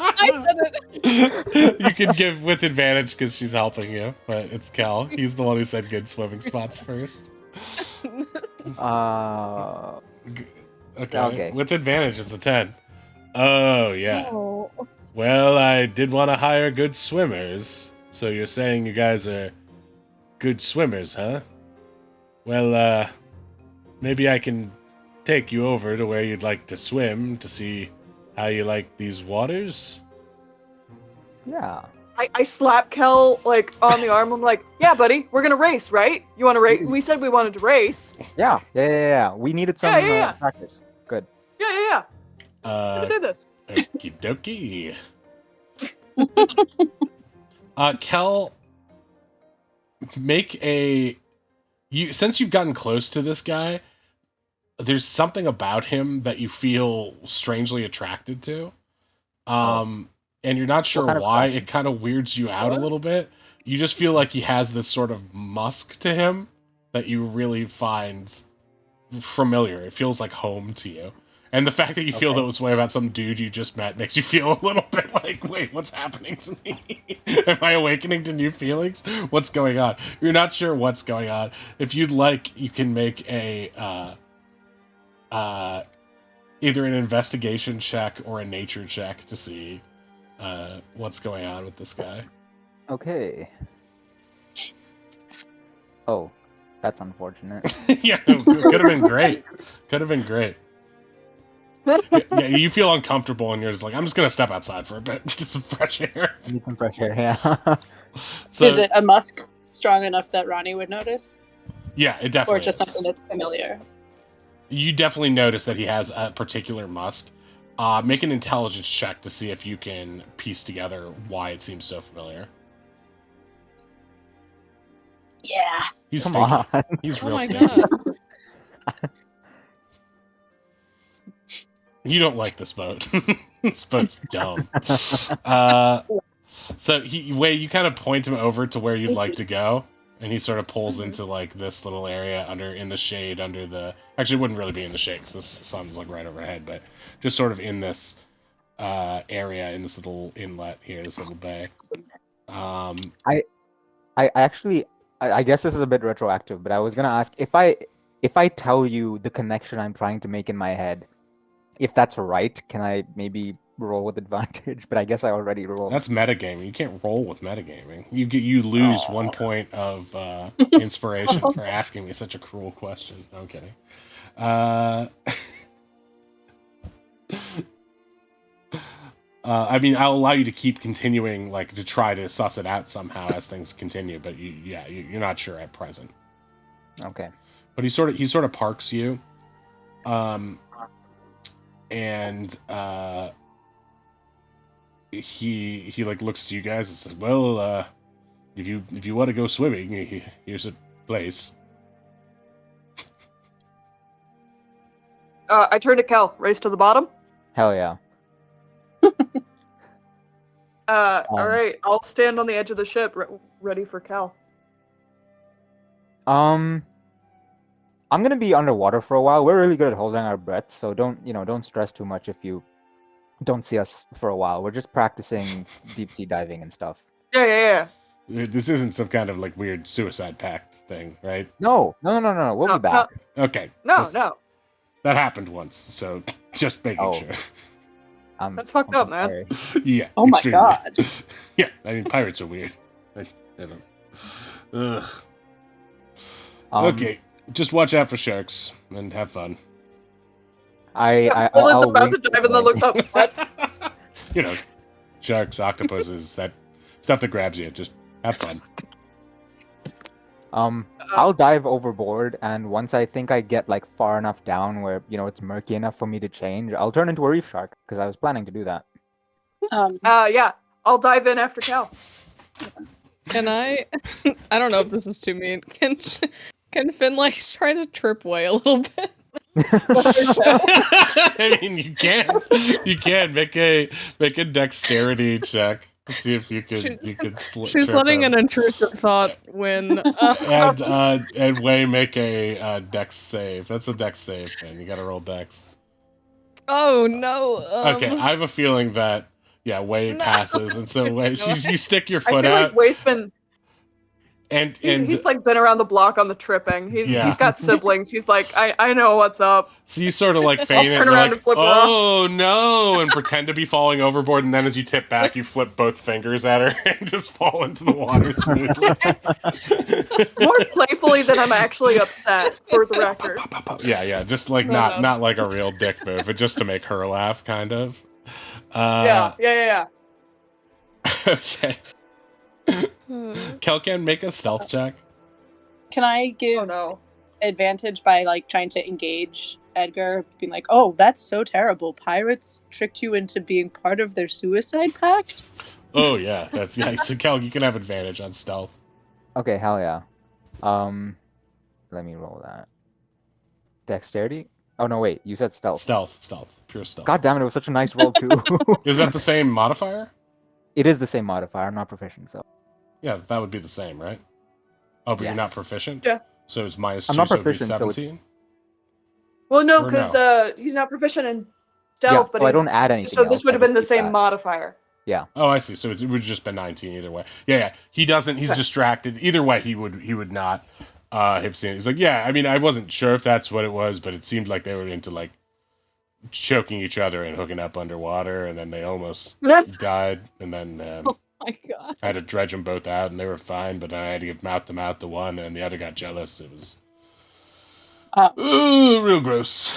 I said it. You can give with advantage because she's helping you, but it's Cal. He's the one who said good swimming spots first. Okay. Okay. With advantage, it's a 10. Oh, yeah. Oh. Well, I did want to hire good swimmers. So you're saying you guys are good swimmers, huh? Well, maybe I can take you over to where you'd like to swim to see how you like these waters. Yeah. I slap Kel like on the arm. I'm like, yeah, buddy, we're gonna race, right? You want to race? We said we wanted to race. Yeah. We needed some Yeah. practice. Good. Yeah. We're gonna do this. Okie dokie. Kel, make since you've gotten close to this guy, there's something about him that you feel strangely attracted to. And you're not sure kind of why. attraction? It kind of weirds you out a little bit. You just feel like he has this sort of musk to him that you really find familiar. It feels like home to you. And the fact that you feel Okay. this way about some dude you just met makes you feel a little bit like, wait, what's happening to me? Am I awakening to new feelings? What's going on? You're not sure what's going on. If you'd like, you can make a either an investigation check or a nature check to see what's going on with this guy. Okay. Oh, that's unfortunate. Yeah, could have been great. Could have been great. Yeah, you feel uncomfortable and you're just like, I'm just gonna step outside for a bit, get some fresh air. Need some fresh air. Yeah. So Is it a musk strong enough that Ronnie would notice? yeah, it definitely Or just is. something that's familiar? You definitely notice that he has a particular musk. Make an intelligence check to see if you can piece together why it seems so familiar. Yeah. He's Come stinky. on. He's Oh real my stinky. god. You don't like this boat. This boat's dumb. So you kind of point him over to where you'd like to go, and he sort of pulls into like this little area in the shade under the. Actually, it wouldn't really be in the shade because this sun's like right overhead, but just sort of in this area in this little inlet here, this little bay. I actually, I guess this is a bit retroactive, but I was gonna ask if I tell you the connection I'm trying to make in my head, if that's right, can I maybe roll with advantage? But I guess I already rolled. That's metagaming. You can't roll with metagaming. You lose 1 point of inspiration for asking me such a cruel question. No, I'm kidding. I mean, I'll allow you to keep continuing, like, to try to suss it out somehow as things continue, but you're not sure at present. Okay. But he sort of parks you, and he like looks to you guys and says, "Well, if you want to go swimming, here's a place." I turn to Kel. Race to the bottom. Hell yeah. All right. I'll stand on the edge of the ship, ready for Kel. I'm gonna be underwater for a while. We're really good at holding our breath, so don't stress too much if you don't see us for a while. We're just practicing deep sea diving and stuff. Yeah. This isn't some kind of like weird suicide pact thing, right? No. We'll be back. Okay. No. That happened once, so just making sure. That's fucked up, man. Yeah. Oh my extremely. god. Yeah, I mean, pirates are weird. I don't. Ugh. Okay, just watch out for sharks and have fun. Well, it's about to dive and then looks up. What? You know, sharks, octopuses, that stuff that grabs you. Just have fun. I'll dive overboard, and once I think I get like far enough down where it's murky enough for me to change, I'll turn into a reef shark because I was planning to do that. Yeah. I'll dive in after Cal. Can I? I don't know if this is too mean. Can Finn like try to trip way a little bit? I mean, you can make a dexterity check to see if you could She's letting an intrusive thought win. and Way make a dex save. That's a dex save, man. You got to roll dex. Oh no. Okay, I have a feeling that Way passes, and so Way, you stick your foot I feel out. like Way's been. And he's like been around the block on the tripping. He's got siblings. He's like, I know what's up. So you sort of like feign it, and like, oh no, and pretend to be falling overboard, and then as you tip back, you flip both fingers at her and just fall into the water smoothly. More playfully than I'm actually upset, for the record. Yeah, just like not like a real dick move, but just to make her laugh, kind of. Yeah. Okay. Kelkan, make a stealth check. Can I give advantage by like trying to engage Edgar, being like, "Oh, that's so terrible. Pirates tricked you into being part of their suicide pact?" Oh yeah, So Kel, you can have advantage on stealth. Okay, hell yeah. Let me roll that. Dexterity? Oh no, wait. You said stealth. Stealth, pure stealth. God damn it! It was such a nice roll too. Is that the same modifier? It is the same modifier. I'm not proficient, so. Yeah, that would be the same, right? Oh, but Yes. you're not proficient? Yeah. So it's minus I'm 2, not so it'd be proficient, so it's- 17? Well, no, Or because he's not proficient in stealth, but I don't add anything. So this else, would I have been the just keep same that. modifier. Yeah. Oh, I see. So it would have just been 19 either way. Yeah. He doesn't. He's distracted. Either way, he would not have seen it. He's like, yeah. I mean, I wasn't sure if that's what it was, but it seemed like they were into like choking each other and hooking up underwater, and then they almost died, and then Oh my god. I had to dredge them both out, and they were fine. But then I had to give mouth to mouth to one, and the other got jealous. It was real gross.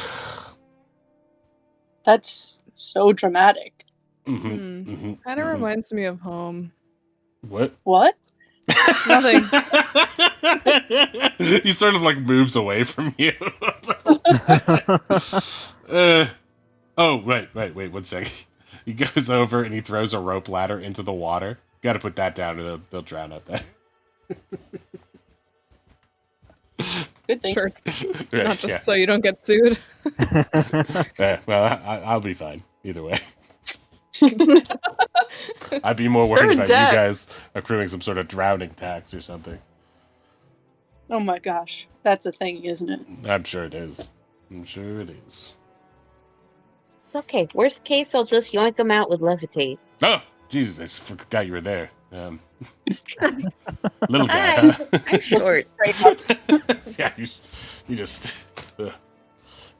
That's so dramatic. Kind of reminds me of home. What? What? Nothing. He sort of like moves away from you. Oh, wait, 1 second. He goes over and he throws a rope ladder into the water. Got to put that down or they'll drown out there. Good thing. Sure, Right, not just so you don't get sued. Yeah, well, I'll be fine either way. I'd be more worried They're in about debt. you guys accruing some sort of drowning tax or something. Oh my gosh, that's a thing, isn't it? I'm sure it is. It's okay. Worst case, I'll just yoink him out with levitate. Oh, Jesus, I just forgot you were there. Little guy, I'm huh? I'm short. Yeah, you just. All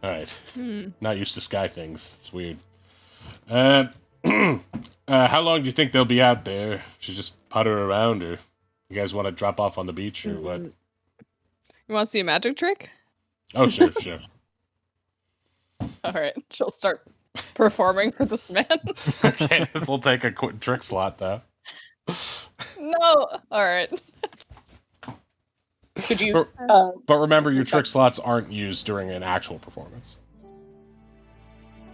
right. Not used to sky things. It's weird. How long do you think they'll be out there? Should just putter around, or you guys want to drop off on the beach, or what? You want to see a magic trick? Oh, sure. All right, she'll start performing for this man. Okay, this will take a quick trick slot, though. No. All right. Could you? But remember, your trick slots aren't used during an actual performance,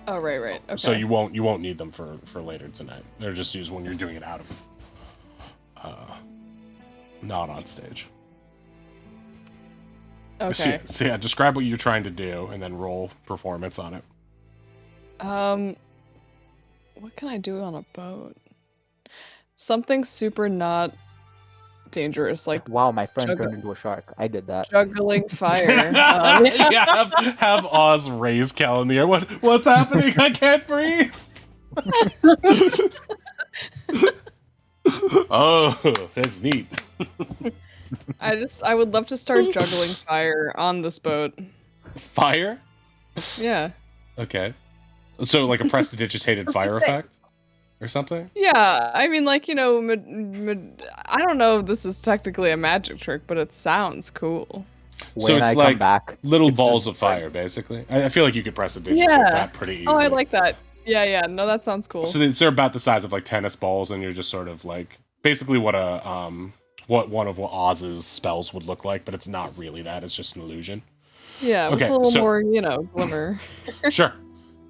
Oh, right. Okay. so you won't need them for later tonight. They're just used when you're doing it out of, not on stage. Okay. So yeah, describe what you're trying to do, and then roll performance on it. What can I do on a boat? Something super not dangerous, like Wow, my friend Juggle. turned into a shark. I did that. juggling fire. Yeah, have Oz raise Cal in the air. What's happening? I can't breathe. Oh, that's neat. I would love to start juggling fire on this boat. Fire? Yeah. Okay. So like a prestidigitated fire effect? Or something? Yeah, I mean, like, I don't know if this is technically a magic trick, but it sounds cool. So When it's I like come back, little it's balls just of fire, basically. I feel like you could prestidigitate Yeah. that pretty easily. Oh, I like that. Yeah, no, that sounds cool. So they're about the size of like tennis balls, and you're just sort of like basically what one of Oz's spells would look like, but it's not really that. It's just an illusion. Yeah, with Okay, a little so- more, glimmer. Sure.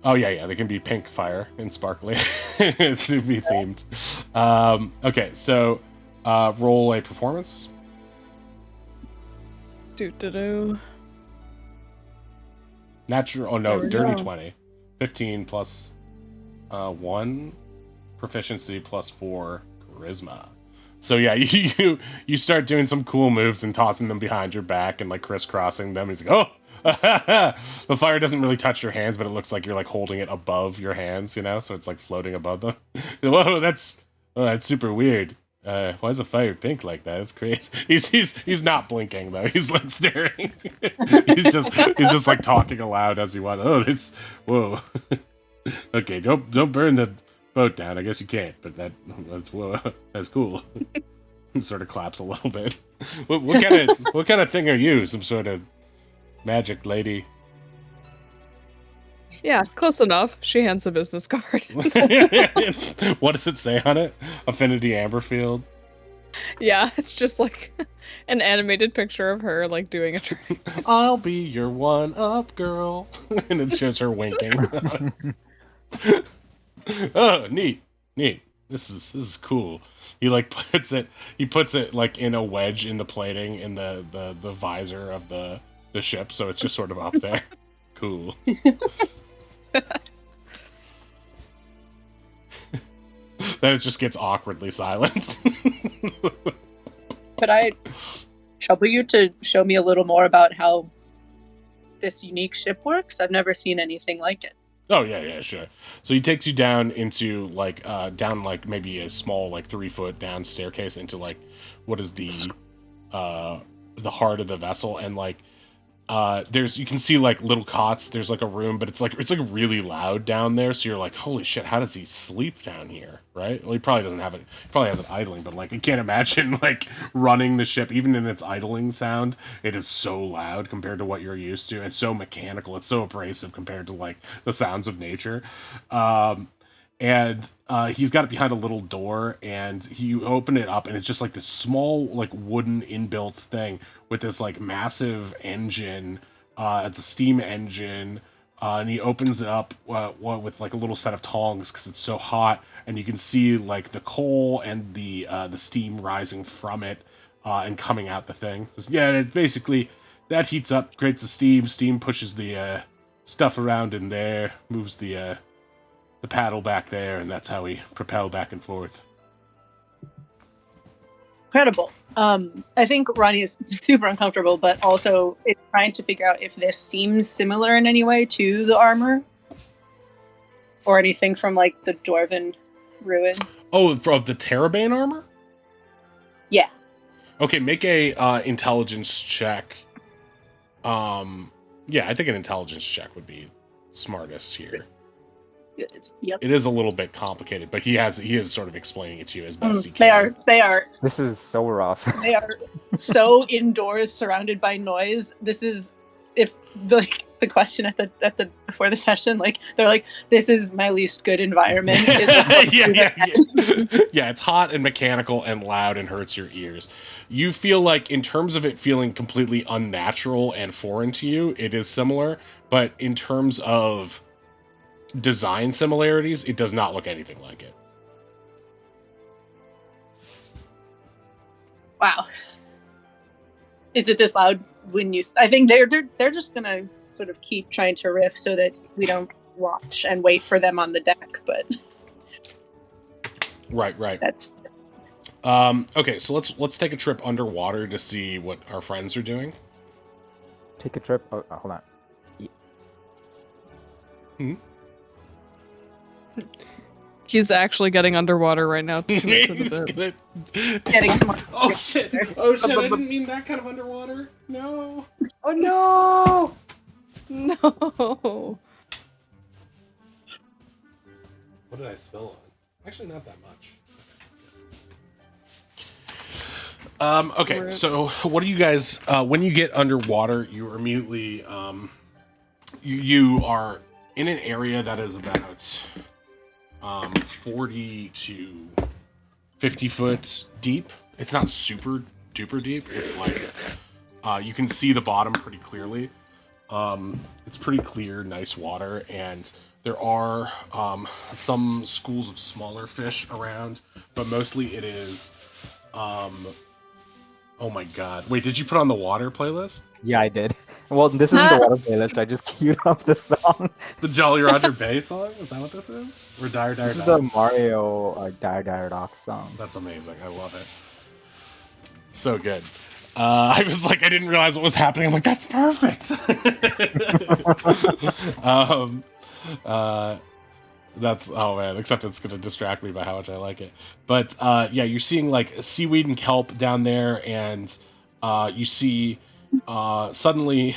Oh yeah, they can be pink fire and sparkly to be themed. Okay, so roll a performance. Do. Natural. Oh There no, we dirty go. 20. 15 plus 1 proficiency plus 4 charisma. So yeah, you start doing some cool moves and tossing them behind your back and like crisscrossing them. He's like, oh. The fire doesn't really touch your hands, but it looks like you're like holding it above your hands, so it's like floating above them. Whoa, that's super weird. Why is the fire pink like that? It's crazy. He's not blinking though. He's like staring. he's just like talking aloud as he wants. Oh, it's whoa. Okay, don't burn the boat down. I guess you can't, but that's cool. He sort of claps a little bit. What kind of thing are you? Some sort of magic lady? Yeah, close enough. She hands a business card. What does it say on it? Affinity Amberfield. Yeah, it's just like an animated picture of her like doing a trick. I'll be your one-up girl. And it shows her winking. Oh, neat. This is cool. He like puts it like in a wedge in the plating in the visor of the ship, so it's just sort of up there. Cool. Then it just gets awkwardly silent. Could I trouble you to show me a little more about how this unique ship works? I've never seen anything like it. Oh yeah, sure. So he takes you down into like maybe a small like 3-foot down staircase into like what is the heart of the vessel, and like you can see like little cots. There's like a room, but it's like really loud down there. So you're like, holy shit, how does he sleep down here? Right? Well, he probably doesn't have it. He probably has it idling, but like I can't imagine like running the ship, even in its idling sound. It is so loud compared to what you're used to. It's so mechanical. It's so abrasive compared to like the sounds of nature. And he's got it behind a little door, and you open it up, and it's just like this small like wooden inbuilt thing with this like massive engine. It's a steam engine And he opens it up with like a little set of tongs because it's so hot, and you can see like the coal and the steam rising from it and coming out the thing. Yeah, it basically that heats up, creates the steam. Steam pushes the stuff around in there, moves the paddle back there, and that's how we propel back and forth. Incredible. I think Ronnie is super uncomfortable, but also it's trying to figure out if this seems similar in any way to the armor or anything from like the Dwarven ruins. Oh, of the Terabane armor? Yeah. Okay, make a intelligence check. Yeah, I think an intelligence check would be smartest here. Good. Yep. It is a little bit complicated, but he is sort of explaining it to you as best he can. They are. This is so rough. They are so indoors, surrounded by noise. This is if the question at the before the session, like they're like, "This is my least good environment." Yeah. Yeah, it's hot and mechanical and loud and hurts your ears. You feel like, in terms of it feeling completely unnatural and foreign to you, it is similar, but in terms of design similarities, it does not look anything like it. Wow. Is it this loud when you? I think they're just gonna sort of keep trying to riff so that we don't watch and wait for them on the deck. But right. That's Okay, so let's take a trip underwater to see what our friends are doing. Take a trip. Oh, hold on. He's actually getting underwater right now. To commit to the bit. getting some. Oh shit! Oh shit! I didn't mean that kind of underwater. No. Oh no! No. What did I spill on? Actually, not that much. Okay, so what do you guys? When you get underwater, you are immediately you are in an area that is about 40 to 50 foot deep. It's not super duper deep. It's like you can see the bottom pretty clearly. It's pretty clear, nice water, and there are some schools of smaller fish around, but mostly it is. Oh my god! Wait, did you put on the water playlist? Yeah, I did. Well, this isn't the water playlist. I just queued up the song. The Jolly Roger Bay song? Is that what this is? Or Dire Dire This is Docks? the Mario Dire Dire Docks song. That's amazing. I love it. It's so good. I was like, I didn't realize what was happening. I'm like, that's perfect. That's, oh man, except it's going to distract me by how much I like it. But yeah, you're seeing like seaweed and kelp down there, and you see suddenly,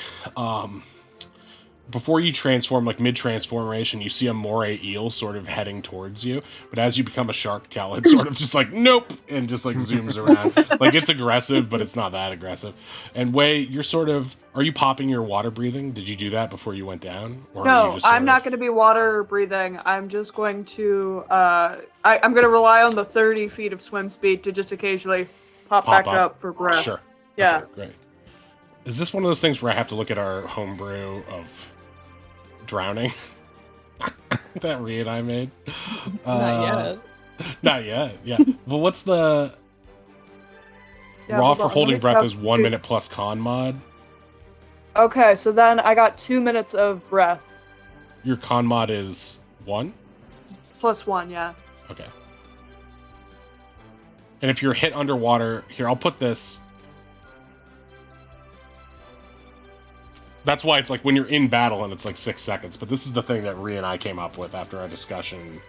before you transform, like mid-transformation, you see a moray eel sort of heading towards you. But as you become a shark cow, it's sort of just like, nope, and just like zooms around. Like, it's aggressive, but it's not that aggressive. And Wei, you're sort of, are you popping your water breathing? Did you do that before you went down? Or are you No, just sort I'm not going to be water breathing. I'm just going to, I'm going to rely on the 30 feet of swim speed to just occasionally pop back up for breath. Sure. Yeah. Okay, great. Is this one of those things where I have to look at our homebrew of drowning that Rhea and I made? Not yet. Not yet, yeah. Well, what's the Yeah, raw hold for on, holding let me breath calc- is 1 minute plus con mod? Okay, so then I got 2 minutes of breath. Your con mod is 1? +1, yeah. Okay. And if you're hit underwater, here, I'll put this. That's why it's like when you're in battle and it's like 6 seconds. But this is the thing that Rhea and I came up with after our discussion.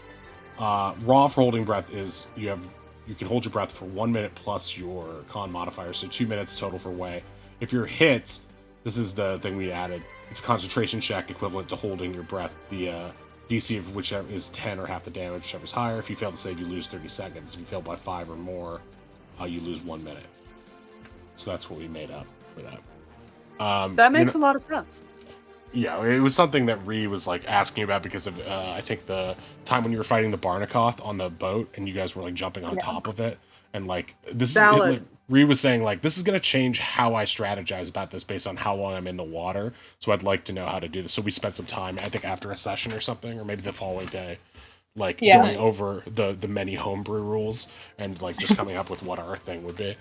Raw for holding breath is you can hold your breath for 1 minute plus your con modifier, so 2 minutes total for Wei. If you're hit, this is the thing we added. It's a concentration check equivalent to holding your breath. The DC of whichever is 10 or half the damage, whichever's higher. If you fail to save, you lose 30 seconds. If you fail by 5 or more, you lose 1 minute. So that's what we made up for that. That makes a lot of sense. Yeah, it was something that Rhea was like asking about because of I think the time when you were fighting the Barnacoth on the boat and you guys were like jumping on top of it, and like this Valid. Ree was saying, like, this is going to change how I strategize about this based on how long I'm in the water. So I'd like to know how to do this. So we spent some time, I think, after a session or something, or maybe the following day, like, Yeah. going over the many homebrew rules and, like, just coming up with what our thing would be.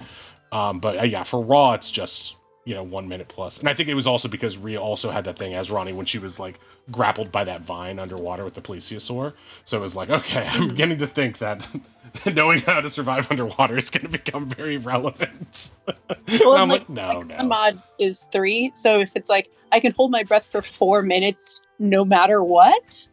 But yeah, for Raw, it's just, 1 minute plus. And I think it was also because Rhea also had that thing as Ronnie when she was, like, grappled by that vine underwater with the plesiosaur. So it was like, okay, I'm beginning to think that knowing how to survive underwater is going to become very relevant. Well, I'm like, like, no. The mod is 3, so if it's like I can hold my breath for 4 minutes no matter what.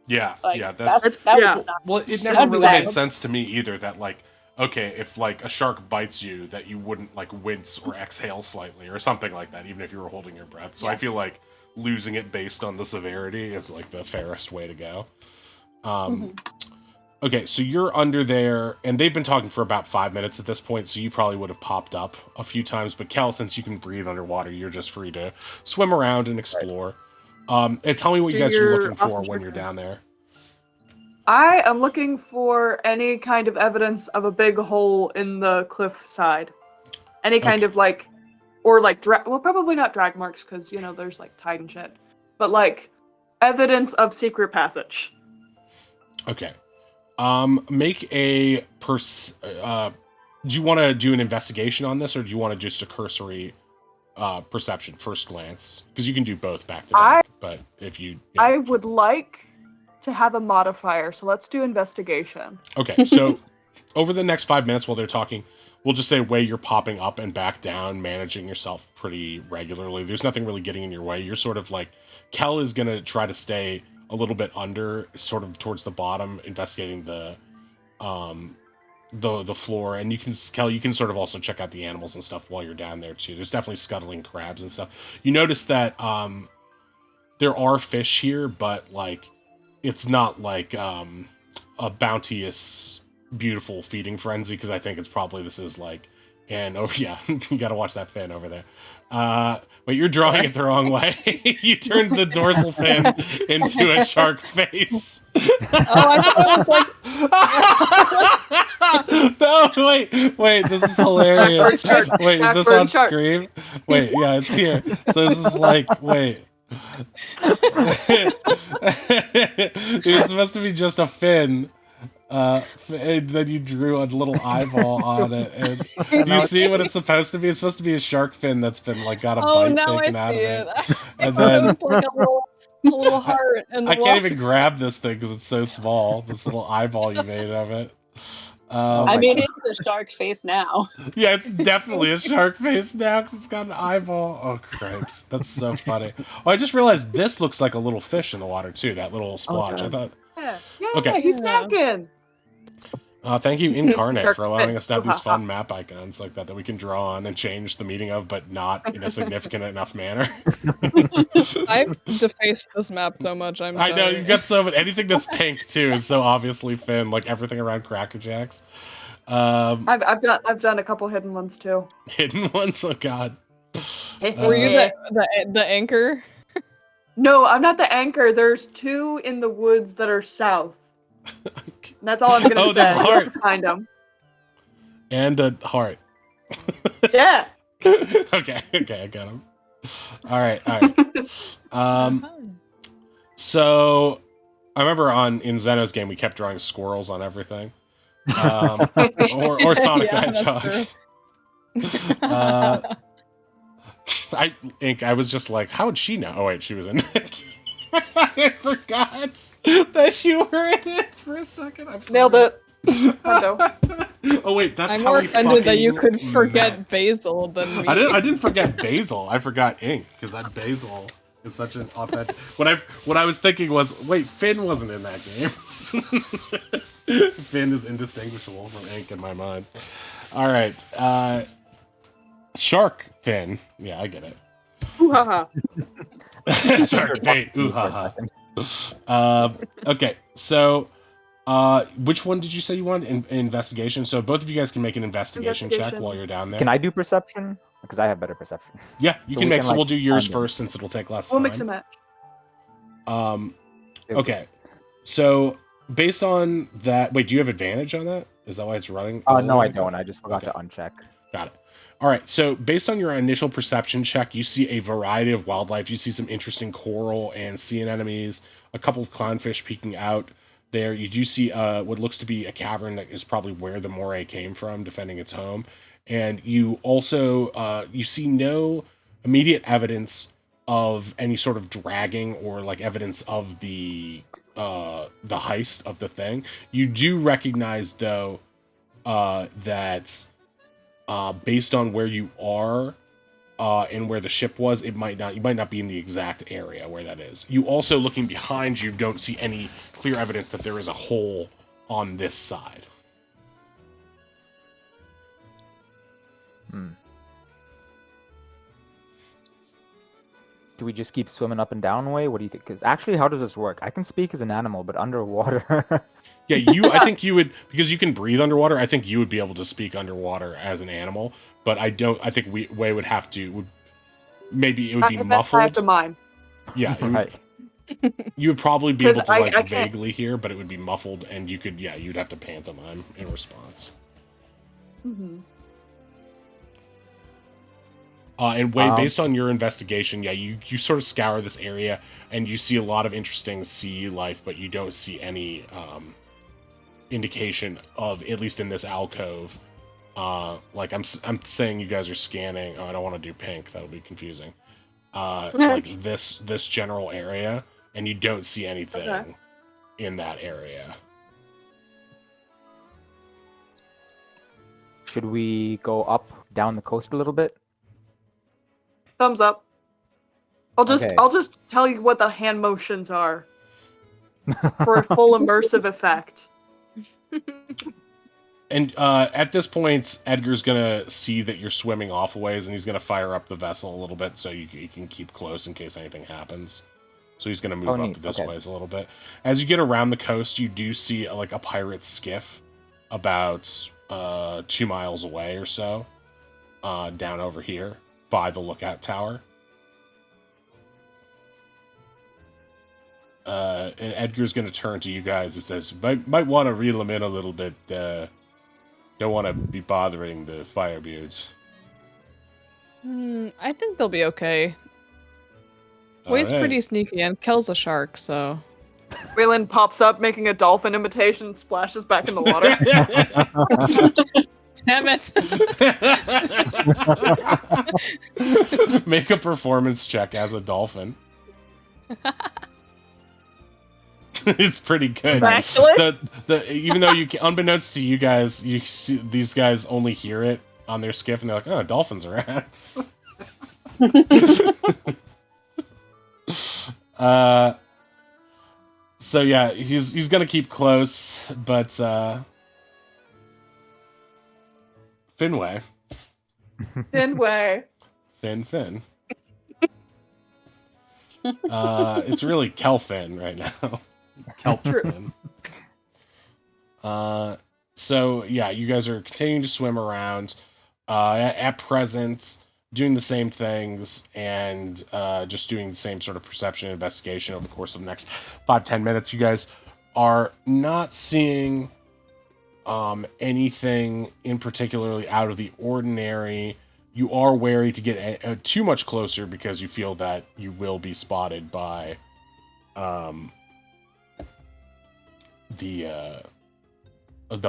Yeah, Like, yeah, that would yeah. not. well, it never That'd be really made bad. sense to me either that, like, okay, if, like, a shark bites you, that you wouldn't, like, wince or exhale slightly or something like that, even if you were holding your breath. So I feel like losing it based on the severity is, like, the fairest way to go. Okay, so you're under there, and they've been talking for about 5 minutes at this point, so you probably would have popped up a few times. But Kel, since you can breathe underwater, you're just free to swim around and explore. And tell me what you Do guys are your looking for awesome when trick you're thing. down there. I am looking for any kind of evidence of a big hole in the cliff side. Any kind of like, or like, well, probably not drag marks because, there's like tide and shit. But like, evidence of secret passage. Okay. Make a do you want to do an investigation on this, or do you want to just a cursory perception first glance? Because you can do both back to back. But if you, I would like to have a modifier, so let's do investigation. Okay, so over the next 5 minutes while they're talking, we'll just say way you're popping up and back down, managing yourself pretty regularly. There's nothing really getting in your way. You're sort of like, Kel is gonna try to stay a little bit under, sort of towards the bottom, investigating the floor, and Kel, you can sort of also check out the animals and stuff while you're down there too. There's definitely scuttling crabs and stuff. You notice that there are fish here, but like it's not like a bounteous, beautiful feeding frenzy, because I think it's probably this is like, and oh yeah, you gotta watch that fin over there. But you're drawing it the wrong way. You turned the dorsal fin into a shark face. I thought it was like No, wait, this is hilarious. Wait, is this on Shark. Scream? Wait, yeah, it's here. So this is like, wait. It was supposed to be just a fin. And then you drew a little eyeball on it. And do you see what it's supposed to be? It's supposed to be a shark fin that's been like got a bite now taken I out of see it. it. And It then was like a little heart in the I can't wall. even grab this thing because it's so small. This little eyeball you made of it. I mean, it's a shark face now. Yeah, it's definitely a shark face now because it's got an eyeball. Oh, cripes. That's so funny. Oh, I just realized this looks like a little fish in the water, too. That little splotch. I thought. Yeah, Okay. he's Yeah. snacking. Thank you, Incarnate, Shark for allowing fin. us to have these fun map icons like that we can draw on and change the meaning of, but not in a significant enough manner. I've defaced this map so much. I'm I sorry. know, you've got so many. Anything that's pink, too, is so obviously Finn, like everything around Cracker Jacks. I've done a couple hidden ones too. Hidden ones? Oh, God. Were you the anchor? No, I'm not the anchor. There's 2 in the woods that are south. And that's all I'm gonna Oh, say. there's a You have heart. to find them. And a heart. Yeah. Okay, I got him. All right. So I remember in Zeno's game we kept drawing squirrels on everything, or Sonic the Hedgehog. I was just like, how would she know? Oh wait, she was in it. I forgot that you were in it for a second. I'm sorry. Nailed it. Hundo. Oh wait, that's I'm how more we offended that you fucking could forget met. Basil than me. I didn't forget Basil. I forgot Ink because that Basil is such an authentic. What I was thinking was, wait, Finn wasn't in that game. Finn is indistinguishable from Ink in my mind. All right, Shark Finn. Yeah, I get it. Ooh-ha-ha. Shark bait. Ooh ha ha. Okay, so which one did you say you wanted? Investigation. So both of you guys can make an investigation check while you're down there. Can I do perception? Because I have better perception. Yeah, you So can we make. can, So we'll like, do yours find them. first since it'll take less We'll time. mix and match. Okay. So based on that, wait, do you have advantage on that? Is that why it's running? No, I don't. I just forgot to uncheck. Got it. All right. So based on your initial perception check, you see a variety of wildlife. You see some interesting coral and sea anemones, a couple of clownfish peeking out there. You do see what looks to be a cavern that is probably where the moray came from, defending its home. And you also you see no immediate evidence of any sort of dragging or like evidence of the heist of the thing. You do recognize though that based on where you are and where the ship was, you might not be in the exact area where that is. You also, looking behind you, don't see any clear evidence that there is a hole on this side. Do we just keep swimming up and down way? What do you think? Because actually, how does this work? I can speak as an animal, but underwater. Yeah, I think you would, because you can breathe underwater. I think you would be able to speak underwater as an animal, but I don't. I think Way would have to. Maybe it would be That's I have to muffled. mime. Yeah, Right. you would probably be able 'Cause to like I can't- vaguely hear, but it would be muffled, and you could. Yeah, you'd have to pantomime in response. Mm-hmm. And Way, based on your investigation, yeah, you sort of scour this area, and you see a lot of interesting sea life, but you don't see any indication of, at least in this alcove. Like I'm saying, you guys are scanning. Oh, I don't want to do pink; that'll be confusing. Like this general area, and you don't see anything in that area. Should we go up, down the coast a little bit? Thumbs up. I'll Okay. just tell you what the hand motions are for a full immersive effect. And at this point, Edgar's gonna see that you're swimming off a ways, and he's gonna fire up the vessel a little bit so you can keep close in case anything happens. So he's gonna move up this ways a little bit. As you get around the coast, you do see like a pirate skiff about 2 miles away or so, down over here by the lookout tower. And Edgar's gonna turn to you guys and says, might want to reel him in a little bit. Don't want to be bothering the Firebeards. I think they'll be okay. Way's pretty sneaky, and Kel's a shark, so... Waylon pops up, making a dolphin imitation, and splashes back in the water. Damn it! Make a performance check as a dolphin. It's pretty good. Actually? Even though unbeknownst to you guys, you see these guys only hear it on their skiff, and they're like, "Oh, dolphins are rats." So yeah, he's gonna keep close, but Finway. Finn. It's really Kelfin right now. Kelpin. So yeah, you guys are continuing to swim around. At present, doing the same things and just doing the same sort of perception and investigation over the course of the next 5-10 minutes. You guys are not seeing anything in particularly out of the ordinary. You are wary to get too much closer because you feel that you will be spotted by the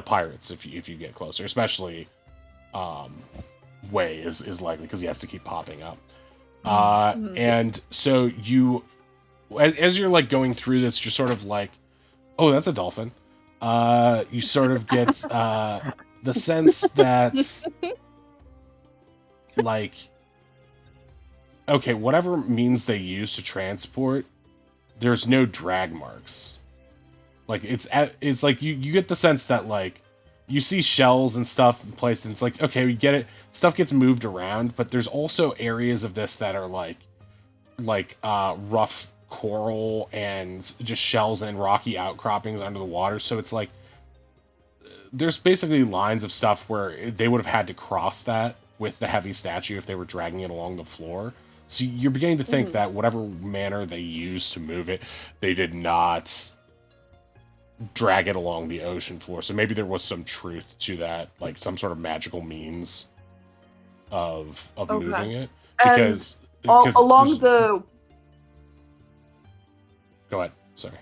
pirates if you get closer, especially Way is likely because he has to keep popping up. And so you, as you're like going through this, you're sort of like, oh, that's a dolphin. You sort of get the sense that like, okay, whatever means they use to transport, there's no drag marks. Like it's like you get the sense that like you see shells and stuff placed, and it's like, okay, we get it. Stuff gets moved around, but there's also areas of this that are like rough coral and just shells and rocky outcroppings under the water. So it's like there's basically lines of stuff where they would have had to cross that with the heavy statue if they were dragging it along the floor. So you're beginning to think that whatever manner they used to move it, they did not drag it along the ocean floor. So maybe there was some truth to that, like some sort of magical means of Okay. moving it And because along go ahead. Sorry.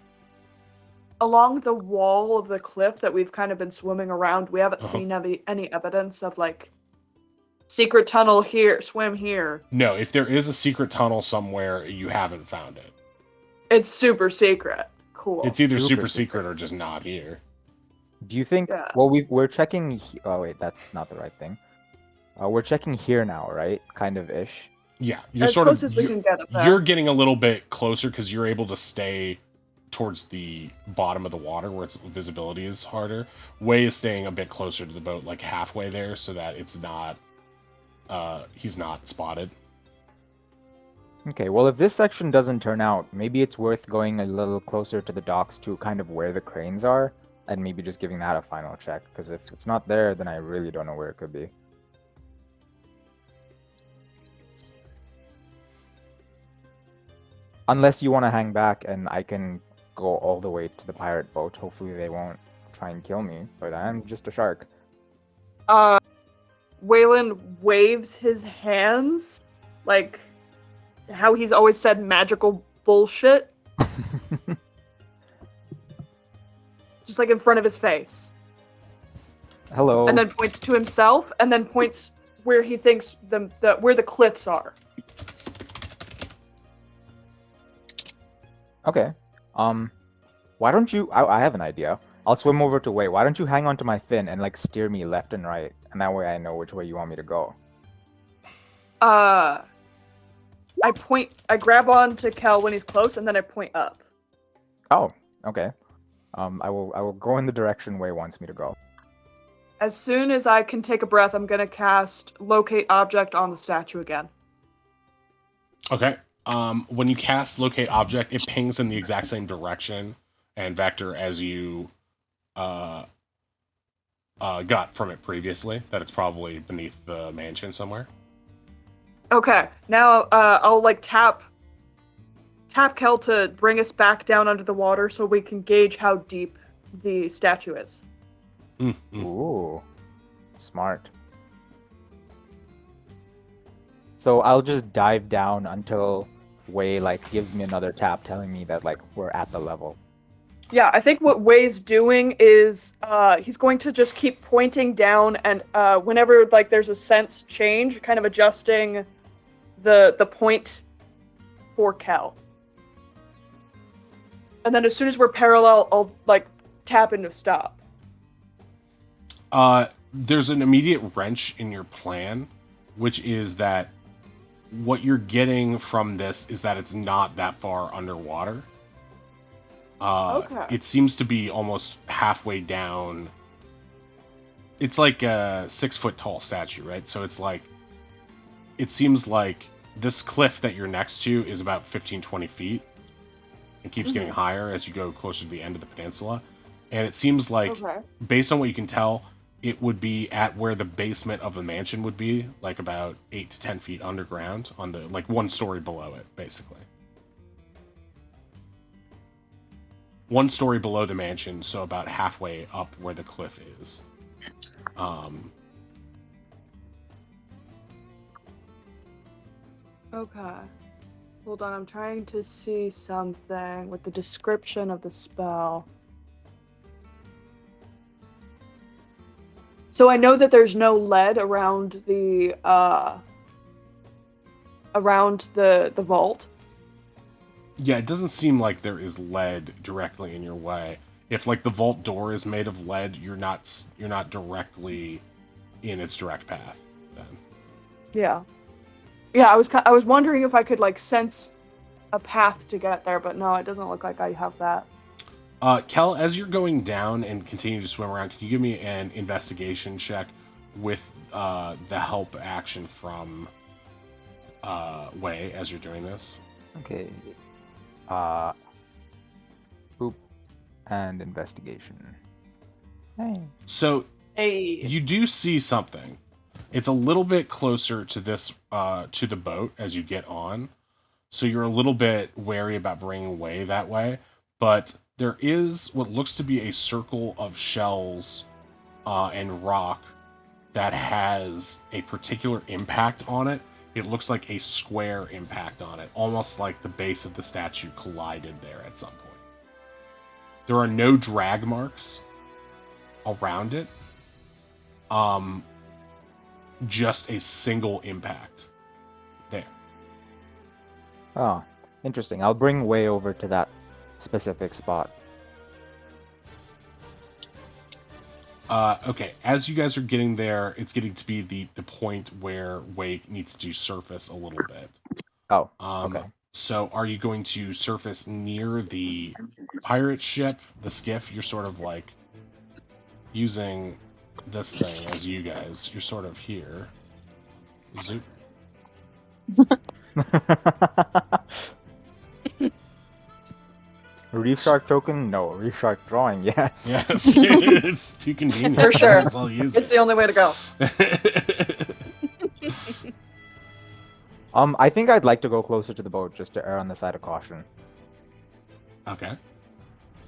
along the wall of the cliff that we've kind of been swimming around, we haven't Uh-huh. seen any evidence of like secret tunnel here, swim here. No, if there is a secret tunnel somewhere, you haven't found it. It's super secret. Cool. It's either Super super secret secret. or just not here. Do you think? Yeah. Well, we're checking. Oh wait, that's not the right thing. We're checking here now, right? Kind of ish. Yeah, you're As sort close of as we can get up there. you're getting a little bit closer because you're able to stay towards the bottom of the water where its visibility is harder. Way is staying a bit closer to the boat, like halfway there, so that it's not he's not spotted. Okay. Well, if this section doesn't turn out, maybe it's worth going a little closer to the docks to kind of where the cranes are, and maybe just giving that a final check. Because if it's not there, then I really don't know where it could be. Unless you want to hang back and I can go all the way to the pirate boat. Hopefully they won't try and kill me, but I'm just a shark. Waylon waves his hands like how he's always said magical bullshit, just like in front of his face. Hello. And then points to himself, and then points where he thinks where the cliffs are. Okay. Why don't you? I have an idea. I'll swim over to Wei. Why don't you hang onto my fin and like steer me left and right, and that way I know which way you want me to go. I grab on to Kel when he's close, and then I point up. Oh, okay. I will go in the direction Wei wants me to go. As soon as I can take a breath, I'm gonna cast Locate Object on the statue again. Okay. When you cast Locate Object, it pings in the exact same direction and vector as you got from it previously. That it's probably beneath the mansion somewhere. Okay, now I'll like tap Kel to bring us back down under the water so we can gauge how deep the statue is. Ooh, smart. So I'll just dive down until Wei like gives me another tap telling me that like we're at the level. Yeah, I think what Wei's doing is he's going to just keep pointing down, and whenever like there's a sense change, kind of adjusting the point for Kel. And then as soon as we're parallel, I'll like tap into stop. There's an immediate wrench in your plan, which is that what you're getting from this is that it's not that far underwater. Okay. It seems to be almost halfway down. It's like a 6-foot tall statue, right? So it's like, it seems like this cliff that you're next to is about 15-20 feet. It keeps getting higher as you go closer to the end of the peninsula. And it seems like, based on what you can tell, it would be at where the basement of the mansion would be, like about 8 to 10 feet underground, on the like 1 story below it, basically. 1 story below the mansion, so about halfway up where the cliff is. Okay. Hold on, I'm trying to see something with the description of the spell. So I know that there's no lead around the vault. Yeah, it doesn't seem like there is lead directly in your way. If like the vault door is made of lead, you're not directly in its direct path then. Yeah. Yeah, I was wondering if I could like sense a path to get there, but no, it doesn't look like I have that. Kel, as you're going down and continue to swim around, can you give me an investigation check with the help action from Wei as you're doing this? Okay. Boop. And investigation. Hey. So Hey. you do see something. It's a little bit closer to this to the boat as you get on, so you're a little bit wary about bringing Wei that way. But there is what looks to be a circle of shells and rock that has a particular impact on it. It looks like a square impact on it, almost like the base of the statue collided there at some point. There are no drag marks around it. Just a single impact there. Oh, interesting. I'll bring Way over to that specific spot. Okay, as you guys are getting there, it's getting to be the point where Way needs to surface a little bit. Oh, okay. So are you going to surface near the pirate ship, the skiff? You're sort of like using this thing as you guys. You're sort of here. Zoop. Reef Shark token? No. Reef Shark drawing? Yes. Yes, it's too convenient. For sure. That's all use It's the only way to go. I think I'd like to go closer to the boat just to err on the side of caution. Okay.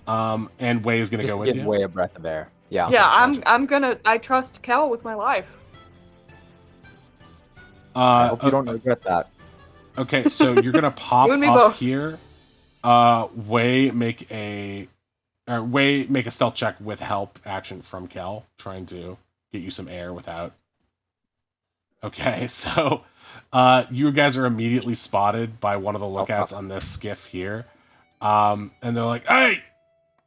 And Way is gonna Just go to with give you. Way a breath of air. Yeah. Yeah, gotcha. I trust Cal with my life. I hope you don't regret that. Okay, so you're gonna pop You and me up both. here. Way make a stealth check with help action from Kel, trying to get you some air without. Okay, so you guys are immediately spotted by one of the lookouts on this skiff here. And they're like, "Hey,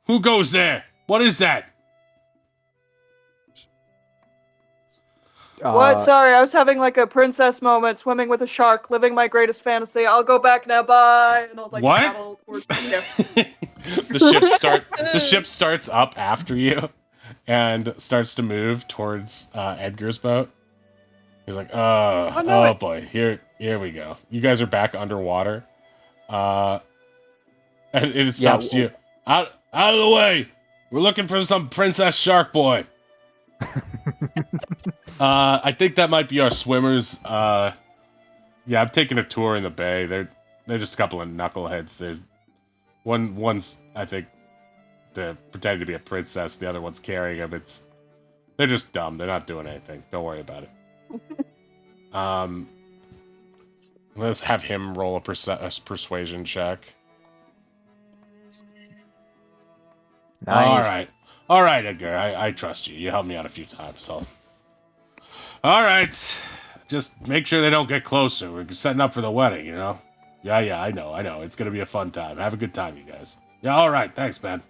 who goes there? What is that?" What? Sorry, I was having like a princess moment, swimming with a shark, living my greatest fantasy. I'll go back now, bye. And I'll like What? paddle towards the ship. The ship starts up after you and starts to move towards Edgar's boat. He's like, oh boy, here we go. You guys are back underwater. And it stops you. Out of the way! We're looking for some Princess Shark Boy. I think that might be our swimmers. Yeah, I'm taking a tour in the bay. They're just a couple of knuckleheads. There's one's I think they're pretending to be a princess. The other one's carrying him. They're just dumb. They're not doing anything. Don't worry about it. Let's have him roll a persuasion check. Nice. All right, Edgar. I trust you. You helped me out a few times, so. All right. Just make sure they don't get closer. We're setting up for the wedding, you know? Yeah, I know. It's gonna be a fun time. Have a good time, you guys. Yeah, all right. Thanks, man.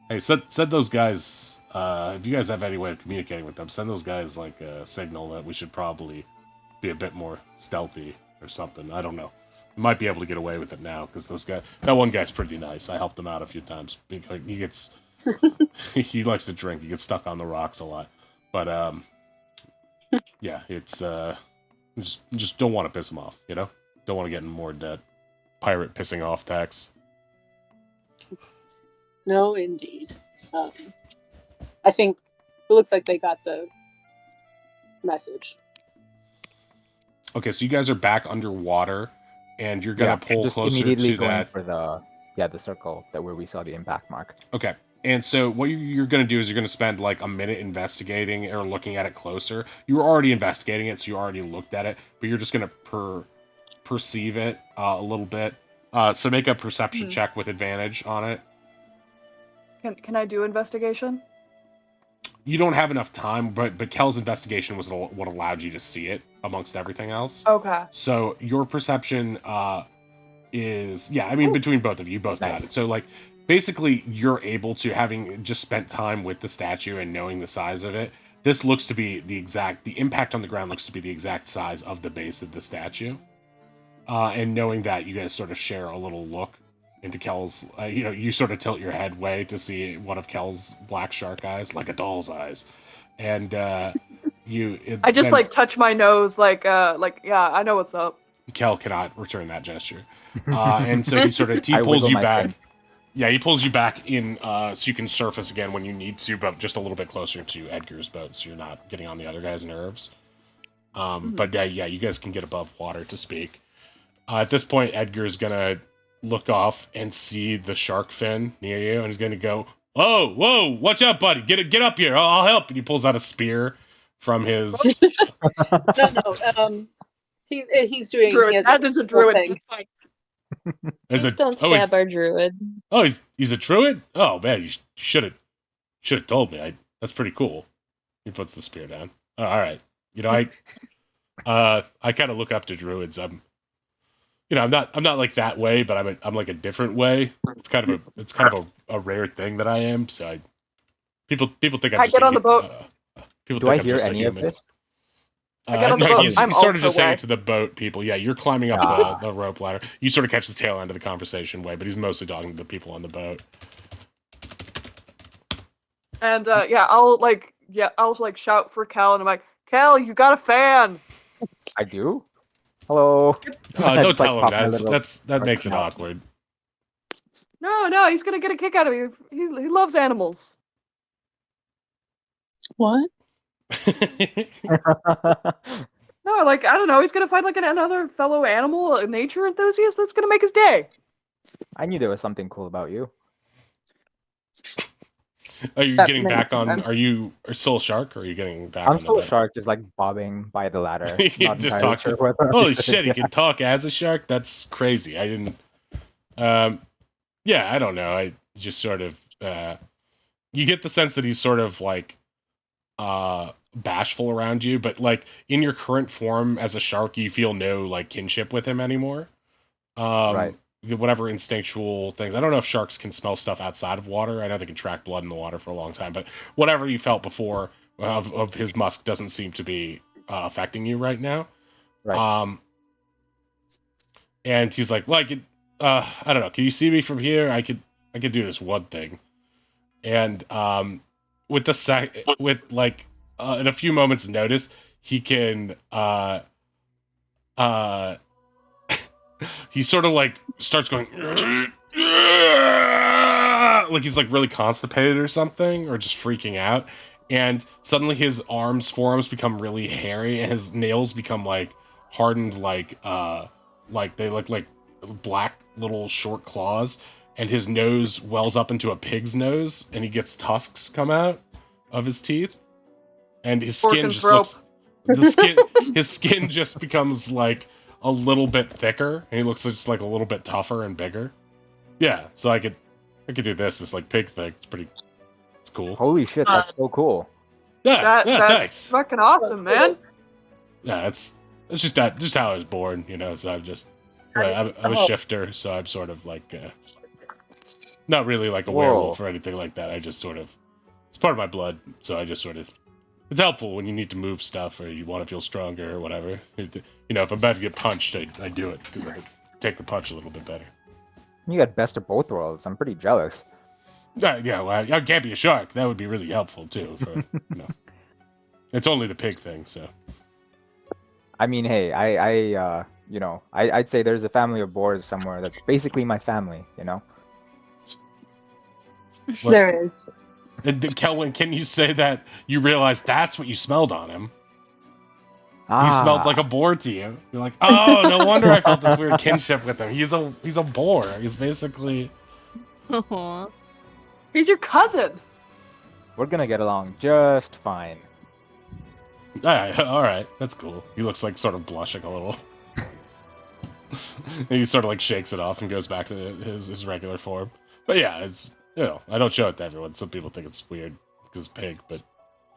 Hey, send those guys, if you guys have any way of communicating with them, send those guys, like, a signal that we should probably be a bit more stealthy or something. I don't know. We might be able to get away with it now, because that one guy's pretty nice. I helped him out a few times. He gets, he likes to drink. He gets stuck on the rocks a lot. But, yeah, it's, just don't want to piss him off, you know? Don't want to get in more debt. Pirate pissing off tax. No, indeed. I think it looks like they got the message. Okay, so you guys are back underwater, and you're gonna pull just closer immediately to going that. for the circle where we saw the impact mark. Okay, and so what you're gonna do is you're gonna spend like a minute investigating or looking at it closer. You were already investigating it, so you already looked at it, but you're just gonna perceive it a little bit. So make a perception check with advantage on it. Can I do investigation? You don't have enough time, but Kel's investigation was what allowed you to see it amongst everything else. Okay. So your perception is, yeah, I mean, between both of you, both got it. So, like, basically, you're able to, having just spent time with the statue and knowing the size of it, this looks to be the impact on the ground looks to be the exact size of the base of the statue. And knowing that, you guys sort of share a little look into Kel's, you sort of tilt your head way to see one of Kel's black shark eyes, like a doll's eyes. And I just like touch my nose, like yeah, I know what's up. Kel cannot return that gesture, and so he pulls you back. Friends. Yeah, he pulls you back in, so you can surface again when you need to, but just a little bit closer to Edgar's boat, so you're not getting on the other guy's nerves. But yeah, you guys can get above water to speak. At this point, Edgar's gonna look off and see the shark fin near you, and he's gonna go, Oh, whoa! Watch out, buddy! Get up here! I'll help. And he pulls out a spear from his. No. He's doing. He Druid. has That is a whole druid. thing. It's fine. Please don't stab our druid. He's a druid. Oh man, you should have told me. That's pretty cool. He puts the spear down. Oh, all right. I kind of look up to druids. I'm not like that way, but I'm like a different way. It's kind of a rare thing that I am. So people think I'm I just get on the boat. People Do think I I'm hear just a any of human. this? I get on the No, boat. he's I'm sort of also just saying way. it to the boat people. Yeah, you're climbing up the rope ladder. You sort of catch the tail end of the conversation way, but he's mostly talking to the people on the boat. And I'll shout for Cal, and I'm like, Cal, you got a fan. I do. Hello. I Don't just, like, tell him pop my that. little That makes it snout. awkward. No, he's gonna get a kick out of me. He loves animals. What? No, like, I don't know. He's gonna find like another fellow animal, a nature enthusiast that's gonna make his day. I knew there was something cool about you. Are you That getting makes back on? sense. Are you still a shark, or are you getting back? I'm on still the a boat? shark, just like bobbing by the ladder. He can Not just entirely talk sure to- whether- Holy shit! He can talk as a shark. That's crazy. I didn't. Yeah, I don't know. I just sort of. You get the sense that he's sort of like, bashful around you, but like in your current form as a shark, you feel no like kinship with him anymore. Right. Whatever instinctual things. I don't know if sharks can smell stuff outside of water. I know they can track blood in the water for a long time, but whatever you felt before of his musk doesn't seem to be affecting you right now. Right. And he's like, well, I don't know. Can you see me from here? I could do this one thing. And with in a few moments notice, he can he sort of like starts going like he's like really constipated or something, or just freaking out. And suddenly his forearms become really hairy, and his nails become like hardened, like they look like black little short claws. And his nose wells up into a pig's nose, and he gets tusks come out of his teeth, and his skin just looks. His skin just becomes like a little bit thicker, and he looks just like a little bit tougher and bigger. Yeah, so I could do this like pig thing. It's cool. Holy shit, that's so cool. Yeah, That's thanks. fucking awesome, man. Yeah, it's just how I was born, So I'm just I'm a shifter, so I'm sort of like not really like a werewolf or anything like that. I just sort of it's part of my blood, so I just sort of it's helpful when you need to move stuff or you want to feel stronger or whatever. If I'm about to get punched, I do it because I take the punch a little bit better. You got best of both worlds. I'm pretty jealous. Yeah, well, I can't be a shark. That would be really helpful too. For it's only the pig thing, so. I mean, hey, I'd say there's a family of boars somewhere that's basically my family. What? There is. Kelvin, can you say that you realize that's what you smelled on him? Ah, He smelled like a boar to you. You're like, oh, no wonder I felt this weird kinship with him. He's a boar. He's basically. Aw. He's your cousin. we're gonna get along just fine. All right, that's cool. He looks like sort of blushing a little. And he sort of like shakes it off and goes back to his regular form. But yeah, it's I don't show it to everyone. Some people think it's weird because it's pig, but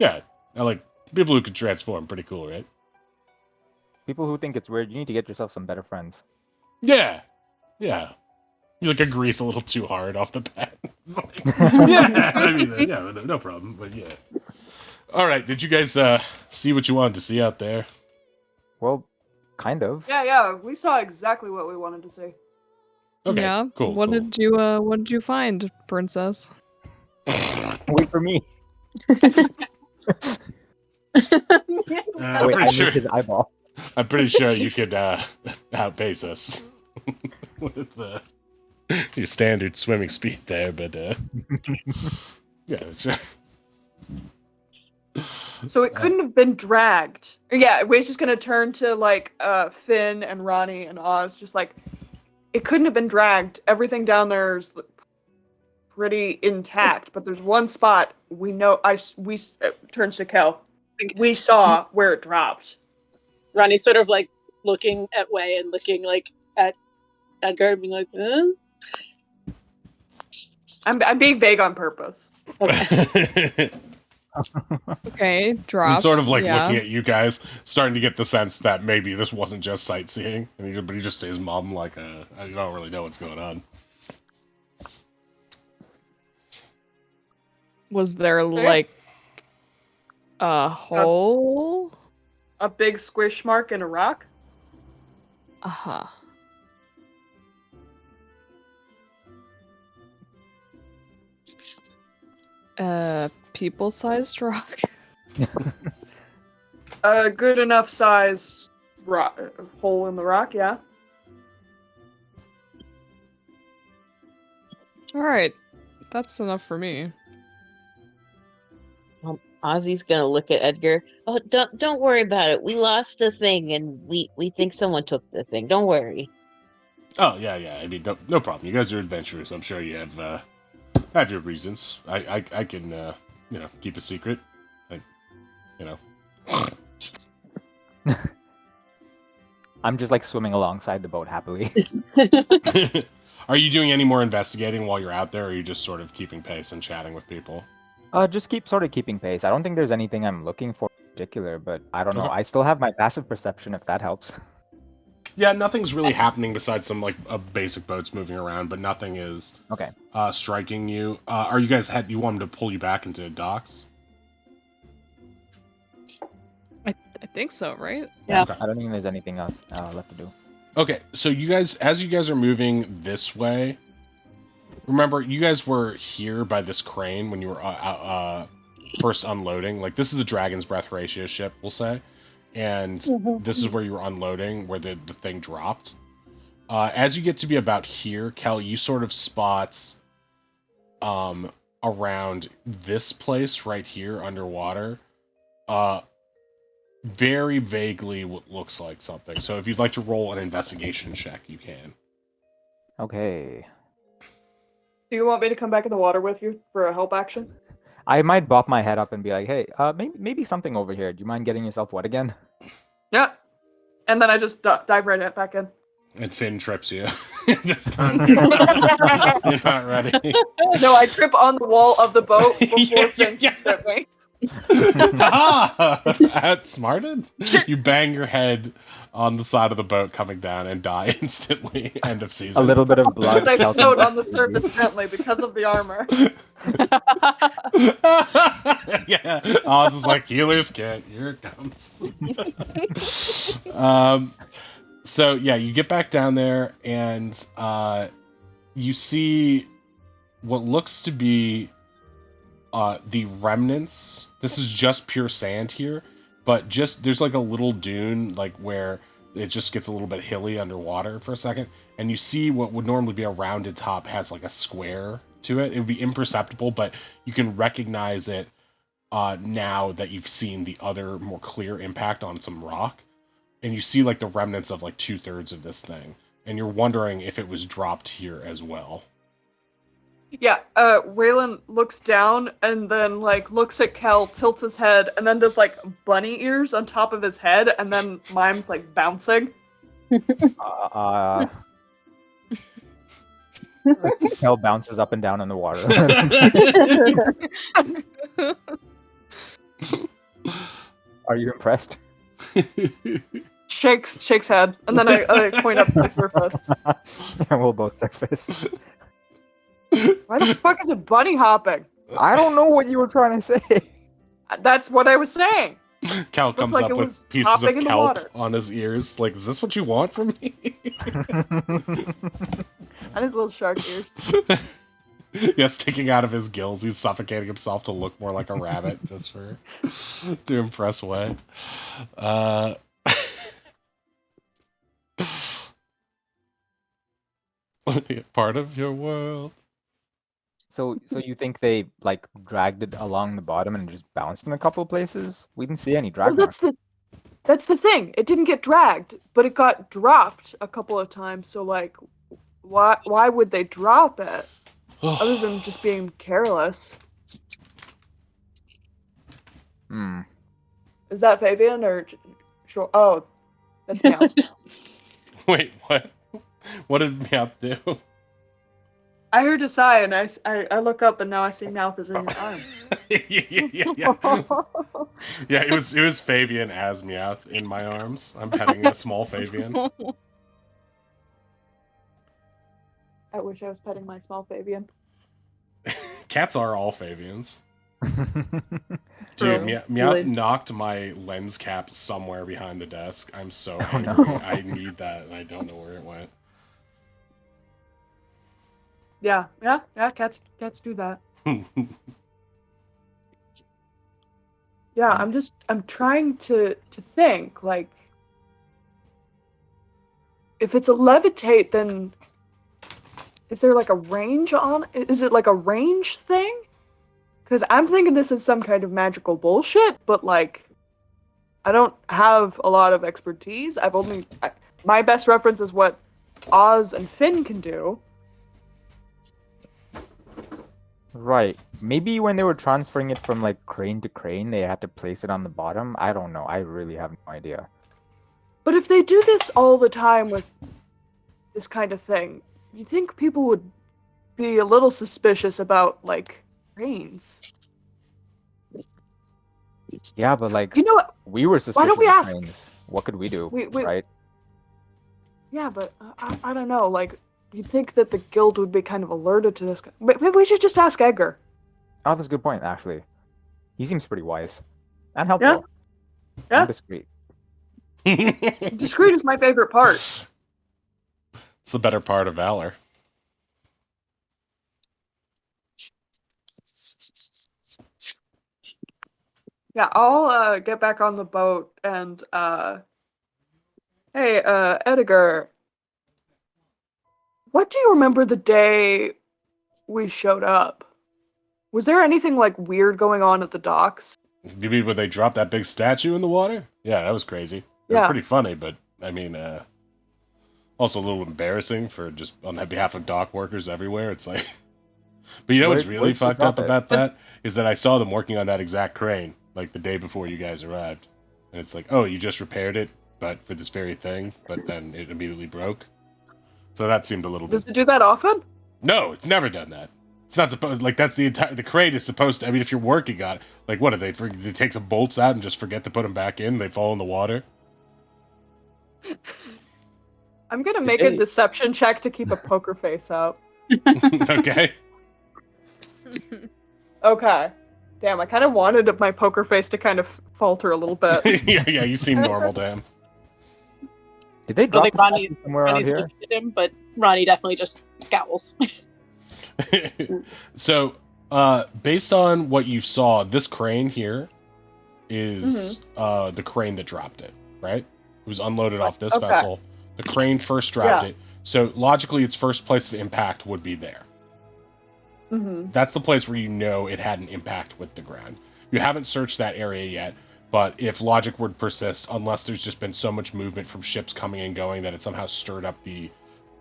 yeah, I like people who can transform. Pretty cool, right? People who think it's weird, you need to get yourself some better friends. Yeah. You like grease a little too hard off the bat. It's like, yeah, I mean, yeah, no problem. But yeah. All right, did you guys see what you wanted to see out there? Well, kind of. Yeah, we saw exactly what we wanted to see. Okay, Yeah. cool. What cool. did you find, princess? Wait for me. I'm Wait, I pretty moved sure. his eyeball. I'm pretty sure you could outpace us with your standard swimming speed there, but yeah, sure. So it couldn't have been dragged. Yeah, we're just gonna turn to like Finn and Ronnie and Oz, just like it couldn't have been dragged. Everything down there is pretty intact, but there's one spot we know. Turns to Kel. We saw where it dropped. Ronnie's sort of like looking at Way and looking like at Edgar and being like, I'm being vague on purpose. Okay. Okay, dropped. He's sort of like yeah. looking at you guys, starting to get the sense that maybe this wasn't just sightseeing, but he just stays mum like, I don't really know what's going on. Was there like a hole? A big squish mark in a rock? Uh-huh. People-sized rock? A good enough size hole in the rock, yeah. Alright. That's enough for me. Ozzy's gonna look at Edgar. Oh, don't worry about it. We lost the thing, and we think someone took the thing. Don't worry. Oh, yeah. I mean, no problem. You guys are adventurers. I'm sure you have your reasons. I can, keep a secret. I'm just like swimming alongside the boat happily. Are you doing any more investigating while you're out there, or are you just sort of keeping pace and chatting with people? Just keeping pace. I don't think there's anything I'm looking for in particular, but I don't know. Okay. I still have my passive perception if that helps. Yeah, nothing's really happening besides some like basic boats moving around, but nothing is Okay. striking you. Are you guys you want him to pull you back into docks? I think so, right? Yeah. Okay. I don't think there's anything else left to do. Okay, so as you guys are moving this way, remember you guys were here by this crane when you were first unloading. Like, this is the Dragon's Breath ratio ship, we'll say, and this is where you were unloading, where the thing dropped. As you get to be about here, Kel, you sort of spots around this place right here underwater, very vaguely what looks like something. So if you'd like to roll an investigation check, you can. Okay. Do you want me to come back in the water with you for a help action? I might bop my head up and be like, hey, maybe something over here. Do you mind getting yourself wet again? Yeah. And then I just dive right back in. And Finn trips you. This time you're not ready. No, I trip on the wall of the boat before Finn Yeah. trip me. Outsmarted? You bang your head on the side of the boat coming down and die instantly. End of season. A little bit of blood. But I Kelton float on the back to surface you. gently because of the armor. Yeah. Oz is like, healer's kit. Here it comes. So, yeah, you get back down there and you see what looks to be the remnants. This is just pure sand here, but just there's like a little dune, like where it just gets a little bit hilly underwater for a second, and you see what would normally be a rounded top has like a square to it. It would be imperceptible, but you can recognize it now that you've seen the other more clear impact on some rock, and you see like the remnants of like 2/3 of this thing, and you're wondering if it was dropped here as well. Yeah, Waylon looks down and then like looks at Kel, tilts his head, and then does like bunny ears on top of his head, and then mimes like bouncing. Kel bounces up and down in the water. Are you impressed? Shakes head, and then I point up to the surface. And we'll both surface. Why the fuck is it bunny hopping? I don't know what you were trying to say. That's what I was saying. Cal comes like up it with was pieces of hopping in the kelp water. on his ears. Like, is this what you want from me? And his little shark ears. Yeah, sticking out of his gills. He's suffocating himself to look more like a rabbit, just to impress Way. Part of your world. So you think they like dragged it along the bottom and just bounced in a couple of places? We didn't see any drag Well, marks. that's the thing. It didn't get dragged, but it got dropped a couple of times. So like, why would they drop it? other than just being careless. Hmm. Is that Fabian or sure? Oh, that's Meow. Wait, what? What did Meowth do? I heard a sigh and I look up and now I see Meowth is in your arms. Yeah. Yeah, it was Fabian as Meowth in my arms. I'm petting a small Fabian. I wish I was petting my small Fabian. Cats are all Fabians. True. Dude, Meowth Lid. knocked my lens cap somewhere behind the desk. I'm so Oh, angry. no. I need that, and I don't know where it went. Yeah. Cats do that. Yeah, I'm trying to think like if it's a levitate, then is there like a range on? Is it like a range thing? Because I'm thinking this is some kind of magical bullshit, but like I don't have a lot of expertise. My best reference is what Oz and Finn can do. Right. Maybe when they were transferring it from like crane to crane, they had to place it on the bottom. I don't know. I really have no idea. But if they do this all the time with this kind of thing, you think people would be a little suspicious about like cranes? Yeah, but like You know what? we were Why suspicious don't we of ask? cranes. What could we do? We Right? Yeah, but I don't know. Like you'd think that the guild would be kind of alerted to this. Maybe we should just ask Edgar. Oh, that's a good point, actually. He seems pretty wise. And helpful. Yeah. And discreet. Discreet is my favorite part. It's the better part of Valor. Yeah, I'll get back on the boat and hey, Edgar, what do you remember the day we showed up? Was there anything like weird going on at the docks? You mean when they dropped that big statue in the water? Yeah, that was crazy. It was Yeah. pretty funny, but I mean, also a little embarrassing for just on behalf of dock workers everywhere. It's like, but you know what's really Where'd they fucked up drop it? about that is that I saw them working on that exact crane like the day before you guys arrived, and it's like, oh, you just repaired it, but for this very thing, but then it immediately broke. So that seemed a little Does bit. it do that often? No, it's never done that. It's not supposed like that's the entire. The crane is supposed to. I mean, if you're working on it, like what do they take some bolts out and just forget to put them back in? They fall in the water. I'm gonna make a deception check to keep a poker face up. Okay. Okay. Damn, I kind of wanted my poker face to kind of falter a little bit. yeah, you seem normal, Dan. Did they I drop think the Ronnie, statue somewhere around Ronnie's here? looking at him, but Ronnie definitely just scowls. So, based on what you saw, this crane here is the crane that dropped it, right? It was unloaded off this Okay. vessel. The crane first dropped Yeah. it. So, logically, its first place of impact would be there. Mm-hmm. That's the place where you know it had an impact with the ground. You haven't searched that area yet, but if logic would persist, unless there's just been so much movement from ships coming and going that it somehow stirred up the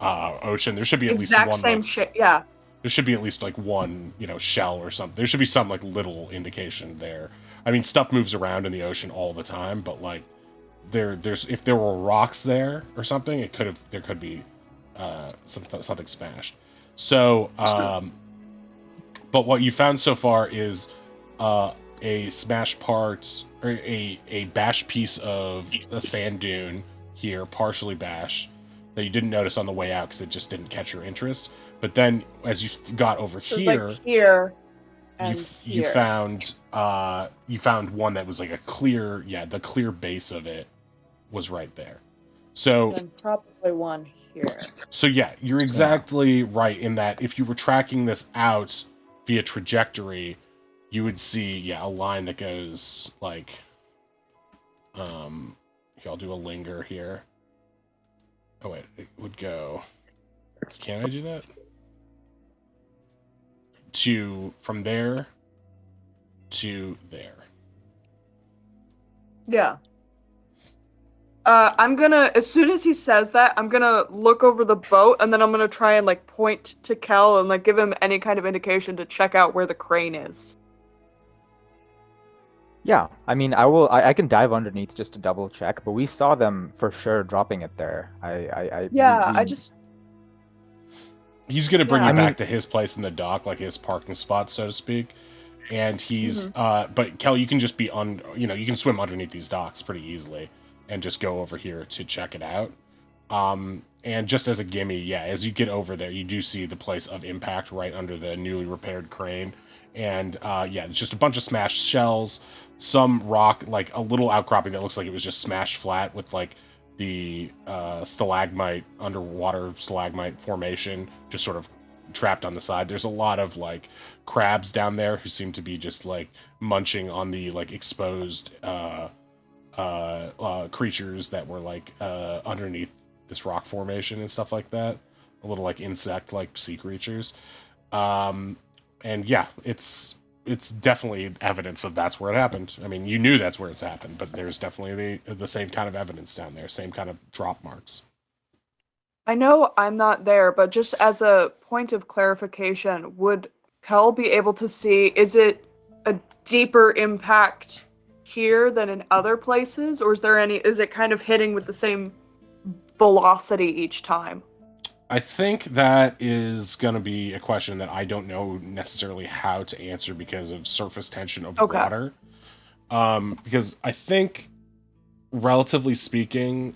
ocean, there should be at least Exact one. same shit. Yeah. There should be at least like one, shell or something. There should be some like little indication there. I mean, stuff moves around in the ocean all the time, but like there's if there were rocks there or something, there could be something smashed. So, but what you found so far is a smashed part or a bashed piece of a sand dune here, partially bashed, that you didn't notice on the way out because it just didn't catch your interest. But then, as you got over So here, like here. you And you here. found one that was like a clear, the clear base of it was right there. So Then probably one here. so yeah, you're exactly right in that if you were tracking this out via trajectory, you would see a line that goes like here, I'll do a linger here. Oh wait, it would go. Can I do that? From there to there. Yeah. I'm gonna, as soon as he says that, I'm gonna look over the boat, and then I'm gonna try and like point to Kel and like give him any kind of indication to check out where the crane is. Yeah, I mean, I can dive underneath just to double check, but we saw them for sure dropping it there. Yeah, we, He's going to bring Yeah. you I mean- back to his place in the dock, like his parking spot, so to speak. And he's, but Kel, you can just be you can swim underneath these docks pretty easily and just go over here to check it out. And just as a gimme, yeah, as you get over there, you do see the place of impact right under the newly repaired crane. And yeah, it's just a bunch of smashed shells, some rock, like a little outcropping that looks like it was just smashed flat with like the stalagmite, underwater stalagmite formation, just sort of trapped on the side. There's a lot of like crabs down there who seem to be just like munching on the like exposed creatures that were like underneath this rock formation and stuff like that. A little like insect like sea creatures. And yeah, it's definitely evidence of that's where it happened. I mean, you knew that's where it's happened, but there's definitely the same kind of evidence down there, same kind of drop marks. I know I'm not there, but just as a point of clarification, would Kel be able to see, is it a deeper impact here than in other places, or is it kind of hitting with the same velocity each time? I think that is going to be a question that I don't know necessarily how to answer because of surface tension of Okay. water. Because I think, relatively speaking,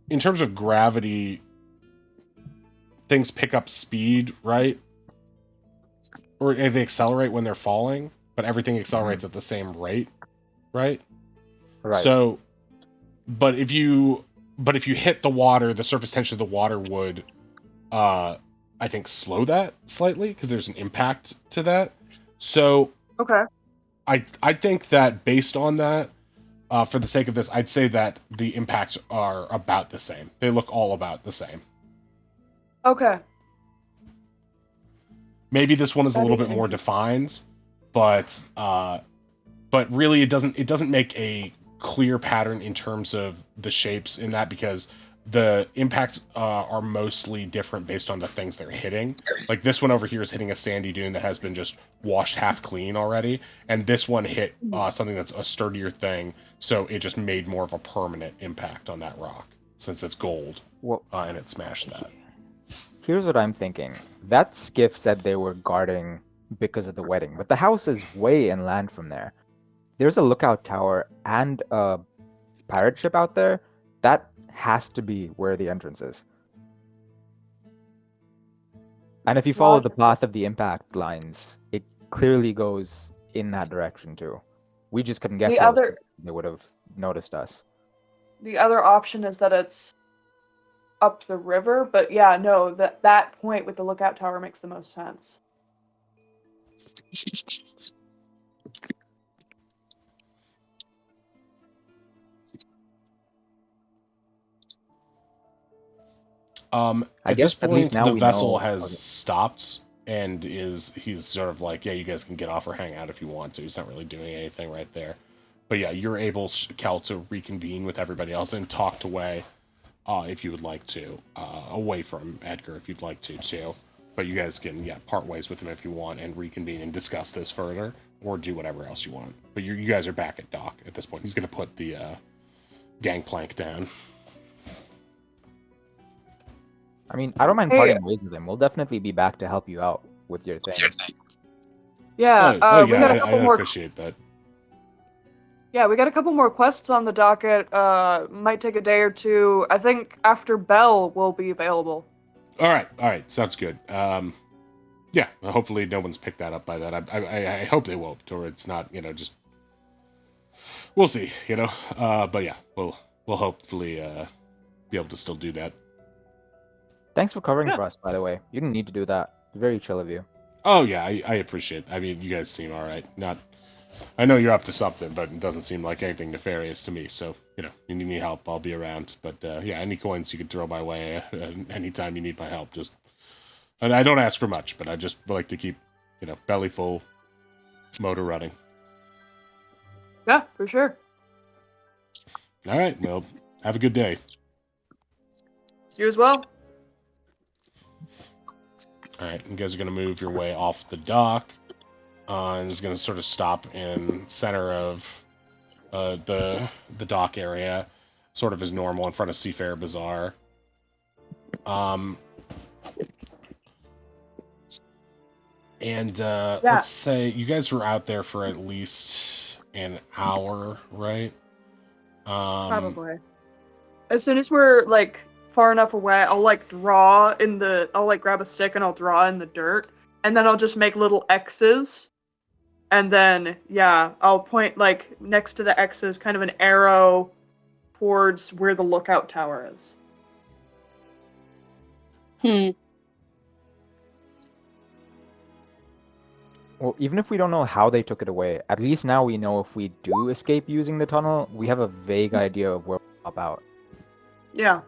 in terms of gravity, things pick up speed, right? Or they accelerate when they're falling, but everything accelerates at the same rate, right? right. So, but if you hit the water, the surface tension of the water would, I think, slow that slightly because there's an impact to that. So, Okay. I think that based on that, for the sake of this, I'd say that the impacts are about the same. They look all about the same. Okay. Maybe this one is a That little is bit more defined, but really it doesn't make a clear pattern in terms of the shapes in that because the impacts are mostly different based on the things they're hitting. Like this one over here is hitting a sandy dune that has been just washed half clean already, and this one hit something that's a sturdier thing, so it just made more of a permanent impact on that rock since it's gold, Well, and it smashed that. here's what I'm thinking. That skiff said they were guarding because of the wedding, but the house is way inland from there. There's a lookout tower and a pirate ship out there. That has to be where the entrance is. And if you follow the path of the impact lines, it clearly goes in that direction too. We just couldn't get close. They would have noticed us. The other option is that it's up the river, but yeah, no, that point with the lookout tower makes the most sense. I At guess this at least point, now the we vessel know. has Okay. stopped and he's sort of like, yeah, you guys can get off or hang out if you want to. He's not really doing anything right there. But yeah, you're able, Kel, to reconvene with everybody else and talk away if you would like to, away from Edgar if you'd like to too. But you guys can, yeah, part ways with him if you want and reconvene and discuss this further or do whatever else you want. But you guys are back at dock at this point. He's going to put the gangplank down. I mean, I don't mind Hey. parting ways with him. We'll definitely be back to help you out with your thing. Yeah, we got a couple I more. appreciate that. Yeah, we got a couple more quests on the docket. Might take a day or two. I think after Bell will be available. All right, sounds good. Yeah, hopefully no one's picked that up by that. I hope they won't, or it's not, just we'll see, But yeah, we'll hopefully be able to still do that. Thanks for covering for us, by the way. You didn't need to do that. Very chill of you. Oh yeah, I appreciate it. I mean, you guys seem all right. I know you're up to something, but it doesn't seem like anything nefarious to me. So, you need any help, I'll be around. But yeah, any coins you could throw my way anytime you need my help. And I don't ask for much, but I just like to keep, belly full, motor running. Yeah, for sure. All right. Well, have a good day. You as well. All right. You guys are going to move your way off the dock. And it's going to sort of stop in center of the dock area, sort of as normal in front of Seafarer Bazaar. Let's say you guys were out there for at least an hour, right? Probably. As soon as we're like far enough away, I'll like draw in the. I'll like grab a stick and I'll draw in the dirt, and then I'll just make little X's, and then I'll point like next to the X's, kind of an arrow towards where the lookout tower is. Well, even if we don't know how they took it away, at least now we know if we do escape using the tunnel, we have a vague idea of where we'll pop out. Yeah.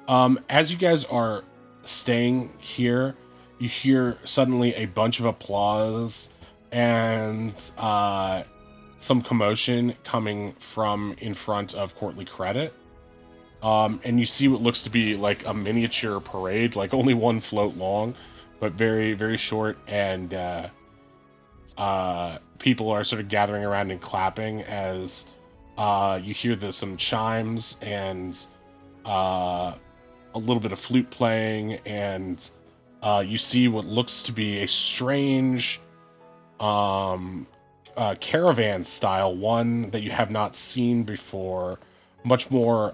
As you guys are staying here, you hear suddenly a bunch of applause and some commotion coming from in front of Courtly Credit. And you see what looks to be like a miniature parade, like only one float long, but very, very short. And people are sort of gathering around and clapping as you hear some chimes and a little bit of flute playing, and you see what looks to be a strange caravan style, one that you have not seen before. Much more,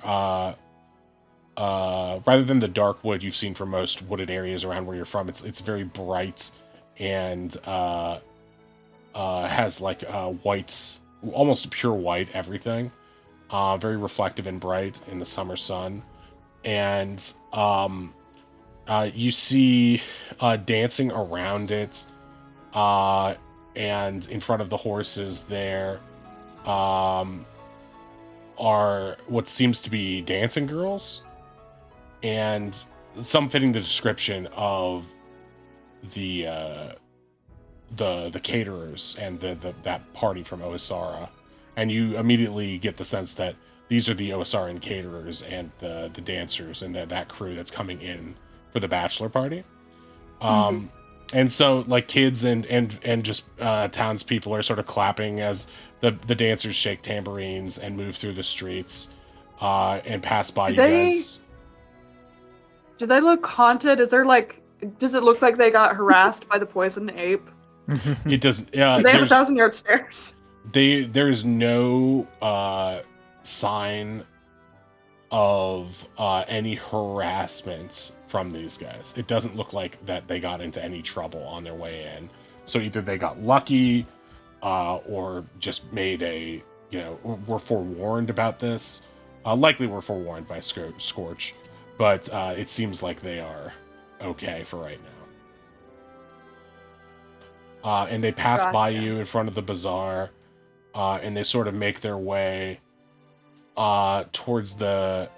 rather than the dark wood you've seen for most wooded areas around where you're from, it's very bright and has like white, almost pure white everything. Very reflective and bright in the summer sun. And you see dancing around it, and in front of the horses there are what seems to be dancing girls, and some fitting the description of the caterers and that party from Oasara. And you immediately get the sense that these are the Oasaran caterers and the dancers and that crew that's coming in for the bachelor party. And so like kids and just townspeople are sort of clapping as the dancers shake tambourines and move through the streets and pass by guys. Do they look haunted? Does it look like they got harassed by the poison ape? It doesn't. Do they have 1,000-yard stairs? There's no sign of any harassment from these guys. It doesn't look like that they got into any trouble on their way in. So either they got lucky or just made were forewarned about this. Likely were forewarned by Scorch, but it seems like they are okay for right now. And they pass by you in front of the bazaar, and they sort of make their way towards the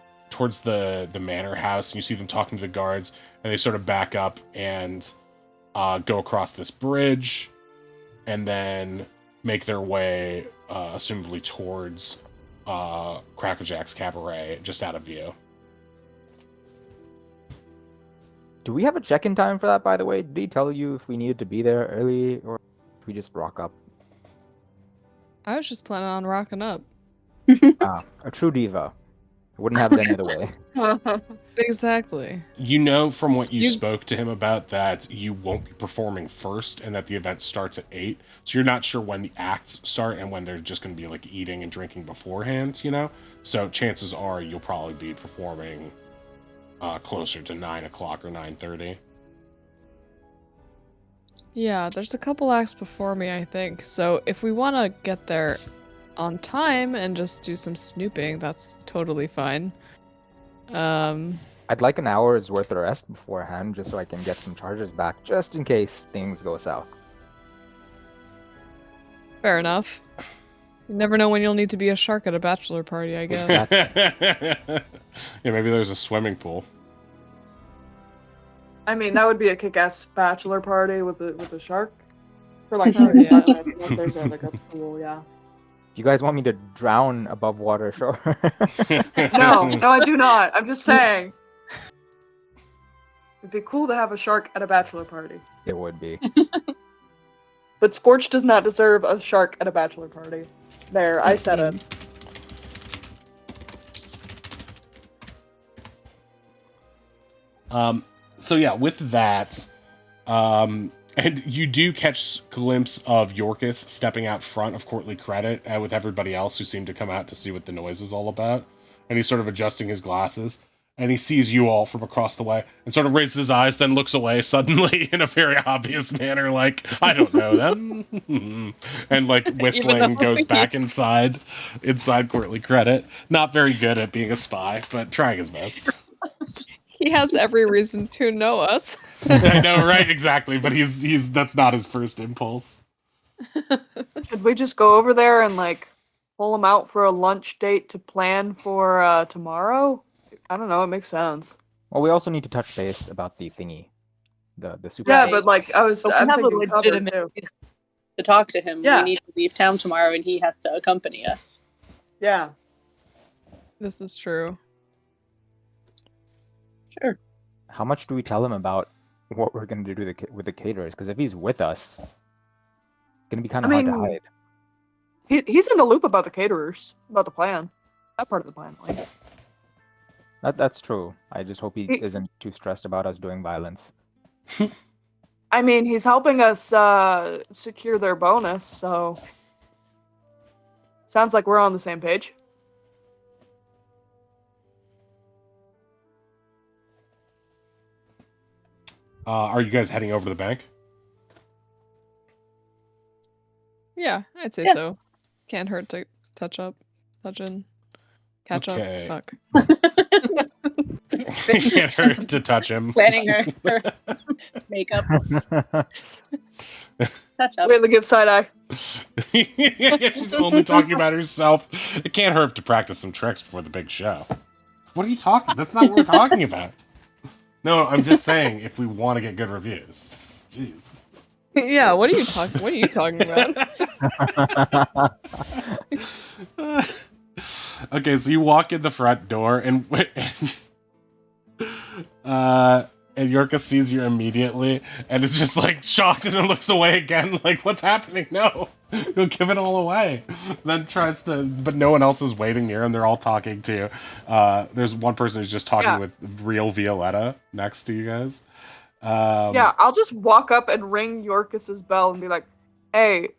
manor house. And you see them talking to the guards, and they sort of back up and go across this bridge, and then make their way, assumably towards Crackerjack's Cabaret, just out of view. Do we have a check-in time for that, by the way? Did he tell you if we needed to be there early, or if we just rock up? I was just planning on rocking up. A true diva. Wouldn't have it any other way. Exactly. You know from what you spoke to him about that you won't be performing first and that the event starts at 8. So you're not sure when the acts start and when they're just going to be like eating and drinking beforehand, you know? So chances are you'll probably be performing closer to 9 o'clock or 9:30. Yeah, there's a couple acts before me, I think. So if we want to get there on time and just do some snooping, that's totally fine. I'd like an hour's worth of rest beforehand, just so I can get some charges back, just in case things go south. Fair enough. You never know when you'll need to be a shark at a bachelor party, I guess. Yeah, maybe there's a swimming pool. I mean, that would be a kick-ass bachelor party with a shark. For like Oh, certain yeah. planets, unless there's like a pool, yeah. If you guys want me to drown above water, sure. No, I do not. I'm just saying. It'd be cool to have a shark at a bachelor party. It would be. But Scorch does not deserve a shark at a bachelor party. There, I said it. So yeah, with that, and you do catch a glimpse of Yorkus stepping out front of Courtly Credit with everybody else who seemed to come out to see what the noise is all about. And he's sort of adjusting his glasses. And he sees you all from across the way and sort of raises his eyes, then looks away suddenly in a very obvious manner, like, I don't know them. And like whistling goes back inside Courtly Credit. Not very good at being a spy, but trying his best. He has every reason to know us. I know, right? Exactly. But he's that's not his first impulse. Should we just go over there and like pull him out for a lunch date to plan for tomorrow? I don't know. It makes sense. Well, we also need to touch base about the thingy, the super. Yeah, Right. but like But we I'm have a thinking covered legitimate too. reason to talk to him. Yeah. We need to leave town tomorrow, and he has to accompany us. Yeah. This is true. Sure. How much do we tell him about what we're gonna do with the caterers? Because if he's with us, it's gonna be kind of hard to mean- hide. He's in the loop about the caterers, about the plan. That part of the plan, like. That's true. I just hope he He- isn't too stressed about us doing violence. I mean, he's helping us secure their bonus, so sounds like we're on the same page. Are you guys heading over to the bank? Yeah, I'd say Yeah. so. Can't hurt to touch in. Catch Okay. up. Fuck. Can't hurt to touch him. Planning her makeup. Touch up. Wait, give side eye. She's only talking about herself. It can't hurt to practice some tricks before the big show. What are you talking? That's not what we're talking about. No, I'm just saying if we want to get good reviews. Jeez. Yeah, what are you talking about? Okay, so you walk in the front door and Yorka sees you immediately and is just like shocked and then looks away again, like, what's happening? No. You'll give it all away. Then tries to, but no one else is waiting near him. They're all talking to you. There's one person who's just talking with real Violetta next to you guys. Yeah, I'll just walk up and ring Yorkus's bell and be like, "Hey,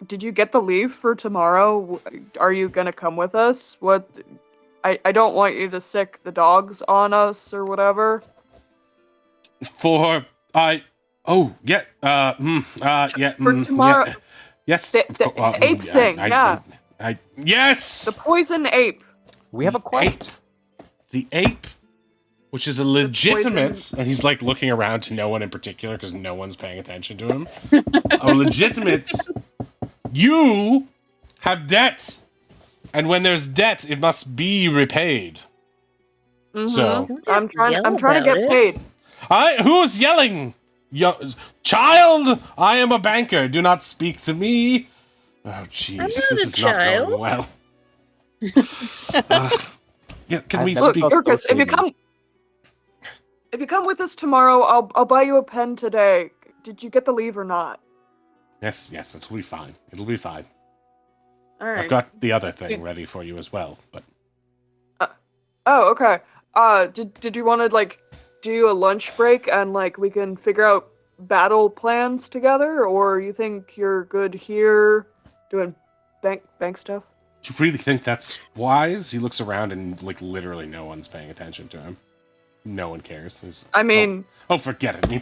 did you get the leave for tomorrow? Are you gonna come with us? What? I don't want you to sick the dogs on us or whatever." For tomorrow. Yeah, yes. the ape thing. Yes. The poison ape. We have a quest. The ape, which is a legitimate, and he's like looking around to no one in particular because no one's paying attention to him. A legitimate. You have debt, and when there's debt, it must be repaid. Mhm. So I'm trying to about get it. paid. who's yelling? Child, I am a banker. Do not speak to me. Oh, jeez, I'm this not a is not going well. Yeah, can we I've never speak? felt so Yorkus, if you come with us tomorrow, I'll buy you a pen today. Did you get the leave or not? Yes, it'll be fine. It'll be fine. All right. I've got the other thing ready for you as well, but Oh, okay. Did you want to like do a lunch break and like we can figure out battle plans together, or you think you're good here doing bank stuff? do you really think that's wise? He looks around and like literally no one's paying attention to him. No one cares. I mean, oh, forget it. He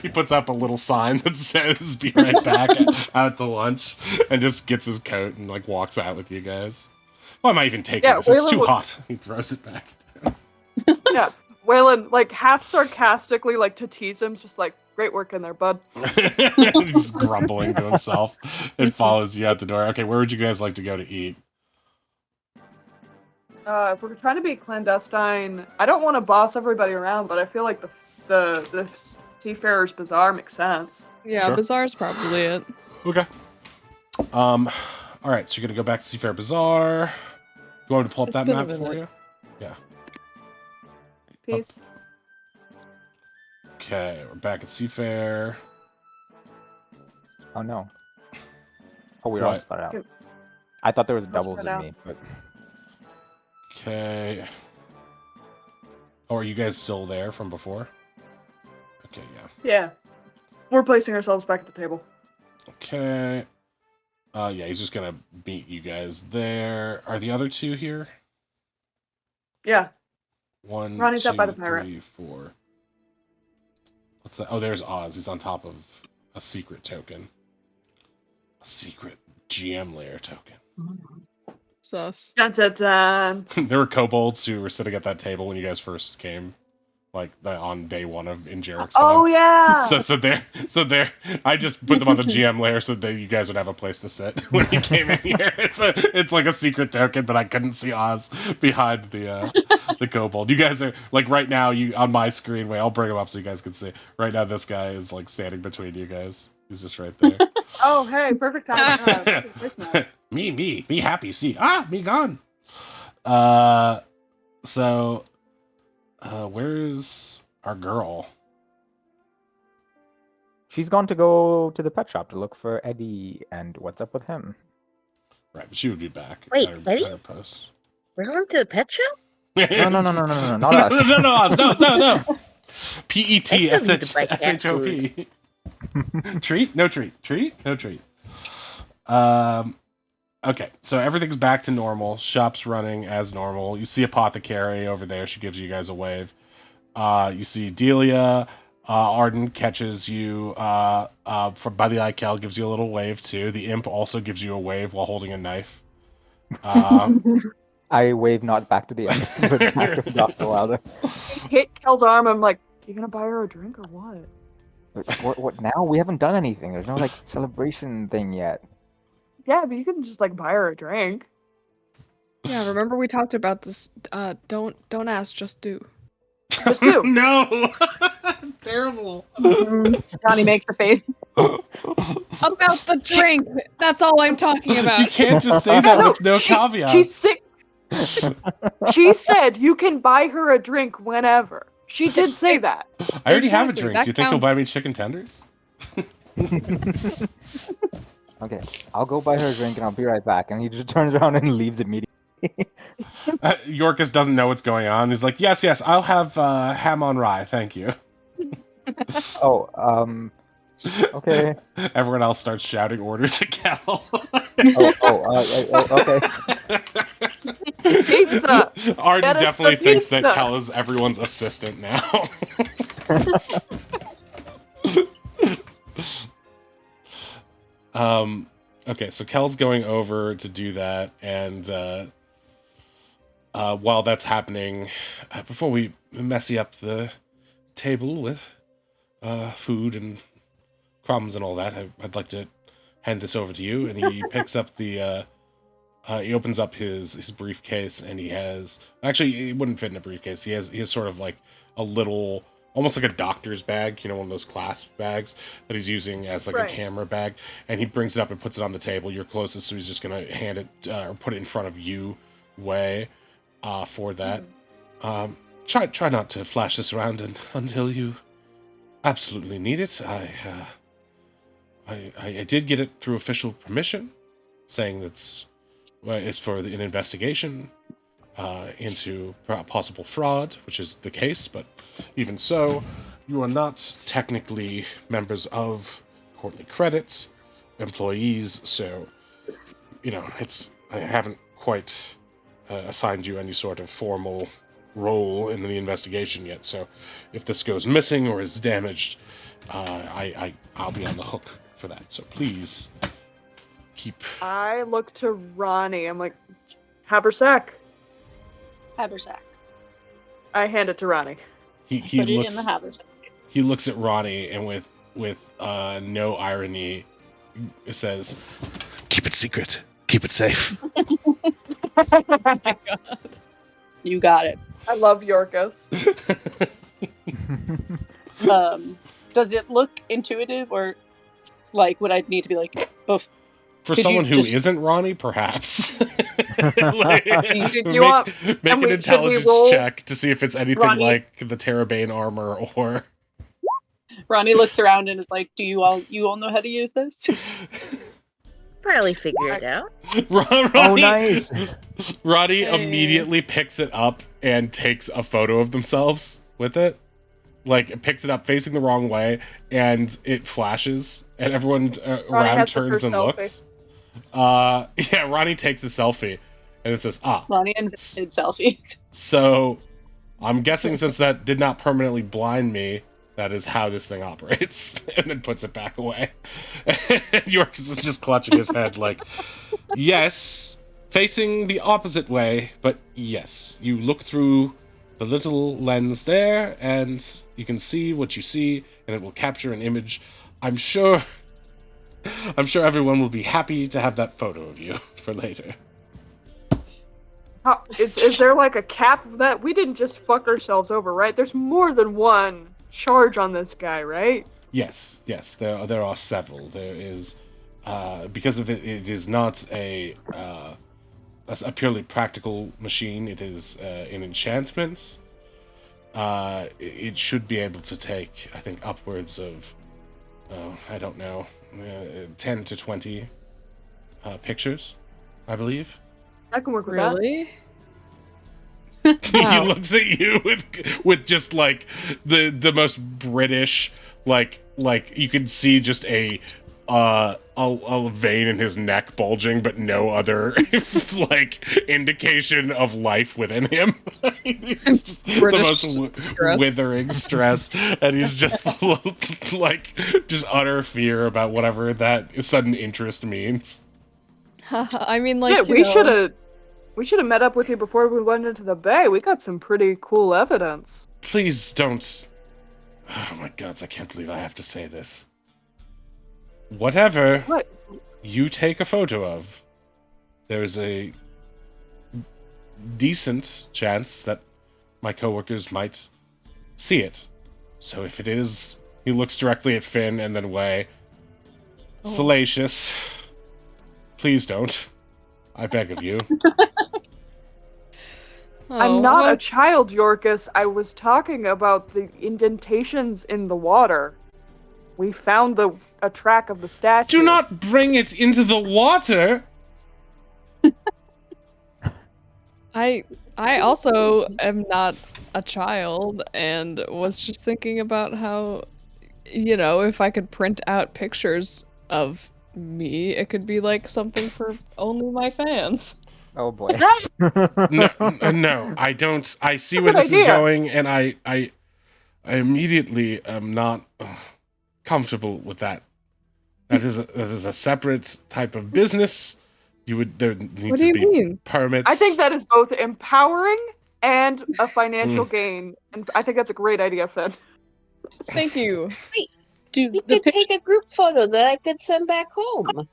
puts up a little sign that says "Be right back" out to lunch, and just gets his coat and like walks out with you guys. Why am I even taking this? It's too hot. He throws it back. yeah. Waylon, like half sarcastically, like to tease him, just like, "Great work in there, bud." He's grumbling to himself and follows you out the door. Okay, where would you guys like to go to eat? If we're trying to be clandestine, I don't want to boss everybody around, but I feel like the Seafarer's Bazaar makes sense. Yeah, Sure. Bazaar's probably it. Okay. All right, so you're gonna go back to Seafair Bazaar. You want me to pull up It's that been a map for minute. you? Peace. Okay, we're back at Seafair. Oh no. Oh, we're all What? spread out. Good. I thought there was All doubles spread in out. me, but Okay. Oh, are you guys still there from before? Okay, yeah. Yeah. We're placing ourselves back at the table. Okay. Yeah, he's just gonna meet you guys there. Are the other two here? Yeah. One, Ronnie's two, up by the pirate. 3, 4. What's that? Oh, there's Oz. He's on top of a secret token. A secret GM layer token. Sus. Dun, dun, dun. There were kobolds who were sitting at that table when you guys first came, like on day one of in Jarek's Oh yeah. So there. I just put them on the GM layer so that you guys would have a place to sit when you came in here. It's like a secret token, but I couldn't see Oz behind the kobold. You guys are like right now. You on my screen. Wait, I'll bring him up so you guys can see. Right now, this guy is like standing between you guys. He's just right there. Oh hey, perfect time. me happy. See, me gone. So, where's our girl? she's gone to go to the pet shop to look for Eddie and what's up with him. Right, but she would be back. Wait, at her- Eddie? at her post. We're going to the pet shop? No, not us. No. P-E-T I still need to buy cat S-H-O-P. Treat? No treat. Treat? No treat. Okay, so everything's back to normal. Shop's running as normal. You see Apothecary over there. She gives you guys a wave. You see Delia. Arden catches you by the eye cal, gives you a little wave too. The imp also gives you a wave while holding a knife. I wave not back to the end, but back to Dr. Wilder. Hit Kel's arm. I'm like, you gonna buy her a drink or what? What now? We haven't done anything. There's no like celebration thing yet. Yeah, but you can just like buy her a drink. Yeah, remember we talked about this. Don't ask, just do. Just do. No! Terrible. Johnny makes a face. About the drink. That's all I'm talking You about. can't just say that with no caveat. She's sick. She said you can buy her a drink whenever. She did say that. I already have a Exactly, drink. that Do you think he'll counts. buy me chicken tenders? Okay, I'll go buy her a drink and I'll be right back. And he just turns around and leaves immediately. Yorkus doesn't know what's going on. He's like, yes, I'll have ham on rye, thank you. Oh, okay. Everyone else starts shouting orders at Cal. Okay. Pizza. Arden Get us definitely the thinks that pizza. Cal is everyone's assistant now. Okay, so Kel's going over to do that, and while that's happening, before we messy up the table with food and crumbs and all that, I'd like to hand this over to you. And he picks up the he opens up his briefcase, and he has, actually it wouldn't fit in a briefcase. He has sort of like a little, almost like a doctor's bag, you know, one of those clasp bags that he's using as like Right. a camera bag. And he brings it up and puts it on the table. You're closest, so he's just gonna hand it or put it in front of you, Way, for that. Try not to flash this around until you absolutely need it. I did get it through official permission, saying it's for an investigation into possible fraud, which is the case. But even so, you are not technically members of Courtly Credit employees, so you know I haven't quite assigned you any sort of formal role in the investigation yet. So if this goes missing or is damaged, I'll be on the hook for that. So please keep. I look to Ronnie. I'm like, have her sack. Haversack. I hand it to Ronnie. He Put it looks. in the haversack. He looks at Ronnie and with no irony says, "Keep it secret. Keep it safe." Oh my god. You got it. I love Yorkus. Does it look intuitive, or like would I need to be like, "Boof"? For Could you someone who just- not Ronnie, perhaps. Do you want- make and an should we intelligence roll- check to see if it's anything Ronnie- like the Terabane armor or. Ronnie looks around and is like, "Do you all know how to use this?" Probably figure it out. Ronnie, Oh, nice. Ronnie Hey. immediately picks it up and takes a photo of themselves with it. Like, it picks it up facing the wrong way, and it flashes, and everyone around has the turns first and selfie. looks. Yeah, Ronnie takes a selfie, and it says, Ronnie invented selfies. so I'm guessing since that did not permanently blind me, that is how this thing operates, and then puts it back away. And Yorkus is just clutching his head like, yes, facing the opposite way, but yes, you look through the little lens there, and you can see what you see, and it will capture an image. I'm sure everyone will be happy to have that photo of you for later. Is there like a cap that we didn't just fuck ourselves over, right? There's more than one charge on this guy, right? Yes, there are several. There is, because of it is not a purely practical machine. It is an enchantment. It should be able to take, I think, upwards of, I don't know, 10 to 20 pictures, I believe. I can work with that. Really? He looks at you with just like the most British, like you can see just a vein in his neck bulging, but no other like indication of life within him. It's just the British most stress. withering stress, and he's just like just utter fear about whatever that sudden interest means. I mean, like, Yeah, you we know, should have met up with you before we went into the bay. We got some pretty cool evidence. Please don't. Oh my gods, I can't believe I have to say this. Whatever What? you take a photo of, there's a decent chance that my coworkers might see it. So if it is, he looks directly at Finn and then away. Salacious. Please don't. I beg of you. I'm not a child, Yorkus. I was talking about the indentations in the water. We found a track of the statue. Do not bring it into the water! I also am not a child and was just thinking about how, you know, if I could print out pictures of me, it could be like something for only my fans. Oh boy. No, I don't. I see where Good this is idea. going, and I immediately am not comfortable with that. That is a separate type of business. There needs What do to you be mean? permits. I think that is both empowering and a financial gain, and I think that's a great idea, Finn. Thank you. Do We the could take a group photo that I could send back home.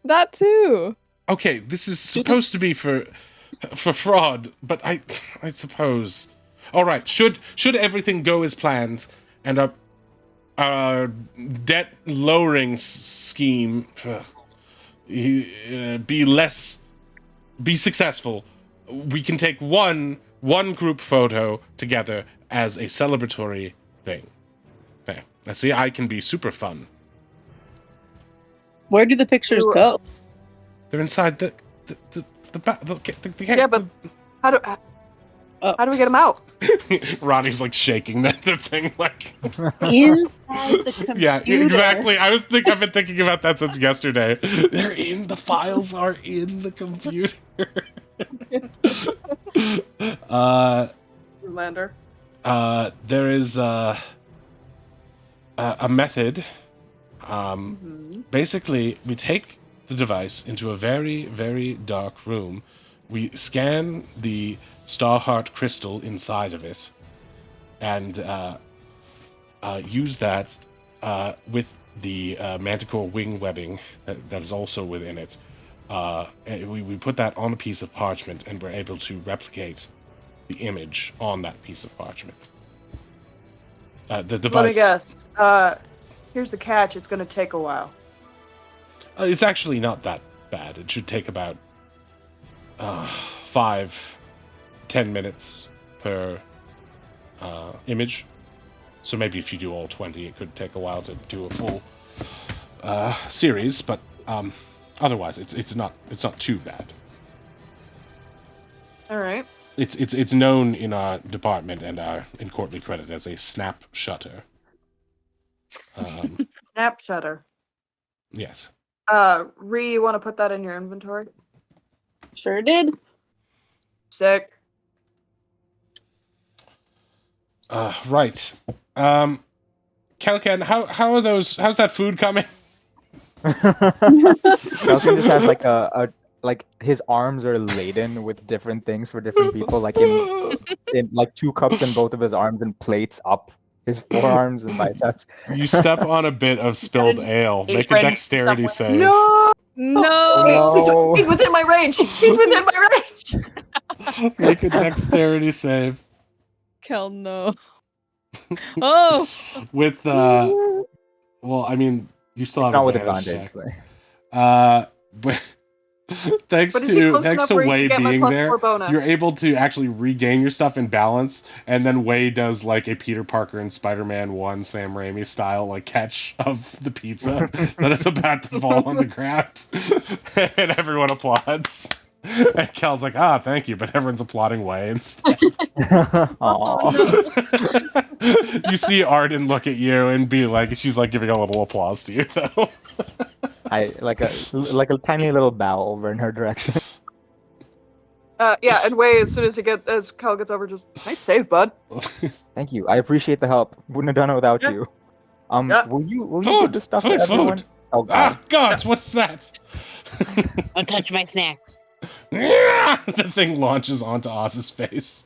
That too. Okay, this is supposed to be for fraud, but I suppose. All right, should everything go as planned, and our debt lowering scheme be successful, we can take one group photo together as a celebratory thing. Okay, let's see. I can be super fun. Where do the pictures go? They're inside the Yeah, but how do we get them out? Ronnie's like shaking the thing like Inside the computer. yeah, exactly. I've been thinking about that since yesterday. The files are in the computer. Zoolander. There is a method. Basically, we take the device into a very, very dark room. We scan the Starheart crystal inside of it, and use that with the Manticore wing webbing that is also within it. And we put that on a piece of parchment, and we're able to replicate the image on that piece of parchment. The Let me device. guess. Here's the catch. It's going to take a while. It's actually not that bad. It should take about 5-10 minutes per image. So maybe if you do all 20, it could take a while to do a full series. But otherwise, it's not too bad. All right. It's known in our department and in courtly credit as a snap shutter. Snap shutter. Yes. Ree, you want to put that in your inventory? Sure did. Sick. Right. Kelken, how are those? How's that food coming? Kelvin just has like his arms are laden with different things for different people, like in like 2 cups in both of his arms and plates up his forearms and biceps. You step on a bit of spilled ale. Make a apron dexterity save. No! No! He's within my range. He's within my range. Make a dexterity save. Kel, no. Oh! With well, I mean, you still It's have not with advantage advantage. check. But thanks But is he to close thanks enough to where he can Wei get my being plus there, 4 bonus? you're able to actually regain your stuff in balance, and then Wei does like a Peter Parker and Spider-Man 1 Sam Raimi style like catch of the pizza that is about to fall on the ground, and everyone applauds. And Cal's like, thank you, but everyone's applauding Wei instead. Aw. You see Arden look at you and be like, she's like giving a little applause to you though. I like a tiny little bow over in her direction. Yeah, and Wei, as soon as Cal gets over, just nice save, bud. Thank you. I appreciate the help. Wouldn't have done it without Yeah. you. Yeah. Will you give Food, the stuff food, to everyone? food. Oh god. God, what's that? Don't touch my snacks. The thing launches onto Oz's face.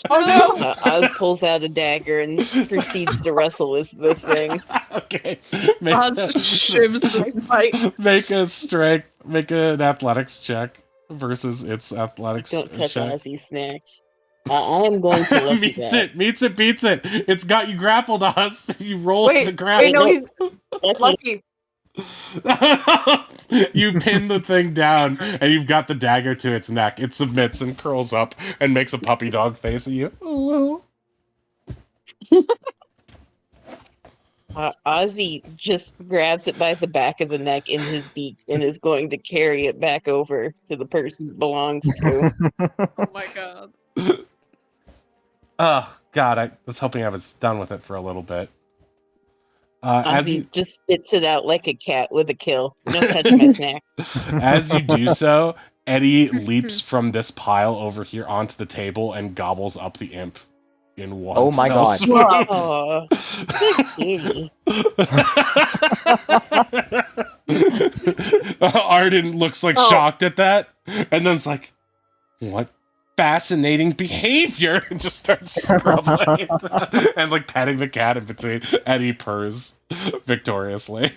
Oh no! Oz pulls out a dagger and proceeds to wrestle with this thing. Okay. Oz shivs this fight. Make an athletics check versus its athletics Don't touch check. Ozzy's snacks. I am going to lucky Meets that. it, meets it, beats it. It's got you grappled, Oz. You roll to the ground. Wait, no, he's Lucky. lucky. You pin the thing down, and you've got the dagger to its neck. It submits and curls up and makes a puppy dog face at you. Oh, Ozzy just grabs it by the back of the neck in his beak and is going to carry it back over to the person it belongs to. Oh my god. oh God, I was hoping I was done with it for a little bit. As Ozzy you just spits it out like a cat with a kill. Don't touch my snack. as you do so, Eddie leaps from this pile over here onto the table and gobbles up the imp in one. Oh my fell God. swoop. Oh, good kitty. Arden looks like shocked at that, and then's like, "What fascinating behavior!" and just starts scrubbing and like petting the cat in between. Eddie purrs victoriously.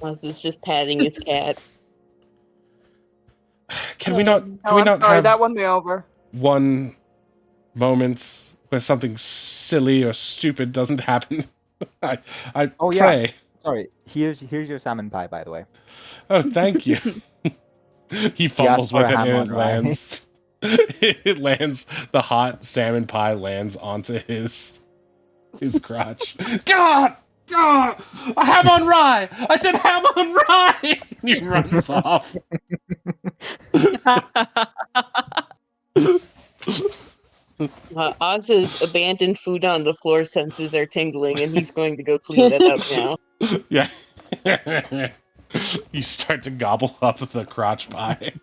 Oz is just patting his cat. Can we not? Oh, Can we I'm not sorry, have that won me over. one moment where something silly or stupid doesn't happen? I Oh, yeah. pray. Sorry. Here's your salmon pie, by the way. Oh, thank you. He fumbles for with a it ham and on it rye. lands. It lands. The hot salmon pie lands onto his crotch. God! God! A ham on rye! I said ham on rye! He runs off. Oz's abandoned food on the floor senses are tingling, and he's going to go clean that up now. Yeah. You start to gobble up the crotch pie.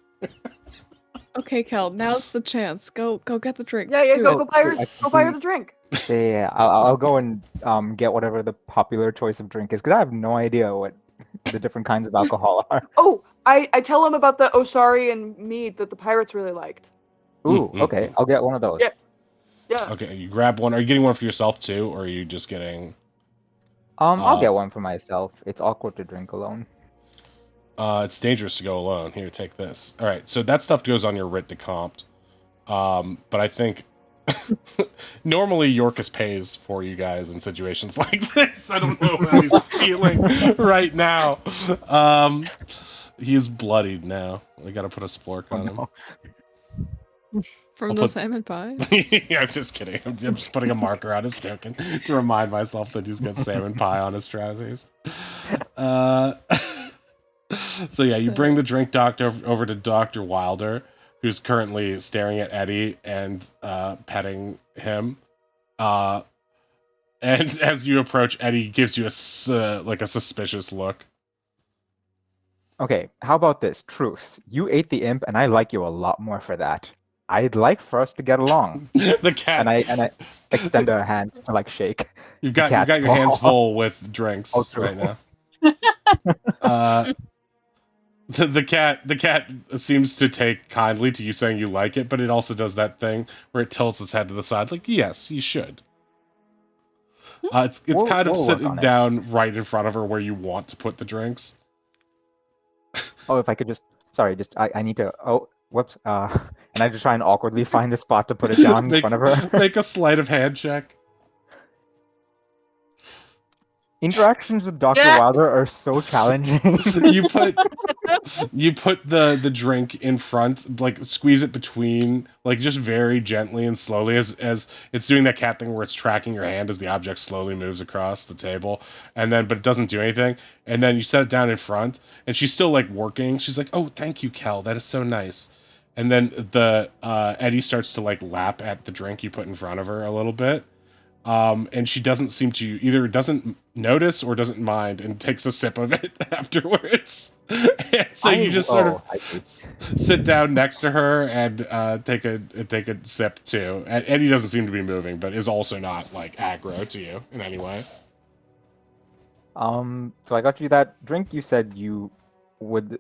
Okay, Kel, now's the chance. Go get the drink. Yeah, Do go it. buy her, I go buy her think- the drink. Yeah. I'll go and get whatever the popular choice of drink is, because I have no idea what the different kinds of alcohol are. Oh, I tell him about the Osari and mead that the pirates really liked. Ooh, Mm, okay. I'll get one of those. Yeah. Yeah. Okay, you grab one. Are you getting one for yourself too, or are you just getting? I'll get one for myself. It's awkward to drink alone. It's dangerous to go alone. Here, take this. All right, so that stuff goes on your writ de compt. But I think Normally, Yorkus pays for you guys in situations like this. I don't know how he's feeling right now. He's bloodied now. We gotta put a splork on him. From I'll the put- salmon pie? Yeah, I'm just kidding. I'm just putting a marker on his token to remind myself that he's got salmon pie on his trousers. So yeah, you bring the drink doctor over to Dr. Wilder, who's currently staring at Eddie and petting him. And as you approach, Eddie gives you a suspicious look. Okay, how about this? Truce. You ate the imp, and I like you a lot more for that. I'd like for us to get along. The cat. And I extend a hand to like shake. You've the got cat's your hands paw. full with drinks Oh, true. right now. The cat seems to take kindly to you saying you like it, but it also does that thing where it tilts its head to the side, like, yes, you should. It's We'll kind of work sitting on it. down right in front of her where you want to put the drinks. Oh, if I could just, sorry, I need to. Oh, whoops. And I just try and awkwardly find the spot to put it down in front of her. Make a sleight of hand check. Interactions with Dr. Yes. Wilder are so challenging. you put the drink in front, like squeeze it between, like just very gently and slowly as it's doing that cat thing where it's tracking your hand as the object slowly moves across the table, and then but it doesn't do anything, and then you set it down in front, and she's still like working. She's like, "Oh, thank you, Kel. That is so nice." And then the Eddie starts to like lap at the drink you put in front of her a little bit. And she doesn't seem to either doesn't notice or doesn't mind and takes a sip of it afterwards. And so you just sort of sit down next to her and take a sip too. And Eddie doesn't seem to be moving, but is also not like aggro to you in any way. So I got you that drink. You said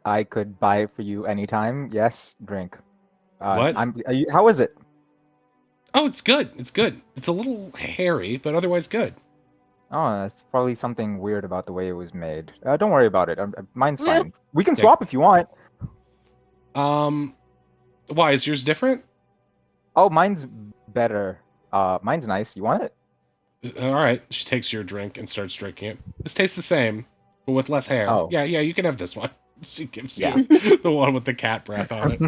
I could buy it for you anytime. Yes, drink. What? How is it? Oh, it's good. It's good. It's a little hairy, but otherwise good. Oh, that's probably something weird about the way it was made. Don't worry about it. Mine's Yeah. fine. We can swap if you want. Why is yours different? Oh, mine's better. Mine's nice. You want it? All right. She takes your drink and starts drinking it. This tastes the same, but with less hair. Oh. Yeah, you can have this one. She gives Yeah. you the one with the cat breath on it.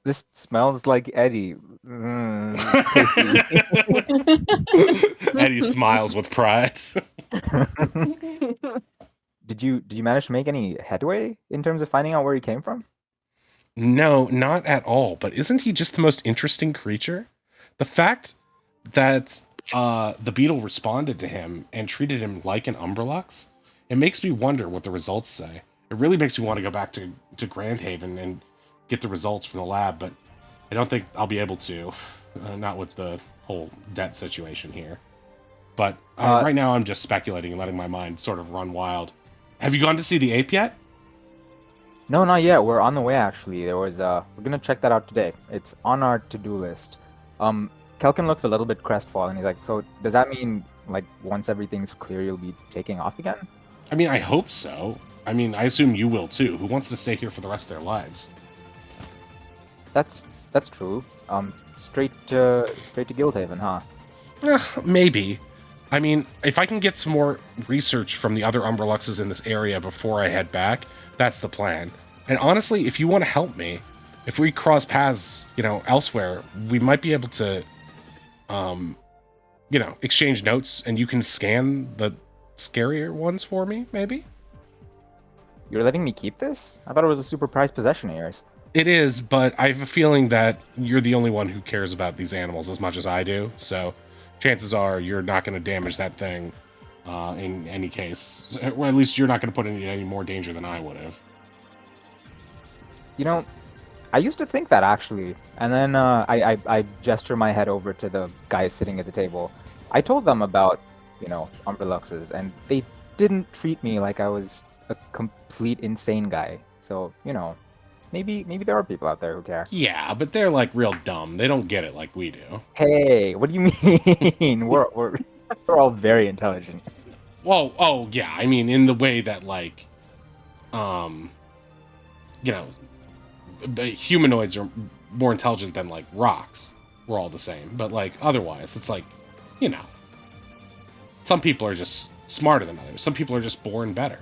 This smells like Eddie. Tasty. Eddie smiles with pride. Did you manage to make any headway in terms of finding out where he came from? No, not at all. But isn't he just the most interesting creature? The fact that the beetle responded to him and treated him like an Umbrelux, it makes me wonder what the results say. It really makes me want to go back to Grandhaven and get the results from the lab, but I don't think I'll be able to, not with the whole debt situation here. But right now I'm just speculating and letting my mind sort of run wild. Have you gone to see the ape yet? No, not yet. We're on the way, actually. We're gonna check that out today. It's on our to-do list. Kelkin looks a little bit crestfallen. He's like, so does that mean, like, once everything's clear, you'll be taking off again? I mean, I hope so. I mean, I assume you will too. Who wants to stay here for the rest of their lives? That's true. Straight to Guildhaven, huh? Maybe. I mean, if I can get some more research from the other Umbreluxes in this area before I head back, that's the plan. And honestly, if you want to help me, if we cross paths, elsewhere, we might be able to, exchange notes, and you can scan the scarier ones for me, maybe? You're letting me keep this? I thought it was a super prized possession of yours. It is, but I have a feeling that you're the only one who cares about these animals as much as I do, so chances are you're not going to damage that thing in any case. Or at least you're not going to put it in any more danger than I would have. I used to think that, actually. And then I gesture my head over to the guys sitting at the table. I told them about, Umbreluxes, and they didn't treat me like I was a complete insane guy. So, maybe there are people out there who care. Yeah, but they're like real dumb. They don't get it like we do. Hey, what do you mean? we're all very intelligent. Well, oh yeah, I mean in the way that humanoids are more intelligent than like rocks. We're all the same, but like otherwise, it's like, you know, some people are just smarter than others. Some people are just born better.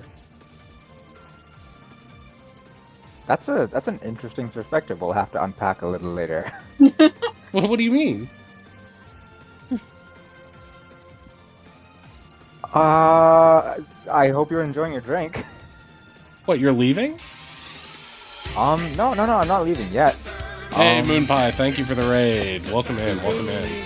That's an interesting perspective. We'll have to unpack a little later. Well, what do you mean? I hope you're enjoying your drink. What, you're leaving? No, I'm not leaving yet. Hey, Moon Pie, thank you for the raid. Welcome in, welcome in.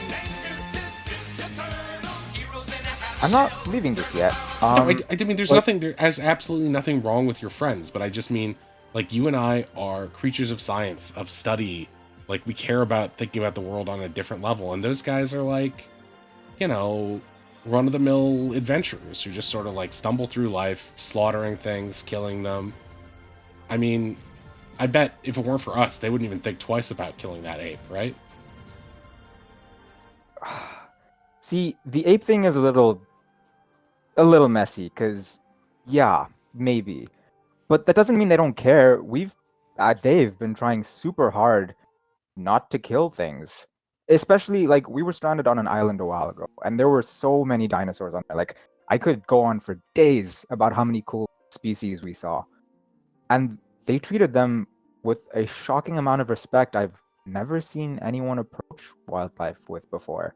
I'm not leaving just yet. No, I mean, there's absolutely nothing wrong with your friends, but I just mean, like, you and I are creatures of science, of study. Like, we care about thinking about the world on a different level, and those guys are like, you know, run-of-the-mill adventurers who just sort of, like, stumble through life, slaughtering things, killing them. I mean, I bet if it weren't for us, they wouldn't even think twice about killing that ape, right? See, the ape thing is a little messy, because, yeah, maybe. But that doesn't mean they don't care. They've been trying super hard not to kill things. Especially, like, we were stranded on an island a while ago, and there were so many dinosaurs on there. Like, I could go on for days about how many cool species we saw. And they treated them with a shocking amount of respect I've never seen anyone approach wildlife with before.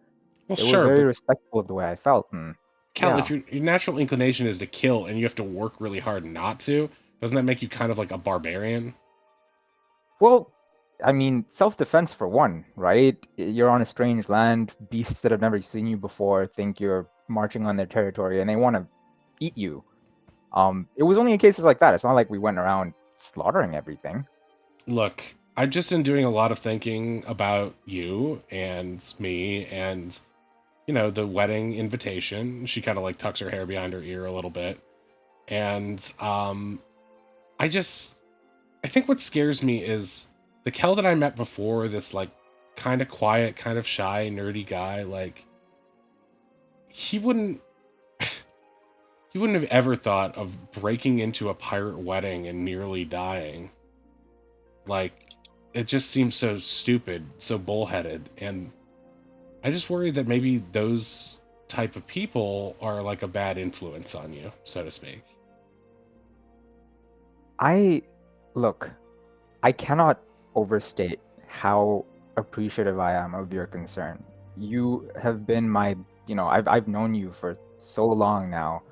Well, They were sure, very but respectful of the way I felt, and Cal, yeah. if your natural inclination is to kill and you have to work really hard not to, doesn't that make you kind of like a barbarian? Well, I mean, self-defense for one, right? You're on a strange land, beasts that have never seen you before think you're marching on their territory, and they want to eat you. It was only in cases like that. It's not like we went around slaughtering everything. Look, I've just been doing a lot of thinking about you and me and, you know, the wedding invitation. She kind of like tucks her hair behind her ear a little bit. And I think what scares me is the Kel that I met before, this like kind of quiet, kind of shy, nerdy guy, like he wouldn't he wouldn't have ever thought of breaking into a pirate wedding and nearly dying. Like, it just seems so stupid, so bullheaded, and I just worry that maybe those type of people are like a bad influence on you, so to speak. Look, I cannot overstate how appreciative I am of your concern. You have been I've known you for so long now,